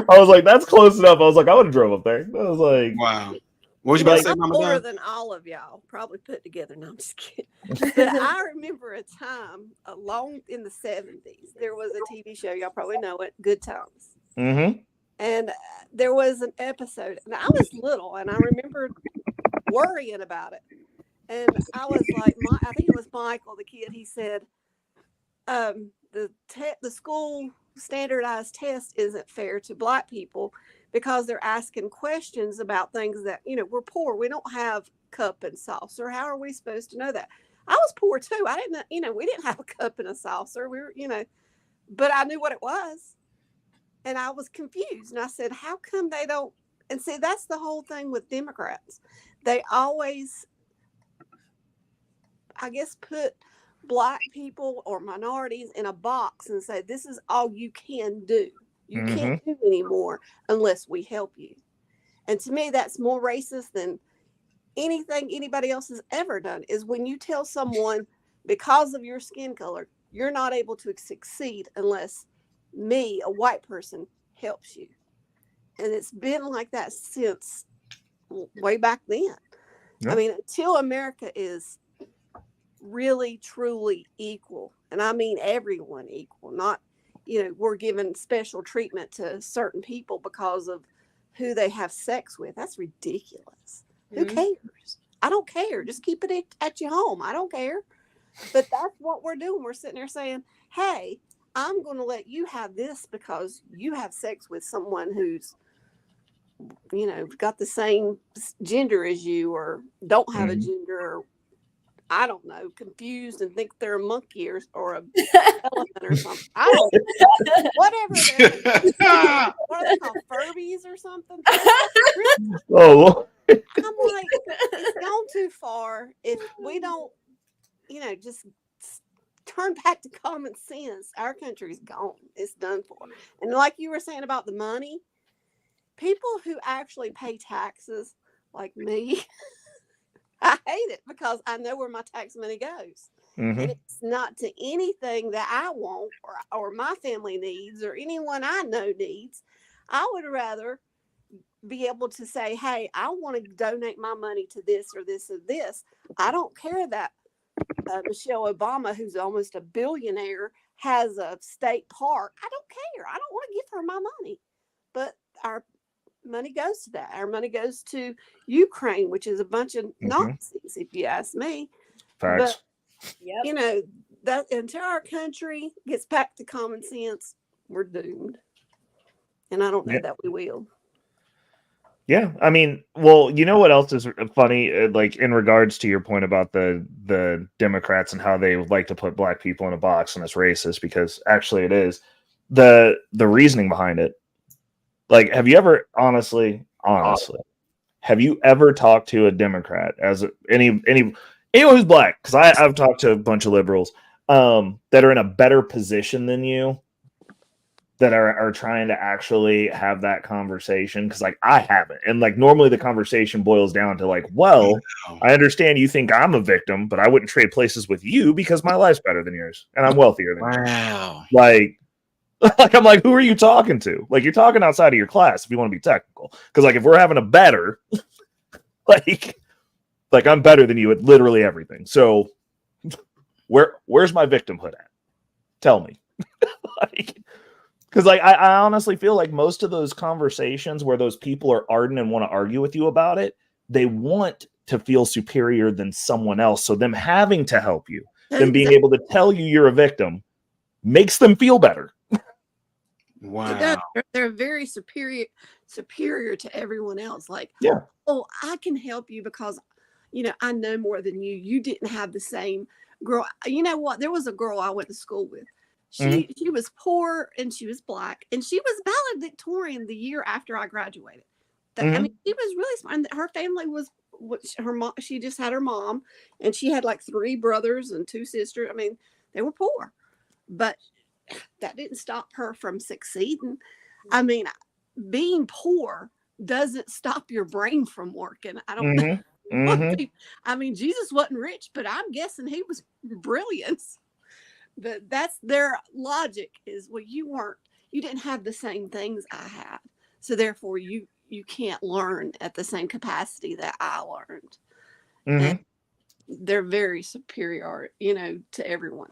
I was like, that's close enough. I was like, I would have drove up there. I was like, Wow. What was you about to say, I'm Mama older Don? than all of y'all, probably put together. No, I'm just kidding. But I remember a time along in the 70s, there was a TV show, y'all probably know it, Good Times. And there was an episode, and I was little, and I remember worrying about it. And I was like, I think it was Michael, the kid, he said, the school standardized test isn't fair to Black people because they're asking questions about things that, you know, we're poor. We don't have cup and saucer. How are we supposed to know that? I was poor too. I didn't, you know, we didn't have a cup and a saucer. We were, you know, but I knew what it was. And I was confused. And I said, how come they don't? And see, that's the whole thing with Democrats. They always, I guess, put Black people or minorities in a box and say, this is all you can do. You can't do anymore unless we help you. And to me, that's more racist than anything anybody else has ever done, is when you tell someone because of your skin color, you're not able to succeed unless me, a white person, helps you. And it's been like that since way back then. I mean, until America is really, truly equal, and I mean everyone equal, not, you know, we're giving special treatment to certain people because of who they have sex with. That's ridiculous. Who cares? I don't care. Just keep it at your home. I don't care. But that's what we're doing. We're sitting there saying, hey, I'm going to let you have this because you have sex with someone who's, you know, got the same gender as you, or don't have a gender, or I don't know, confused and think they're a monkey or a elephant or something. I don't know. Whatever they're, what are they called? Furbies or something? oh, I'm like, it's gone too far. If we don't, you know, just turn back to common sense, our country's gone. It's done for. And like you were saying about the money, people who actually pay taxes, like me, I hate it because I know where my tax money goes. And it's not to anything that I want or my family needs or anyone I know needs. I would rather be able to say, hey, I want to donate my money to this or this or this. I don't care that Michelle Obama, who's almost a billionaire, has a state park. I don't care. I don't want to give her my money. But our money goes to that. Our money goes to Ukraine, which is a bunch of Nazis, if you ask me. facts. But, you know, that until our country gets back to common sense, we're doomed. And I don't know that we will. Yeah, I mean, well, you know what else is funny? Like in regards to your point about the Democrats and how they like to put black people in a box and it's racist, because actually it is. The reasoning behind it. Like, have you ever honestly, have you ever talked to a Democrat anyone who's black? Because I've talked to a bunch of liberals that are in a better position than you, that are trying to actually have that conversation, because like I haven't, and like normally the conversation boils down to like, well, I understand you think I'm a victim, but I wouldn't trade places with you because my life's better than yours and I'm wealthier than Wow. you. Like I'm like, who are you talking to? Like, you're talking outside of your class if you want to be technical, because like if we're having a better like I'm better than you at literally everything, so where's my victimhood at? Tell me. Like, because like I honestly feel like most of those conversations where those people are ardent and want to argue with you about it, they want to feel superior than someone else. So them having to help you, them being able to tell you you're a victim, makes them feel better. Wow. They're very superior to everyone else. Like, yeah, oh, I can help you because, I know more than you. You didn't have the same girl. You know what? There was a girl I went to school with. She was poor and she was black, and she was valedictorian the year after I graduated. I mean, she was really smart. And her family was her mom. She just had her mom, and she had like 3 brothers and 2 sisters. I mean, they were poor, but that didn't stop her from succeeding. I mean, being poor doesn't stop your brain from working. I don't know. I mean, Jesus wasn't rich, but I'm guessing he was brilliant. But that's their logic is, well, you didn't have the same things I had, so therefore you can't learn at the same capacity that I learned. And they're very superior, to everyone.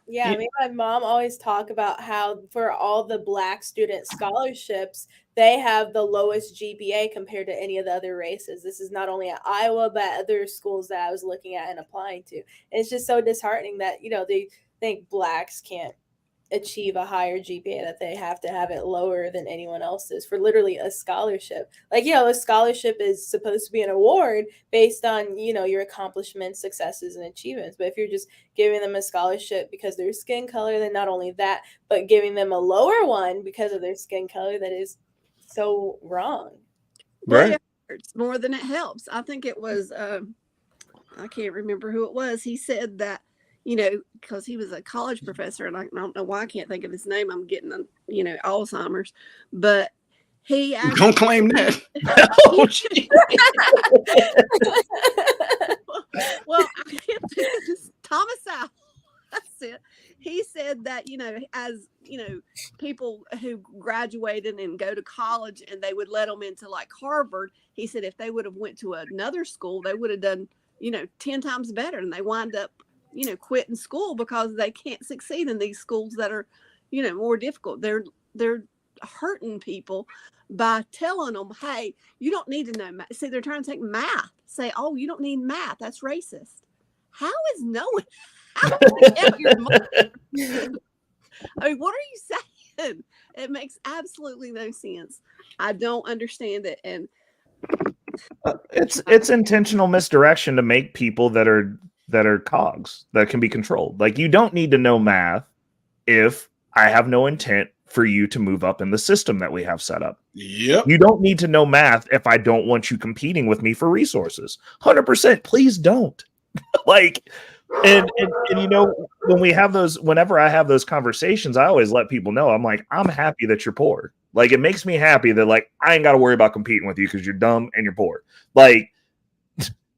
Yeah, I mean, my mom always talk about how for all the black student scholarships, they have the lowest GPA compared to any of the other races. This is not only at Iowa, but other schools that I was looking at and applying to. And it's just so disheartening that, they think blacks can't achieve a higher GPA, that they have to have it lower than anyone else's for literally a scholarship. Like, a scholarship is supposed to be an award based on, your accomplishments, successes, and achievements. But if you're just giving them a scholarship because of their skin color, then not only that, but giving them a lower one because of their skin color, that is so wrong. Well, it hurts more than it helps. I think it was, I can't remember who it was. He said that, because he was a college professor, and I don't know why I can't think of his name. I'm getting, Alzheimer's, but he actually, don't claim that. Well, I can't think of this. Thomas Al. That's it. He said that, as, people who graduated and go to college and they would let them into like Harvard, he said if they would have went to another school, they would have done, 10 times better. And they wind up, quitting school because they can't succeed in these schools that are, more difficult. They're hurting people by telling them, hey, you don't need to know math. See, they're trying to take math. Say, oh, you don't need math. That's racist. How is knowing how to get your money? I mean, what are you saying? It makes absolutely no sense. I don't understand it. And it's intentional misdirection to make people that are cogs that can be controlled. Like, you don't need to know math if I have no intent for you to move up in the system that we have set up. Yep. You don't need to know math if I don't want you competing with me for resources. 100%. Please don't. Like, and when we have those, whenever I have those conversations, I always let people know, I'm like, I'm happy that you're poor. Like, it makes me happy that, like, I ain't got to worry about competing with you because you're dumb and you're poor. Like,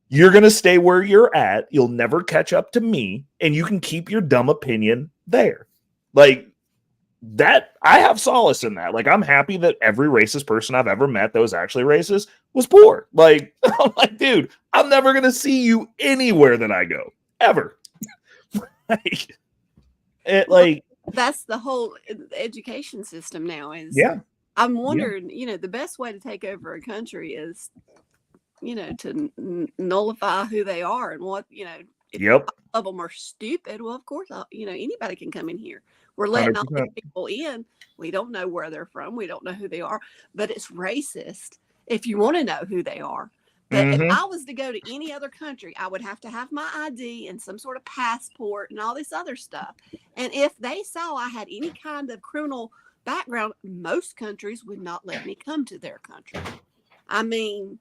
you're going to stay where you're at. You'll never catch up to me, and you can keep your dumb opinion there. Like, that, I have solace in that. Like, I'm happy that every racist person I've ever met that was actually racist was poor. Like, I'm like, dude, I'm never going to see you anywhere that I go, ever. that's the whole education system now is. Yeah. I'm wondering, the best way to take over a country is, to nullify who they are and what, if Yep. of them are stupid. Well, of course, anybody can come in here. We're letting all these people in. We don't know where they're from. We don't know who they are, but it's racist. if you want to know who they are. But Mhm. if I was to go to any other country, I would have to have my ID and some sort of passport and all this other stuff. And if they saw I had any kind of criminal background, most countries would not let me come to their country. I mean,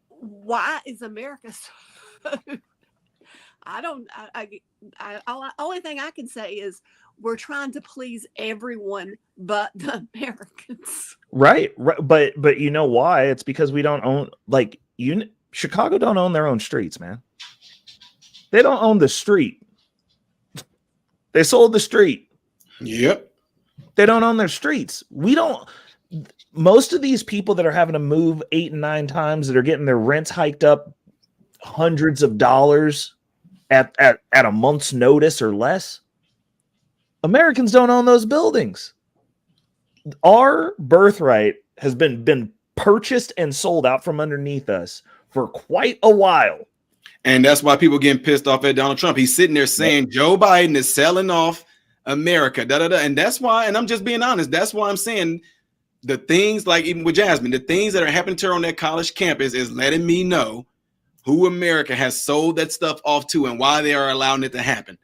why is America so... only thing I can say is we're trying to please everyone but the Americans. Right. But you know why? It's because we don't own, like, Chicago don't own their own streets, man. They don't own the street. They sold the street. Yep. They don't own their streets. We don't. Most of these people that are having to move 8 and 9 times, that are getting their rents hiked up hundreds of dollars at a month's notice or less, Americans don't own those buildings. Our birthright has been purchased and sold out from underneath us for quite a while. And that's why people getting pissed off at Donald Trump. He's sitting there saying Joe Biden is selling off America. And that's why, and I'm just being honest, that's why I'm saying the things, like even with Jasmine, the things that are happening to her on that college campus is letting me know who America has sold that stuff off to and why they are allowing it to happen.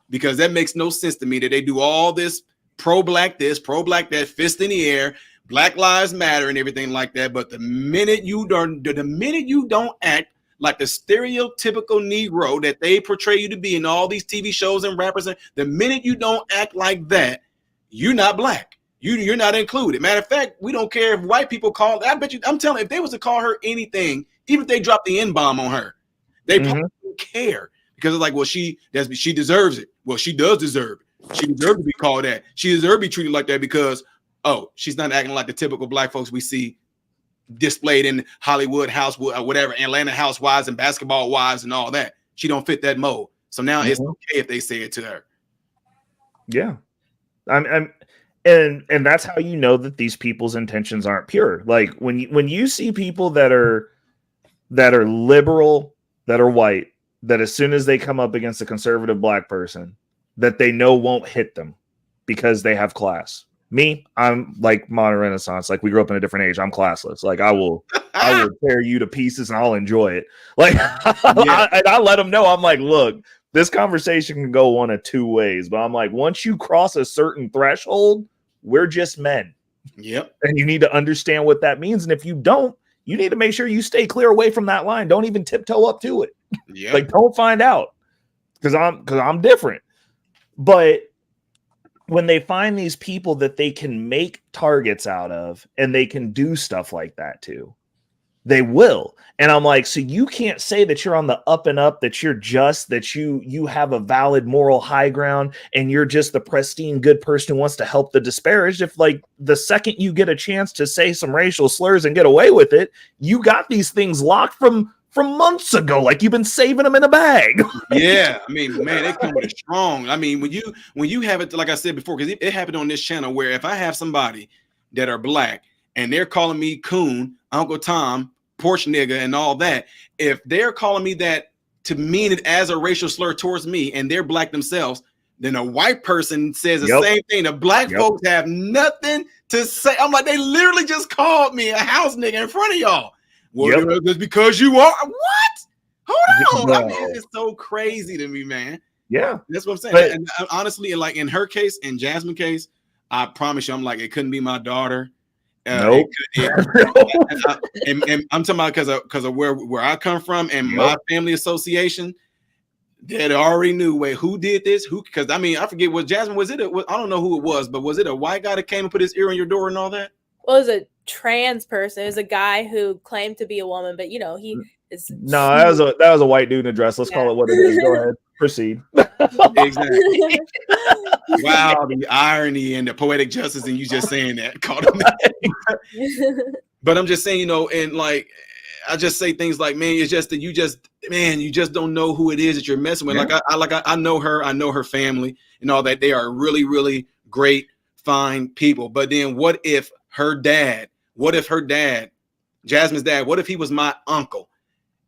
Because that makes no sense to me that they do all this pro-black this, pro-black that, fist in the air, Black Lives Matter and everything like that. But the minute you don't act like the stereotypical Negro that they portray you to be in all these TV shows and rappers, the minute you don't act like that, you're not black. You're not included. Matter of fact, we don't care if white people call. I bet you, I'm telling you, if they was to call her anything, even if they dropped the N-bomb on her, they probably don't care, because it's like, well, she deserves it. Well, she does deserve it. She deserves to be called that. She deserves to be treated like that because, oh, she's not acting like the typical black folks we see displayed in Hollywood house, whatever, Atlanta housewives and basketball wives and all that. She don't fit that mold. So now it's okay if they say it to her. Yeah. And that's how you know that these people's intentions aren't pure. Like when you see people that are liberal, that are white, that as soon as they come up against a conservative black person, that they know won't hit them because they have class. Me, I'm like modern Renaissance. Like, we grew up in a different age. I'm classless. Like, I will tear you to pieces and I'll enjoy it. Like, I let them know. I'm like, look, this conversation can go one of two ways, but I'm like, once you cross a certain threshold, we're just men. Yep. And you need to understand what that means. And if you don't, you need to make sure you stay clear away from that line. Don't even tiptoe up to it. Yeah. Like, don't find out, because I'm different. But when they find these people that they can make targets out of and they can do stuff like that too, they will. And I'm like, so you can't say that you're on the up and up, that you're just, that you have a valid moral high ground and you're just the pristine good person who wants to help the disparaged. If, like, the second you get a chance to say some racial slurs and get away with it, you got these things locked from months ago, like you've been saving them in a bag. Yeah, I mean, man, they come with it strong. I mean, when you have it, like I said before, because it happened on this channel, where if I have somebody that are black and they're calling me coon, Uncle Tom, porch nigga, and all that, if they're calling me that to mean it as a racial slur towards me, and they're black themselves, then a white person says the same thing. The black folks have nothing to say. I'm like, they literally just called me a house nigga in front of y'all. Well, just because you are what? Hold on. I mean, it's so crazy to me, man. Yeah, that's what I'm saying. But, and honestly, like in her case, in Jasmine's case, I promise you, I'm like, it couldn't be my daughter. Nope. And I'm talking about because of where I come from and my family association. That already knew, wait, who did this? Who? Because I mean, I forget what Jasmine was. I don't know who it was, but was it a white guy that came and put his ear on your door and all that? Well, it was a trans person. It was a guy who claimed to be a woman, but he is. No, that was a white dude in a dress. Let's call it what it is. Go ahead, proceed. Exactly. Wow, the irony and the poetic justice in you just saying that. Called him. But I'm just saying, and like, I just say things like, man, it's just that you just don't know who it is that you're messing with. Yeah. I know her family and all that. They are really, really great, fine people. But then what if her dad, Jasmine's dad, what if he was my uncle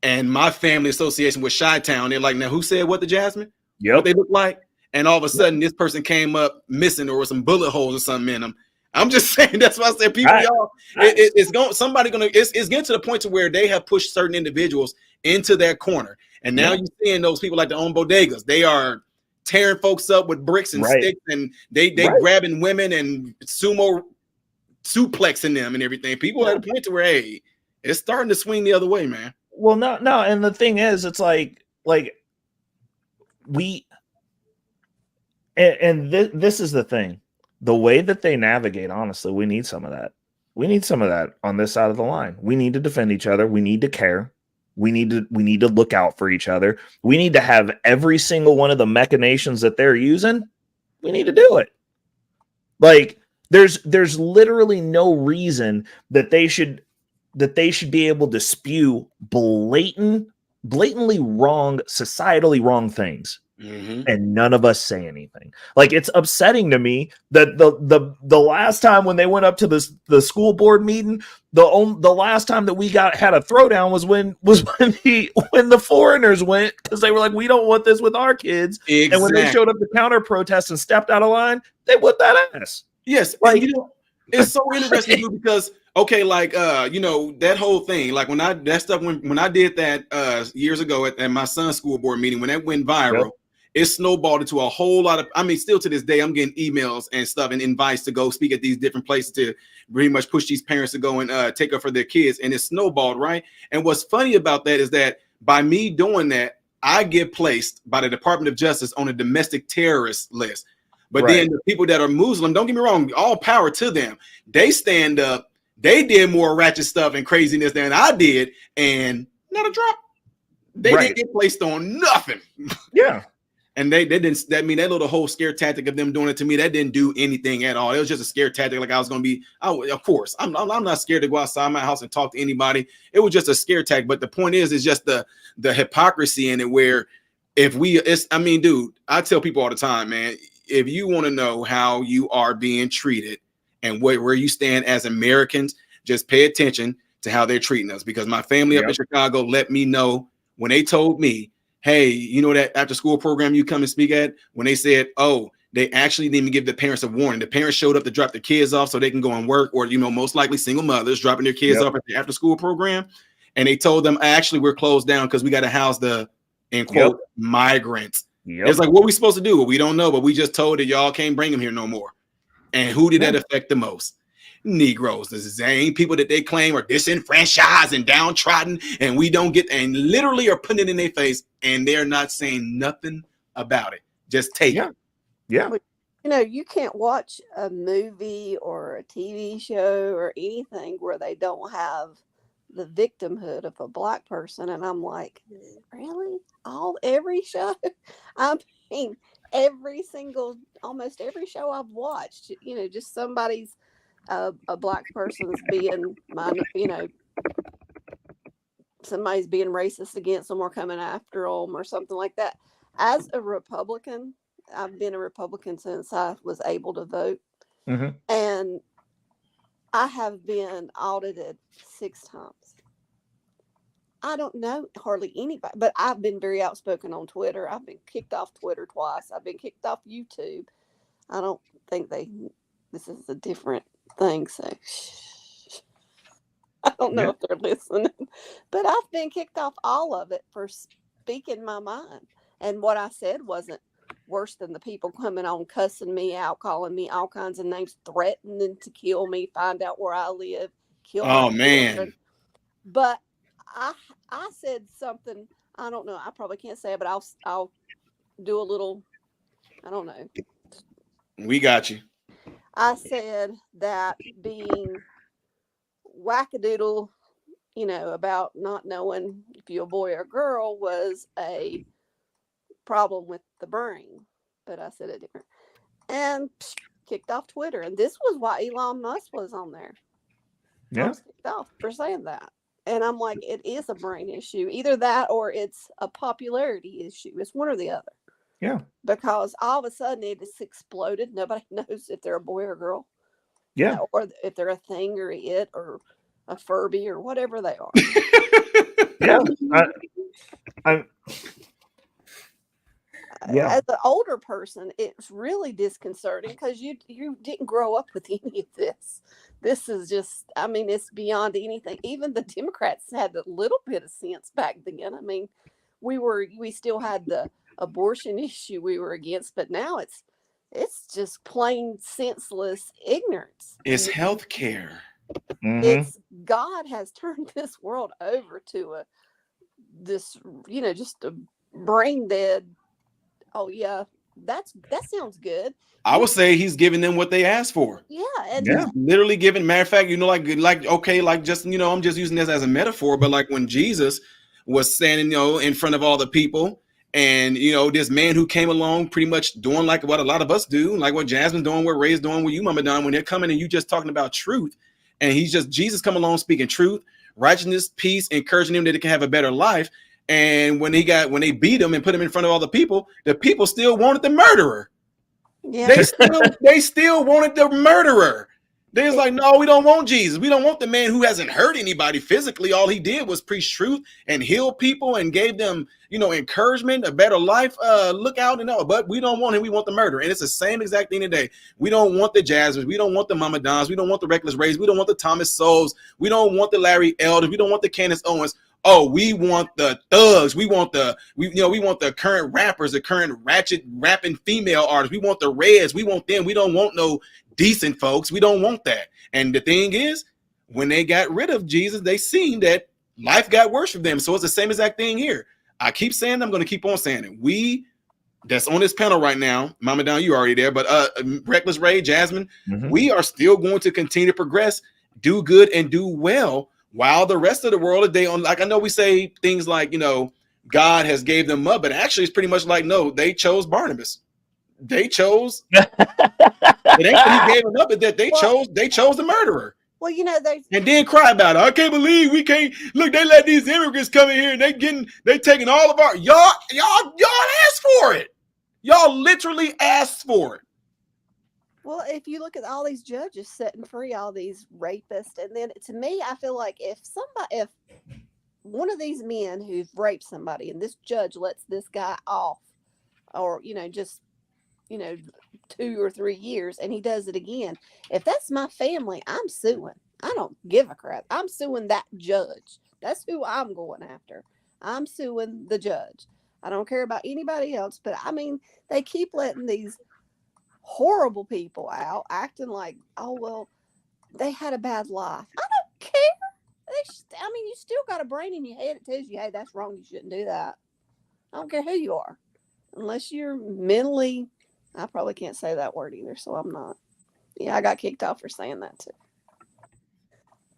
and my family association with Chi-Town? They're like, now who said what to Jasmine? Yep. What they look like? And all of a sudden this person came up missing or with some bullet holes or something in them. I'm just saying. That's why I said people, y'all. It's going. Somebody gonna. It's getting to the point to where they have pushed certain individuals into their corner, and now you're seeing those people like the own bodegas. They are tearing folks up with bricks and sticks, and they grabbing women and sumo suplexing them and everything. People at a point to where, hey, it's starting to swing the other way, man. Well, no, and the thing is, it's like we, and this is the thing. The way that they navigate, honestly, we need some of that. We need some of that on this side of the line. We need to defend each other. We need to care. We need to look out for each other. We need to have every single one of the machinations that they're using. We need to do it. Like there's literally no reason that they should be able to spew blatantly wrong, societally wrong things. And none of us say anything. Like, it's upsetting to me that the last time when they went up to the school board meeting, the last time that we had a throwdown was when the foreigners went, because they were like, we don't want this with our kids. Exactly. And when they showed up to counter protest and stepped out of line, they whipped that ass. Yes, like, it's so interesting because okay, like that whole thing, like when I did that years ago at my son's school board meeting, when that went viral. Yep. It snowballed into a whole lot of, I mean, still to this day, I'm getting emails and stuff and invites to go speak at these different places to pretty much push these parents to go and take up for their kids. And it snowballed, right? And what's funny about that is that by me doing that, I get placed by the Department of Justice on a domestic terrorist list. But then the people that are Muslim, don't get me wrong, all power to them. They stand up. They did more ratchet stuff and craziness than I did. And not a drop. They didn't get placed on nothing. Yeah. And they didn't. That mean that little whole scare tactic of them doing it to me, that didn't do anything at all. It was just a scare tactic. Like I was going to be. Of course, I'm not scared to go outside my house and talk to anybody. It was just a scare tactic. But the point is just the hypocrisy in it. Where I mean, dude, I tell people all the time, man. If you want to know how you are being treated and where you stand as Americans, just pay attention to how they're treating us. Because my family up in Chicago let me know when they told me, hey, you know that after school program you come and speak at, when they said, oh, they actually didn't even give the parents a warning. The parents showed up to drop the kids off so they can go and work, or, most likely single mothers dropping their kids off at the after school program. And they told them, actually, we're closed down because we got to house the, in quote, migrants. It's like, what are we supposed to do? Well, we don't know, but we just told that y'all can't bring them here no more. And who did that affect the most? Negroes, the same people that they claim are disenfranchised and downtrodden, and we don't get, and literally are putting it in their face, and they're not saying nothing about it. Just take it. Yeah. You can't watch a movie or a TV show or anything where they don't have the victimhood of a Black person. And I'm like, really? Every show? I mean, almost every show I've watched, just somebody's a Black person's being, somebody's being racist against them or coming after them or something like that. As a Republican, I've been a Republican since I was able to vote. Mm-hmm. And I have been audited 6 times. I don't know hardly anybody, but I've been very outspoken on Twitter. I've been kicked off Twitter twice. I've been kicked off YouTube. I don't think this is a different thing. So I don't know if they're listening, but I've been kicked off all of it for speaking my mind. And what I said wasn't worse than the people coming on, cussing me out, calling me all kinds of names, threatening to kill me, find out where I live, kill my children. But I said something, I don't know, I probably can't say it, but I'll do a little, I don't know. We got you. I said that being wackadoodle, about not knowing if you're a boy or girl was a problem with the brain. But I said it different. And kicked off Twitter. And this was why Elon Musk was on there. I was kicked off for saying that. And I'm like, it is a brain issue. Either that or it's a popularity issue. It's one or the other. Yeah. Because all of a sudden it just exploded. Nobody knows if they're a boy or girl. Yeah. Or if they're a thing or it or a Furby or whatever they are. Yeah. Yeah. as an older person, it's really disconcerting because you didn't grow up with any of this. This is just, I mean, it's beyond anything. Even the Democrats had a little bit of sense back then. I mean, we still had the abortion issue we were against, but now it's just plain senseless ignorance. It's health care. Mhm. It's God has turned this world over to this, just a brain dead. Oh yeah, that sounds good. I would say he's giving them what they asked for. Yeah, and Yeah. He's literally giving. Matter of fact, okay, like just I'm just using this as a metaphor, but like when Jesus was standing, in front of all the people, and this man who came along, pretty much doing like what a lot of us do, like what Jasmine's doing, what Ray's doing, what you, Mama Don, when they're coming and you just talking about truth, and Jesus come along speaking truth, righteousness, peace, encouraging them that they can have a better life. And when they beat him and put him in front of all the people still wanted the murderer. yeah, They still wanted the murderer. They was like, no, we don't want Jesus. We don't want the man who hasn't hurt anybody physically. All he did was preach truth and heal people and gave them, encouragement, a better life. Look out and all. But we don't want him. We want the murderer. And it's the same exact thing today. We don't want the Jasmines. We don't want the Mama Dons. We don't want the Reckless Rays. We don't want the Thomas Souls. We don't want the Larry Elders. We don't want the Candace Owens. Oh, we want the thugs. We want the current rappers, the current ratchet rapping female artists. We want the Reds. We want them. We don't want no decent folks. We don't want that. And the thing is, when they got rid of Jesus, they seen that life got worse for them. So it's the same exact thing here. I keep saying it, I'm going to keep on saying it. We that's on this panel right now, Mama Don, you already there, but Reckless Ray, Jasmine, we are still going to continue to progress, do good and do well. While the rest of the world, like I know we say things like, God has gave them up, but actually it's pretty much like, no, they chose Barnabas. They chose. It ain't that he gave them up, but that they chose the murderer. Well, and then cry about it. I can't believe we can't look. They let these immigrants come in here and they taking all of our y'all asked for it. Y'all literally asked for it. Well, if you look at all these judges setting free all these rapists, and then to me, I feel like if one of these men who've raped somebody and this judge lets this guy off, or just 2 or 3 years, and he does it again, if that's my family, I'm suing. I don't give a crap. I'm suing that judge. That's who I'm going after. I'm suing the judge. I don't care about anybody else, but I mean, they keep letting these horrible people out acting like, oh well, they had a bad life. I don't care. You still got a brain in your head that tells you, hey, that's wrong, you shouldn't do that. I don't care who you are, unless you're mentally, I probably can't say that word either, so I'm not. I got kicked off for saying that too.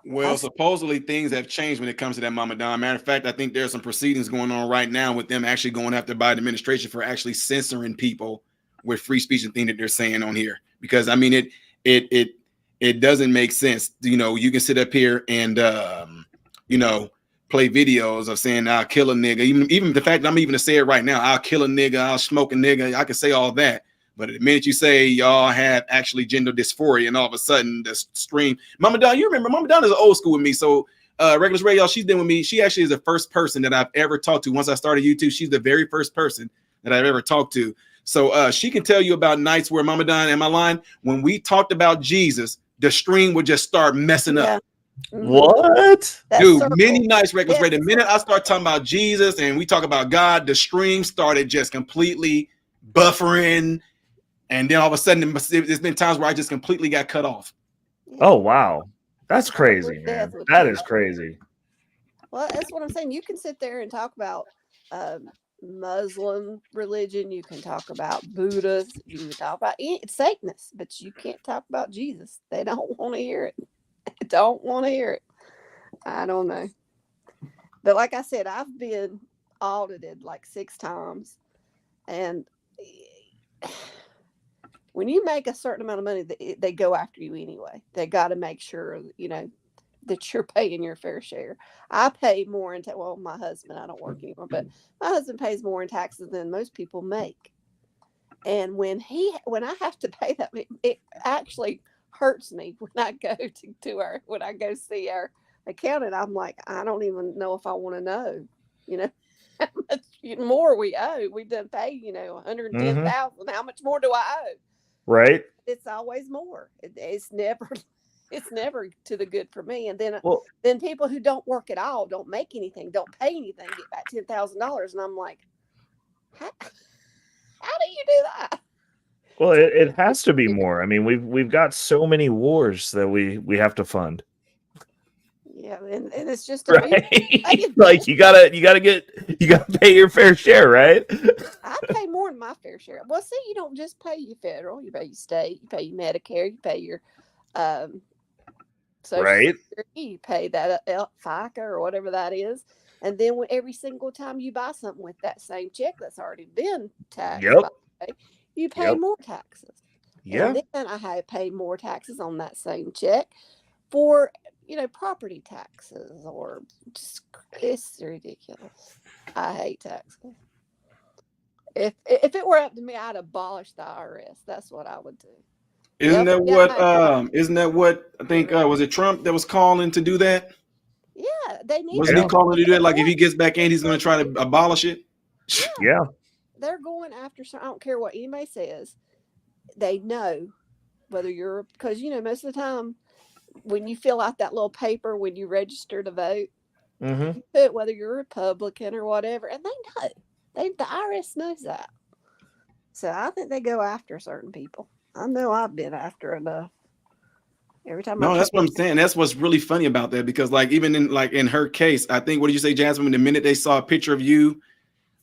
Well, supposedly things have changed when it comes to that, Mama Don. Matter of fact, I think there's some proceedings going on right now with them actually going after Biden administration for actually censoring people with free speech and thing that they're saying on here. Because I mean, it doesn't make sense. You can sit up here and play videos of saying I'll kill a nigga. Even the fact that I'm even to say it right now, I'll kill a nigga, I'll smoke a nigga. I can say all that. But the minute you say y'all have actually gender dysphoria, and all of a sudden the stream, Mama Don, you remember Mama Don is old school with me. So Reckless Ray, y'all, she's been with me. She actually is the first person that I've ever talked to. Once I started YouTube, she's the very first person that I've ever talked to. So she can tell you about nights where Mama Don, am I lying? When we talked about Jesus, the stream would just start messing up. What? Dude, many nights, Reckless Ray. The minute I start talking about Jesus and we talk about God, the stream started just completely buffering. And then all of a sudden, there's been times where I just completely got cut off. Oh, wow. That's crazy, man. That is crazy. Well, that's what I'm saying. You can sit there and talk about Muslim religion. You can talk about Buddhists. You can talk about Satanists, but you can't talk about Jesus. They don't want to hear it. They don't want to hear it. I don't know. But like I said, I've been audited like 6 times. And when you make a certain amount of money, they go after you anyway. They got to make sure, that you're paying your fair share. I pay more in my husband, I don't work anymore, but my husband pays more in taxes than most people make. And when I have to pay that, it actually hurts me when I go when I go see our accountant. I'm like, I don't even know if I want to know, how much more we owe. We done pay, 110,000. How much more do I owe? Right. It's always more. It's never it's never to the good for me. And Well, then people who don't work at all, don't make anything, don't pay anything, get back $10,000, and I'm like, how do you do that? well, it has to be more. I mean, we've got so many wars that we have to fund. Yeah, and it's just Right. Like you gotta pay your fair share, right? I pay more than my fair share. Well, see, you don't just pay your federal, you pay your state, you pay your Medicare, you pay your Social Right. Security, you pay that FICA or whatever that is. And then every single time you buy something with that same check that's already been taxed, Yep. you pay Yep. more taxes. Yeah. And then I have paid more taxes on that same check for, property taxes, or just, it's ridiculous. I hate taxes. If it were up to me, I'd abolish the IRS. That's what I would do. Isn't that what I think was it Trump that was calling to do that? Yeah, they need. Wasn't he calling to do that? Like if he gets back in, he's going to try to abolish it. Yeah. They're going after. I don't care what anybody says. They know whether you're, because most of the time when you fill out that little paper when you register to vote, you put whether you're a Republican or whatever, and they know. The IRS knows that. So I think they go after certain people. I know I've been after enough. Every time. No, that's what I'm saying. That's what's really funny about that, because even in her case, I think, what did you say, Jasmine? The minute they saw a picture of you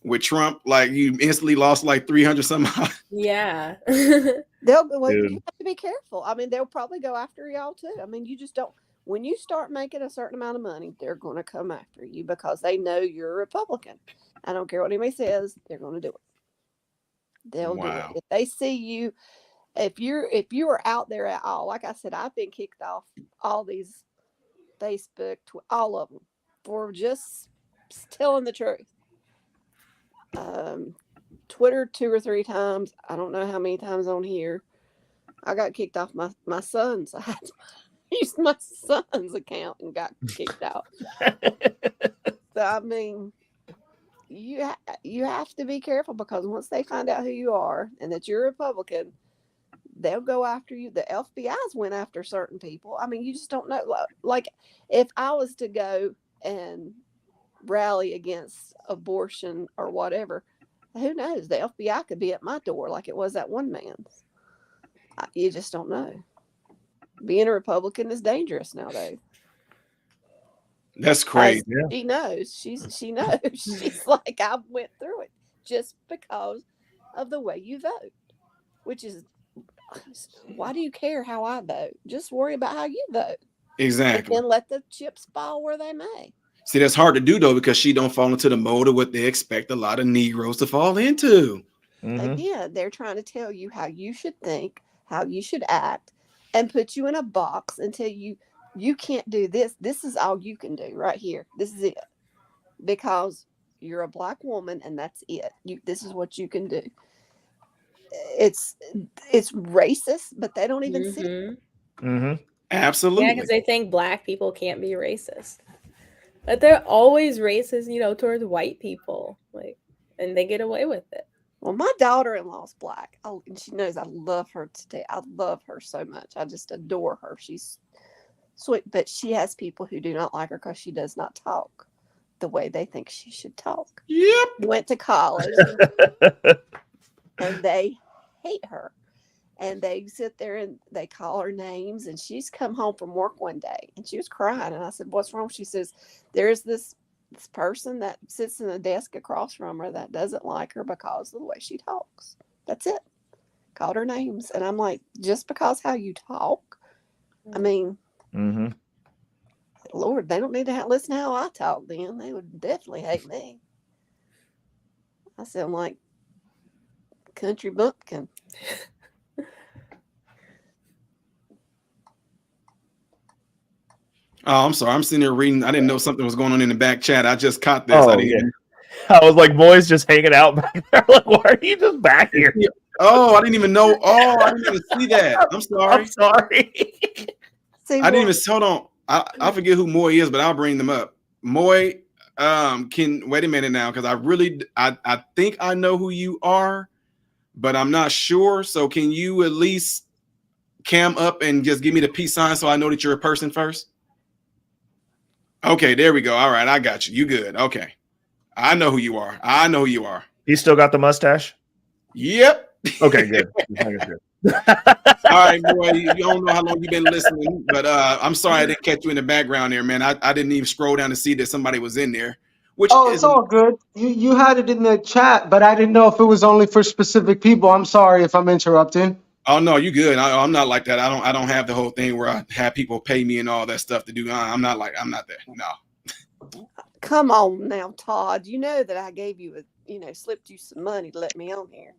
with Trump, you instantly lost 300 somehow. Yeah. You have to be careful. I mean, they'll probably go after y'all too. I mean, you just don't. When you start making a certain amount of money, they're going to come after you because they know you're a Republican. I don't care what anybody says; they're going to do it. They'll do it if they see you. If you are out there at all, like I said, I've been kicked off all these Facebook, all of them, for just telling the truth. Twitter 2 or 3 times. I don't know how many times on here. I got kicked off my son's. I used my son's account and got kicked out. So I mean, you have to be careful, because once they find out who you are and that you're a Republican, they'll go after you. The FBI's went after certain people. I mean, you just don't know. Like if I was to go and rally against abortion or whatever, who knows? The FBI could be at my door like it was that one man's. You just don't know. Being a Republican is dangerous nowadays. That's crazy. She knows. She knows. She's like, I went through it just because of the way you vote, which is, why do you care how I vote? Just worry about how you vote. Exactly. And let the chips fall where they may. See, that's hard to do though, because she don't fall into the mold of what they expect a lot of Negroes to fall into. Again, they're trying to tell you how you should think, how you should act, and put you in a box and tell you can't do this. This is all you can do right here. This is it. Because you're a Black woman and that's it. This is what you can do. It's racist, but they don't even see it. Absolutely. Yeah, because they think Black people can't be racist. But they're always racist, towards white people. And they get away with it. Well, my daughter-in-law's Black. And she knows I love her today. I love her so much. I just adore her. She's sweet, but she has people who do not like her because she does not talk the way they think she should talk. Yep. Went to college and they hate her. And they sit there and they call her names. And she's come home from work one day and she was crying. And I said, what's wrong? She says, there's this person that sits in the desk across from her that doesn't like her because of the way she talks. That's it. Called her names. And I'm like, just because how you talk? I mean, Lord, they don't need to listen to how I talk then. They would definitely hate me. I sound like country bumpkin. Oh, I'm sorry. I'm sitting there reading. I didn't know something was going on in the back chat. I just caught this. I was like, boys just hanging out back there. Like, why are you just back here? Oh, I didn't even know. Oh, I didn't even see that. I'm sorry. I'm sorry. I didn't even, hold on. I forget who Moy is, but I'll bring them up. Moy, Can wait a minute now, because I think I know who you are, but I'm not sure. So can you at least cam up and just give me the peace sign so I know that you're a person first? Okay, there we go. All right, I got you. You good? Okay, I know who you are. I know who you are. He still got the mustache? Yep. Okay, good. All right, boy. You don't know how long you've been listening, but I'm sorry I didn't catch you in the background there, man. I didn't even scroll down to see that somebody was in there. Which Oh, it's all good. You had it in the chat, but I didn't know if it was only for specific people. I'm sorry if I'm interrupting. Oh no, you good. I'm not like that. I don't have the whole thing where I have people pay me and all that stuff to do. I'm not there. No. Come on now, Todd. You know that I gave you slipped you some money to let me on here.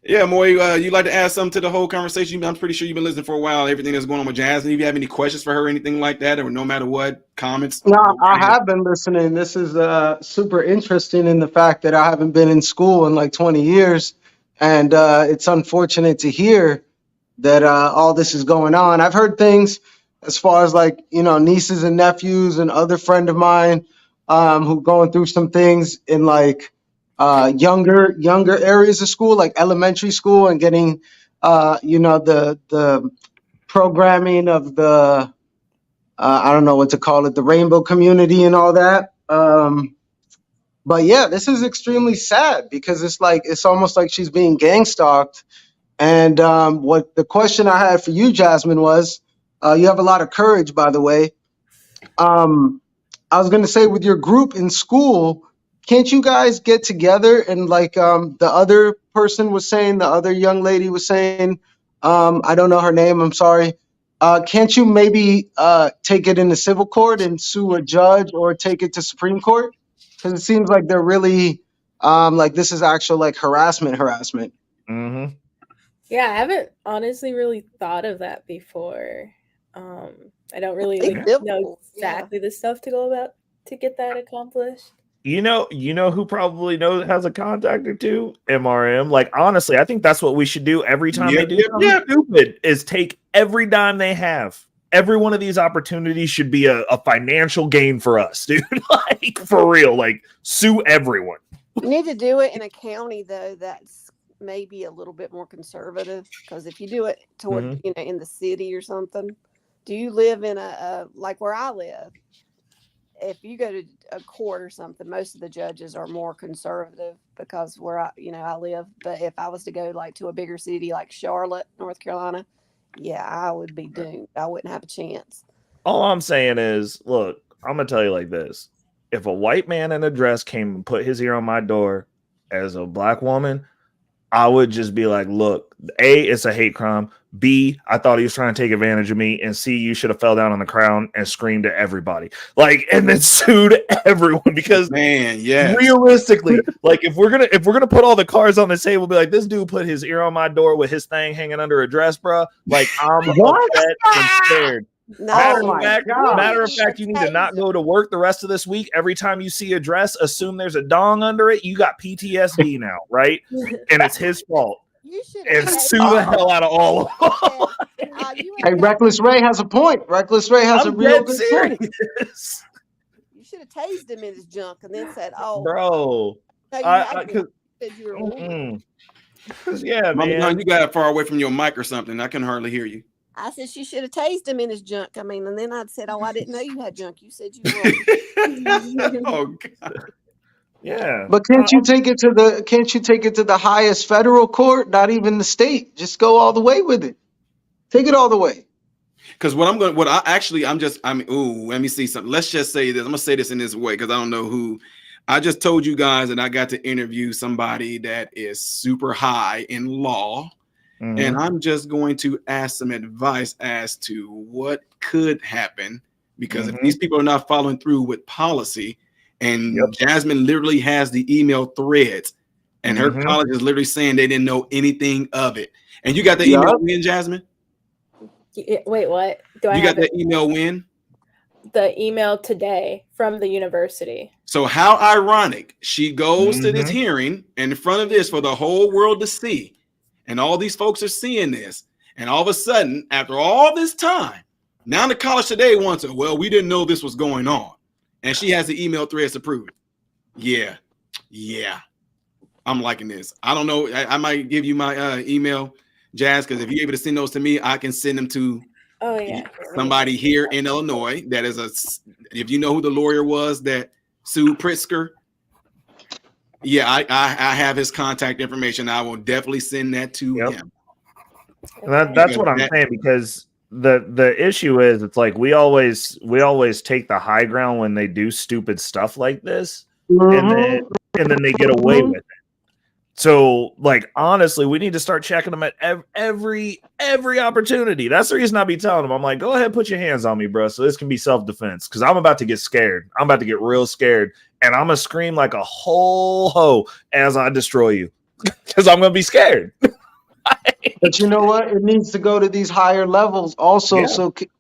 Yeah, Moy, you like to add something to the whole conversation? I'm pretty sure you've been listening for a while. Everything that's going on with Jasmine. If you have any questions for her, or anything like that, or no matter what, comments. No, I have been listening. This is super interesting in the fact that I haven't been in school in like 20 years. And it's unfortunate to hear that all this is going on. I've heard things as far as like, nieces and nephews and other friend of mine who going through some things in like younger areas of school, like elementary school, and getting, the programming of the, I don't know what to call it, the rainbow community and all that. But yeah, this is extremely sad because it's almost like she's being gang stalked. And what the question I had for you, Jasmine, was you have a lot of courage, by the way. I was going to say, with your group in school, can't you guys get together and like the other person was saying, the other young lady was saying, I don't know her name, I'm sorry. Can't you maybe take it into civil court and sue a judge or take it to Supreme Court? Because it seems like they're really like this is actual like harassment. Mm-hmm. Yeah, I haven't honestly really thought of that before. I don't really know exactly the stuff to go about to get that accomplished. You know who probably has a contact or two? MRM. Like, honestly, I think that's what we should do every time they do something stupid, is take every dime they have. Every one of these opportunities should be a financial gain for us, dude. Like, for real. Like, sue everyone. You need to do it in a county, though, that's maybe a little bit more conservative. Because if you do it toward, in the city or something, do you live in a like where I live? If you go to a court or something, most of the judges are more conservative because where I live. But if I was to go like to a bigger city like Charlotte, North Carolina, yeah, I would be doomed. I wouldn't have a chance. All I'm saying is, look, I'm gonna tell you like this: if a white man in a dress came and put his ear on my door as a black woman, I would just be like, look, A, it's a hate crime. B, I thought he was trying to take advantage of me. And C, you should have fell down on the ground and screamed at everybody. Like, and then sued everyone because realistically, like if we're gonna put all the cards on the table, be like, this dude put his ear on my door with his thing hanging under a dress, bro. Like, I'm upset and scared. Matter of fact, you need to not go to work the rest of this week. Every time you see a dress, assume there's a dong under it. You got PTSD now, right? And it's his fault. And sue the hell out of all of them. Hey, Reckless Ray has a point. Reckless Ray has a real good point. You should have tased him in his junk and then said, "Oh, bro." Yeah, man. You got it far away from your mic or something. I can hardly hear you. I said she should have tased him in his junk. I mean, and then I'd said, "Oh, I didn't know you had junk." You said you were. Oh God. Yeah. But can't you take it to the highest federal court? Not even the state. Just go all the way with it. Take it all the way. Because let me see something. Let's just say this. I'm gonna say this in this way because I don't know who. I just told you guys that I got to interview somebody that is super high in law. Mm-hmm. And I'm just going to ask some advice as to what could happen because if these people are not following through with policy, and Jasmine literally has the email threads, and her college is literally saying they didn't know anything of it. And you got the email win, Jasmine? Wait, what? You got that email win? The email today from the university. So how ironic. She goes to this hearing in front of this for the whole world to see. And all these folks are seeing this. And all of a sudden, after all this time, Now the college today wants it. Well, we didn't know this was going on. And she has the email threads to prove it. Yeah. I'm liking this. I don't know. I might give you my email, Jazz, because if you're able to send those to me, I can send them to somebody here in Illinois. That is if you know who the lawyer was that sued Pritzker. Yeah, I have his contact information. I will definitely send that to him. And that's what I'm saying, because the issue is, it's like we always take the high ground when they do stupid stuff like this, and then they get away with it. So, like, honestly, we need to start checking them at every opportunity. That's the reason I be telling them, I'm like, go ahead, put your hands on me, bro, so this can be self-defense, because I'm about to get scared. I'm about to get real scared, and I'm going to scream like a whole hoe as I destroy you, because I'm going to be scared. But you know what? It needs to go to these higher levels also,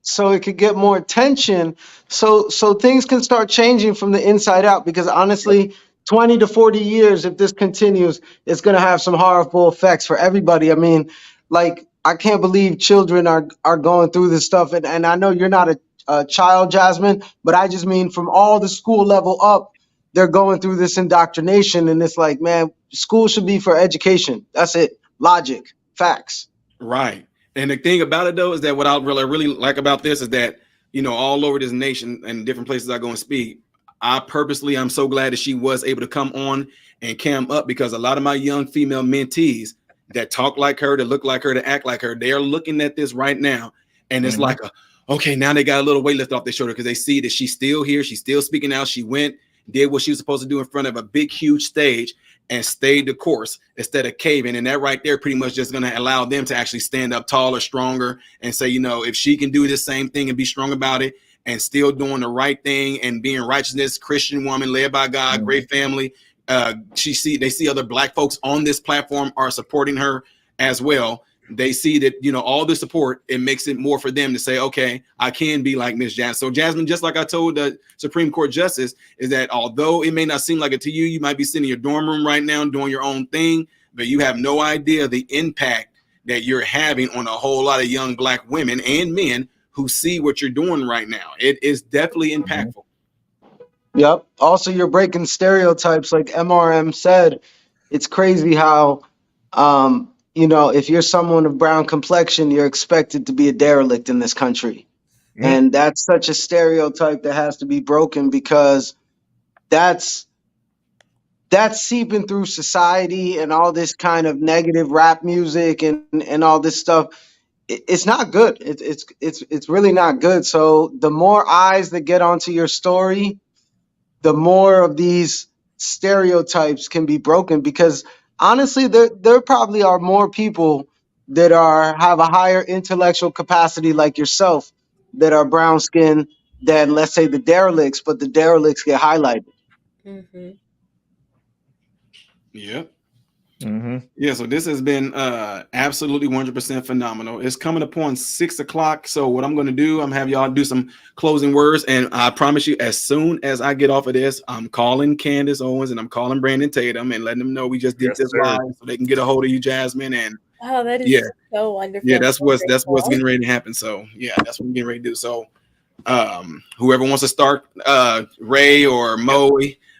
so it could get more attention, so things can start changing from the inside out. Because honestly, 20 to 40 years, if this continues, it's going to have some horrible effects for everybody. I mean, like, I can't believe children are going through this stuff. And I know you're not a child, Jasmine, but I just mean from all the school level up, they're going through this indoctrination. And it's like, man, school should be for education. That's it. Logic. Facts. Right. And the thing about it, though, is that what I really like about this is that, you know, all over this nation and different places I go and speak, I'm so glad that she was able to come on and cam up, because a lot of my young female mentees that talk like her, that look like her, that act like her, they are looking at this right now. And it's like, okay, now they got a little weight lift off their shoulder, because they see that she's still here. She's still speaking out. She did what she was supposed to do in front of a big, huge stage and stayed the course instead of caving. And that right there pretty much just going to allow them to actually stand up taller, stronger, and say, you know, if she can do the same thing and be strong about it and still doing the right thing and being righteousness, Christian woman led by God, great family. They see other Black folks on this platform are supporting her as well. They see that, you know, all the support, it makes it more for them to say, okay, I can be like Miss Jasmine. So Jasmine, just like I told the Supreme Court Justice, is that although it may not seem like it to you, you might be sitting in your dorm room right now doing your own thing, but you have no idea the impact that you're having on a whole lot of young Black women and men who see what you're doing right now. It is definitely impactful. Yep. Also, you're breaking stereotypes, like MRM said. It's crazy how, you know, if you're someone of brown complexion, you're expected to be a derelict in this country. And that's such a stereotype that has to be broken, because that's seeping through society, and all this kind of negative rap music and all this stuff. It's not good. It's really not good. So the more eyes that get onto your story, the more of these stereotypes can be broken, because honestly, there probably are more people that have a higher intellectual capacity like yourself that are brown skinned than, let's say, the derelicts, but the derelicts get highlighted. Yep. Yeah, so this has been absolutely 100% phenomenal. It's coming upon 6 o'clock. So what I'm going to do, I'm have y'all do some closing words. And I promise you, as soon as I get off of this, I'm calling Candace Owens and I'm calling Brandon Tatum and letting them know we just did this live, so they can get a hold of you, Jasmine. And that is so wonderful. Yeah, that's what's getting ready to happen. So yeah, that's what we're getting ready to do. So whoever wants to start, Ray or Moe,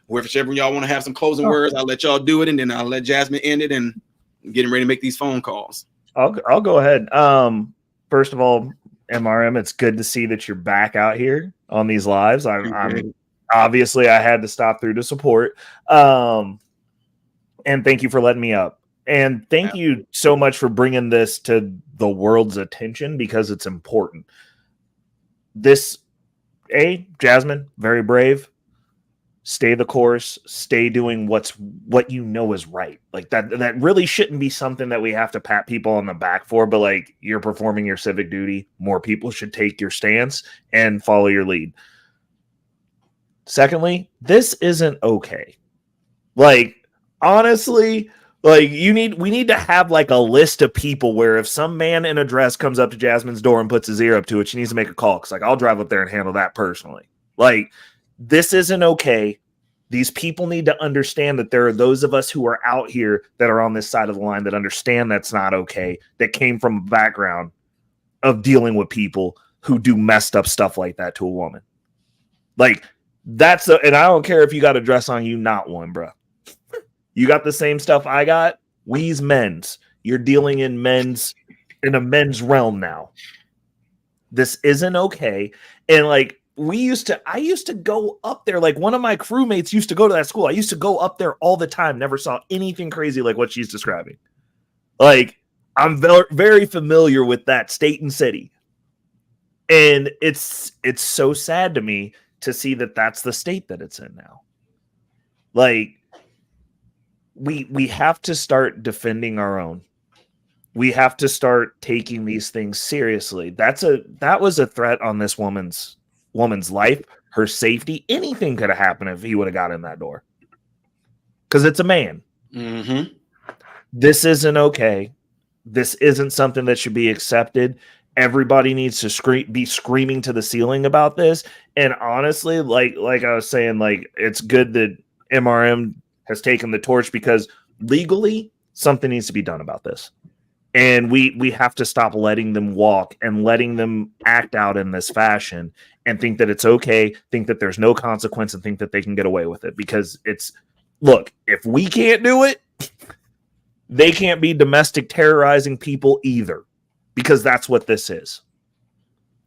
whichever y'all want to have some closing words, I'll let y'all do it, and then I'll let Jasmine end it, and getting ready to make these phone calls. I'll go ahead. First of all, MRM, it's good to see that you're back out here on these lives. I'm obviously, I had to stop through to support. And thank you for letting me up. And thank you so much for bringing this to the world's attention, because it's important. Jasmine, very brave. Stay the course, stay doing what you know is right. Like that really shouldn't be something that we have to pat people on the back for, but like, you're performing your civic duty. More people should take your stance and follow your lead. Secondly, this isn't okay. Like, honestly, like we need to have like a list of people where if some man in a dress comes up to Jasmine's door and puts his ear up to it, she needs to make a call. Cause like, I'll drive up there and handle that personally. Like, this isn't okay. These people need to understand that there are those of us who are out here that are on this side of the line that understand that's not okay, that came from a background of dealing with people who do messed up stuff like that to a woman. Like, and I don't care if you got a dress on, you not one, bro. You got the same stuff I got. We's men's. You're dealing in a men's realm now. This isn't okay. And like, I used to go up there. Like, one of my crewmates used to go to that school. I used to go up there all the time. Never saw anything crazy like what she's describing. Like, I'm very familiar with that state and city. And it's so sad to me to see that that's the state that it's in now. Like, we have to start defending our own. We have to start taking these things seriously. That was a threat on this woman's life, her safety. Anything could have happened if he would have got in that door. Because it's a man. Mm-hmm. This isn't okay. This isn't something that should be accepted. Everybody needs to be screaming to the ceiling about this. And honestly, like I was saying, like, it's good that MRM has taken the torch, because legally something needs to be done about this. And we have to stop letting them walk and letting them act out in this fashion and think that it's okay, think that there's no consequence, and think that they can get away with it. Because look, if we can't do it, they can't be domestic terrorizing people either, because that's what this is.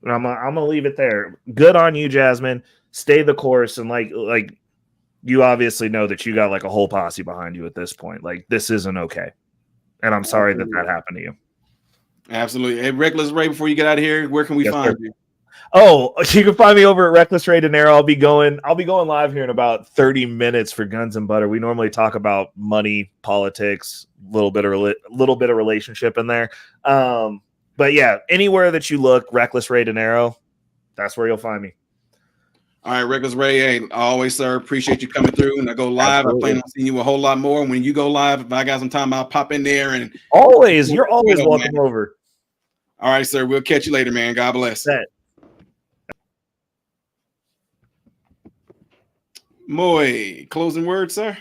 And I'm going to leave it there. Good on you, Jasmine. Stay the course. And like you obviously know that you got like a whole posse behind you at this point. Like, this isn't okay. And I'm sorry that happened to you. Absolutely. Hey, Reckless Ray, before you get out of here, where can we find you? Oh, you can find me over at Reckless Ray Dinero. I'll be going live here in about 30 minutes for Guns and Butter. We normally talk about money, politics, little bit of relationship in there. But yeah, anywhere that you look, Reckless Ray Dinero, that's where you'll find me. All right, Reckless Ray, hey, always, sir, appreciate you coming through. And I go live. Absolutely. I plan on seeing you a whole lot more. When you go live, if I got some time, I'll pop in there. And you're always welcome over. All right, sir. We'll catch you later, man. God bless. Moy, closing words, sir.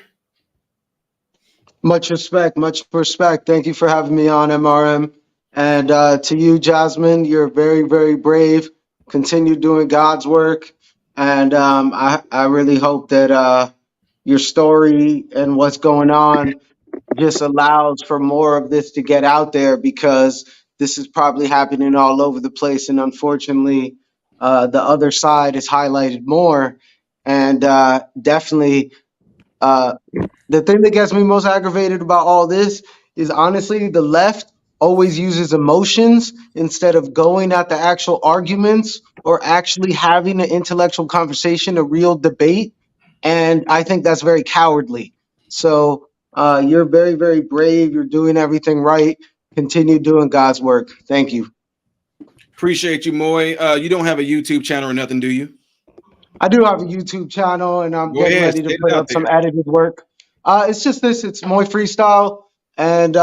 Much respect. Thank you for having me on, MRM. And to you, Jasmine, you're very, very brave. Continue doing God's work. And I really hope that your story and what's going on just allows for more of this to get out there, because this is probably happening all over the place. And unfortunately, the other side is highlighted more. And definitely the thing that gets me most aggravated about all this is, honestly, the left always uses emotions instead of going at the actual arguments or actually having an intellectual conversation, a real debate. And I think that's very cowardly. So you're very, very brave. You're doing everything right. Continue doing God's work. Thank you. Appreciate you, Moy. You don't have a YouTube channel or nothing, do you? I do have a YouTube channel, and I'm getting ready to put up some edited work. It's just this. It's Moy Freestyle. And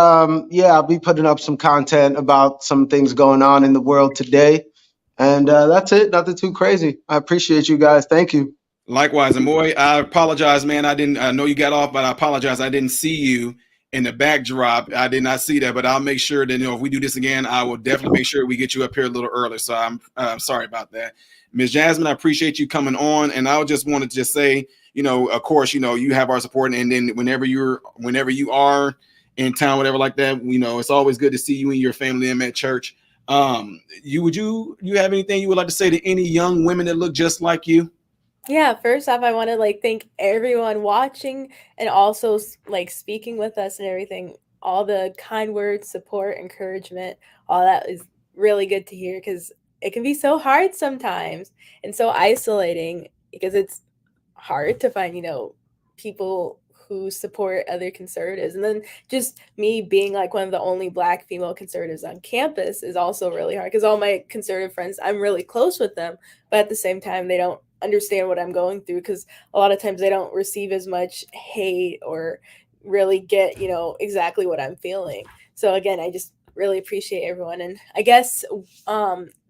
yeah, I'll be putting up some content about some things going on in the world today. And that's it. Nothing too crazy. I appreciate you guys. Thank you. Likewise. And Moy, I apologize, man. I know you got off, but I apologize. I didn't see you in the backdrop. I did not see that, but I'll make sure that, if we do this again, I will definitely make sure we get you up here a little early. So I'm sorry about that. Ms. Jasmine, I appreciate you coming on. And I just wanted to just say, of course, you have our support. And then whenever you are in town, whatever like that, it's always good to see you and your family in that church. You have anything you would like to say to any young women that look just like you? Yeah, first off, I want to thank everyone watching and also speaking with us and everything. All the kind words, support, encouragement, all that is really good to hear, because it can be so hard sometimes and so isolating, because it's hard to find, people who support other conservatives. And then just me being one of the only Black female conservatives on campus is also really hard, because all my conservative friends, I'm really close with them, but at the same time, they don't understand what I'm going through, because a lot of times they don't receive as much hate or really get, exactly what I'm feeling. So again, I just really appreciate everyone. And I guess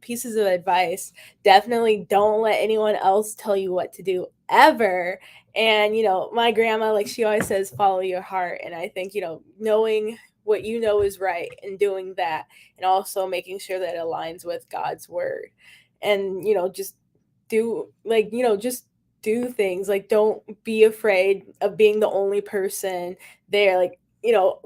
pieces of advice: definitely don't let anyone else tell you what to do ever. And my grandma, she always says, follow your heart. And I think knowing what is right and doing that, and also making sure that it aligns with God's word. and just do just do things. Like, don't be afraid of being the only person there. Like,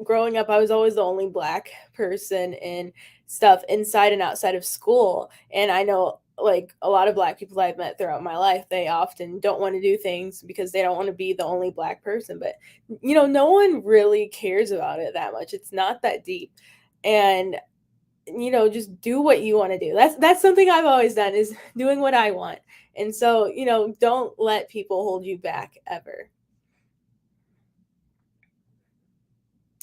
growing up, I was always the only Black person in stuff inside and outside of school. And I know, like, a lot of Black people I've met throughout my life, they often don't want to do things because they don't want to be the only Black person. But, no one really cares about it that much. It's not that deep. And, just do what you want to do. That's something I've always done, is doing what I want. And so, don't let people hold you back ever.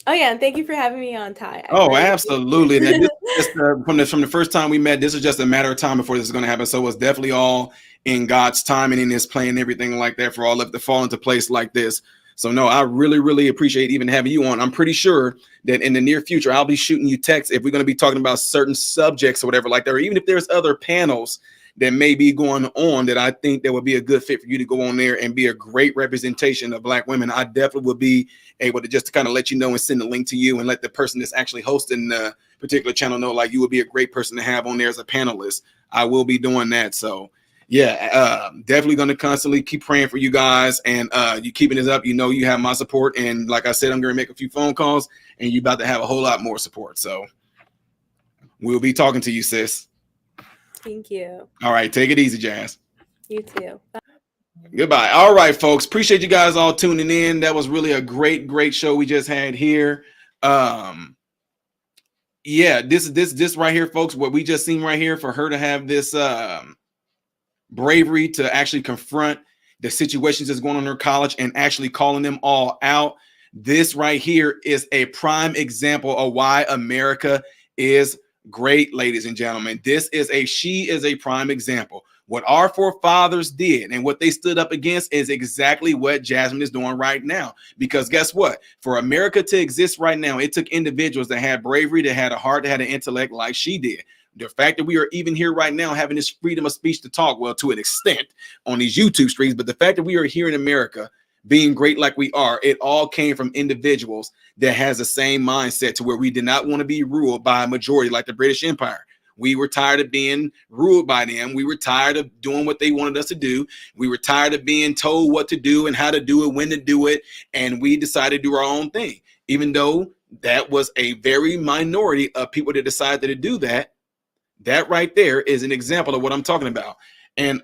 Oh yeah, and thank you for having me on, Ty. Oh, absolutely. Now, from the first time we met, this is just a matter of time before this is going to happen. So it's definitely all in God's time and in His plan and everything like that for all of it to fall into place like this. So no, I really, really appreciate even having you on. I'm pretty sure that in the near future, I'll be shooting you texts if we're going to be talking about certain subjects or whatever like that, or even if there's other panels that may be going on that I think that would be a good fit for you to go on there and be a great representation of Black women. I definitely would be able to just kind of let you know and send the link to you and let the person that's actually hosting the particular channel know, like, you would be a great person to have on there as a panelist. I will be doing that. So yeah, definitely going to constantly keep praying for you guys, and you keeping this up. You have my support, and like I said, I'm going to make a few phone calls, and you're about to have a whole lot more support. So we'll be talking to you, sis. Thank you. All right, take it easy, Jazz. You too. Bye. Goodbye. All right, folks. Appreciate you guys all tuning in. That was really a great show we just had here. Yeah, this right here, folks, what we just seen right here, for her to have this bravery to actually confront the situations that's going on in her college and actually calling them all out. This right here is a prime example of why America is great, ladies and gentlemen. She is a prime example. What our forefathers did and what they stood up against is exactly what Jasmine is doing right now. Because guess what? For America to exist right now, it took individuals that had bravery, that had a heart, that had an intellect like she did. The fact that we are even here right now having this freedom of speech to talk, well, to an extent on these YouTube streams, but the fact that we are here in America being great like we are, it all came from individuals that has the same mindset, to where we did not want to be ruled by a majority like the British Empire. We were tired of being ruled by them. We were tired of doing what they wanted us to do. We were tired of being told what to do and how to do it, when to do it. And we decided to do our own thing, even though that was a very minority of people that decided to do that. That right there is an example of what I'm talking about. And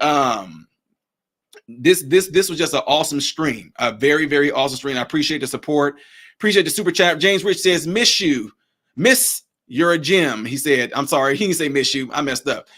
this was just an awesome stream, a very awesome stream. I appreciate the support, appreciate the super chat. James Rich says, miss you, miss, you're a gem. He said, I'm sorry, he didn't say miss you, I messed up.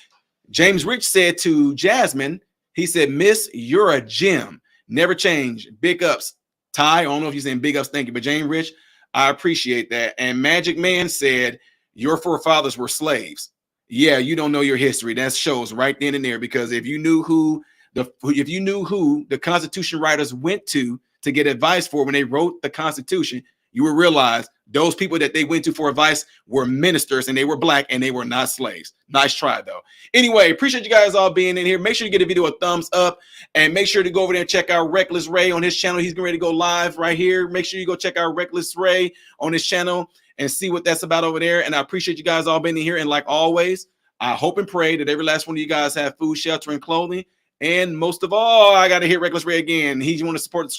James Rich said to Jasmine, he said, miss, you're a gem, never change, big ups. Ty, I don't know if you're saying big ups, thank you, but James Rich, I appreciate that. And Magic Man said, your forefathers were slaves. Yeah, you don't know your history. That shows right then and there, because if you knew who the Constitution writers went to get advice for when they wrote the Constitution, you would realize those people that they went to for advice were ministers, and they were Black, and they were not slaves. Nice try, though. Anyway, appreciate you guys all being in here. Make sure you give the video a thumbs up, and make sure to go over there and check out Reckless Ray on his channel. He's getting ready to go live right here. Make sure you go check out Reckless Ray on his channel and see what that's about over there. And I appreciate you guys all being in here. And like always, I hope and pray that every last one of you guys have food, shelter, and clothing. And most of all, I got to hit Reckless Ray again. He's want to support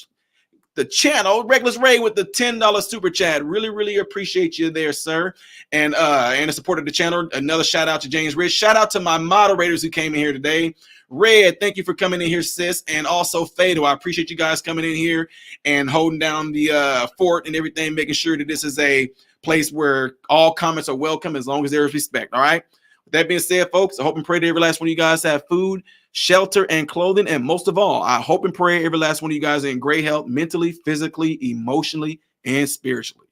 the channel. Reckless Ray with the $10 super chat. Really appreciate you there, sir. And the support of the channel. Another shout out to James Rich. Shout out to my moderators who came in here today. Red, thank you for coming in here, sis. And also Fado, I appreciate you guys coming in here and holding down the fort and everything, making sure that this is a place where all comments are welcome as long as there is respect. All right. With that being said, folks, I hope and pray that every last one of you guys have food, shelter, and clothing. And most of all, I hope and pray every last one of you guys are in great health, mentally, physically, emotionally, and spiritually.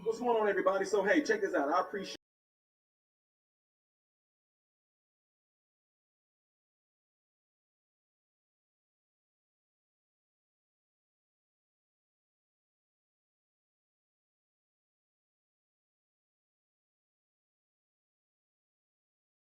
What's going on, everybody? So, hey, check this out. I appreciate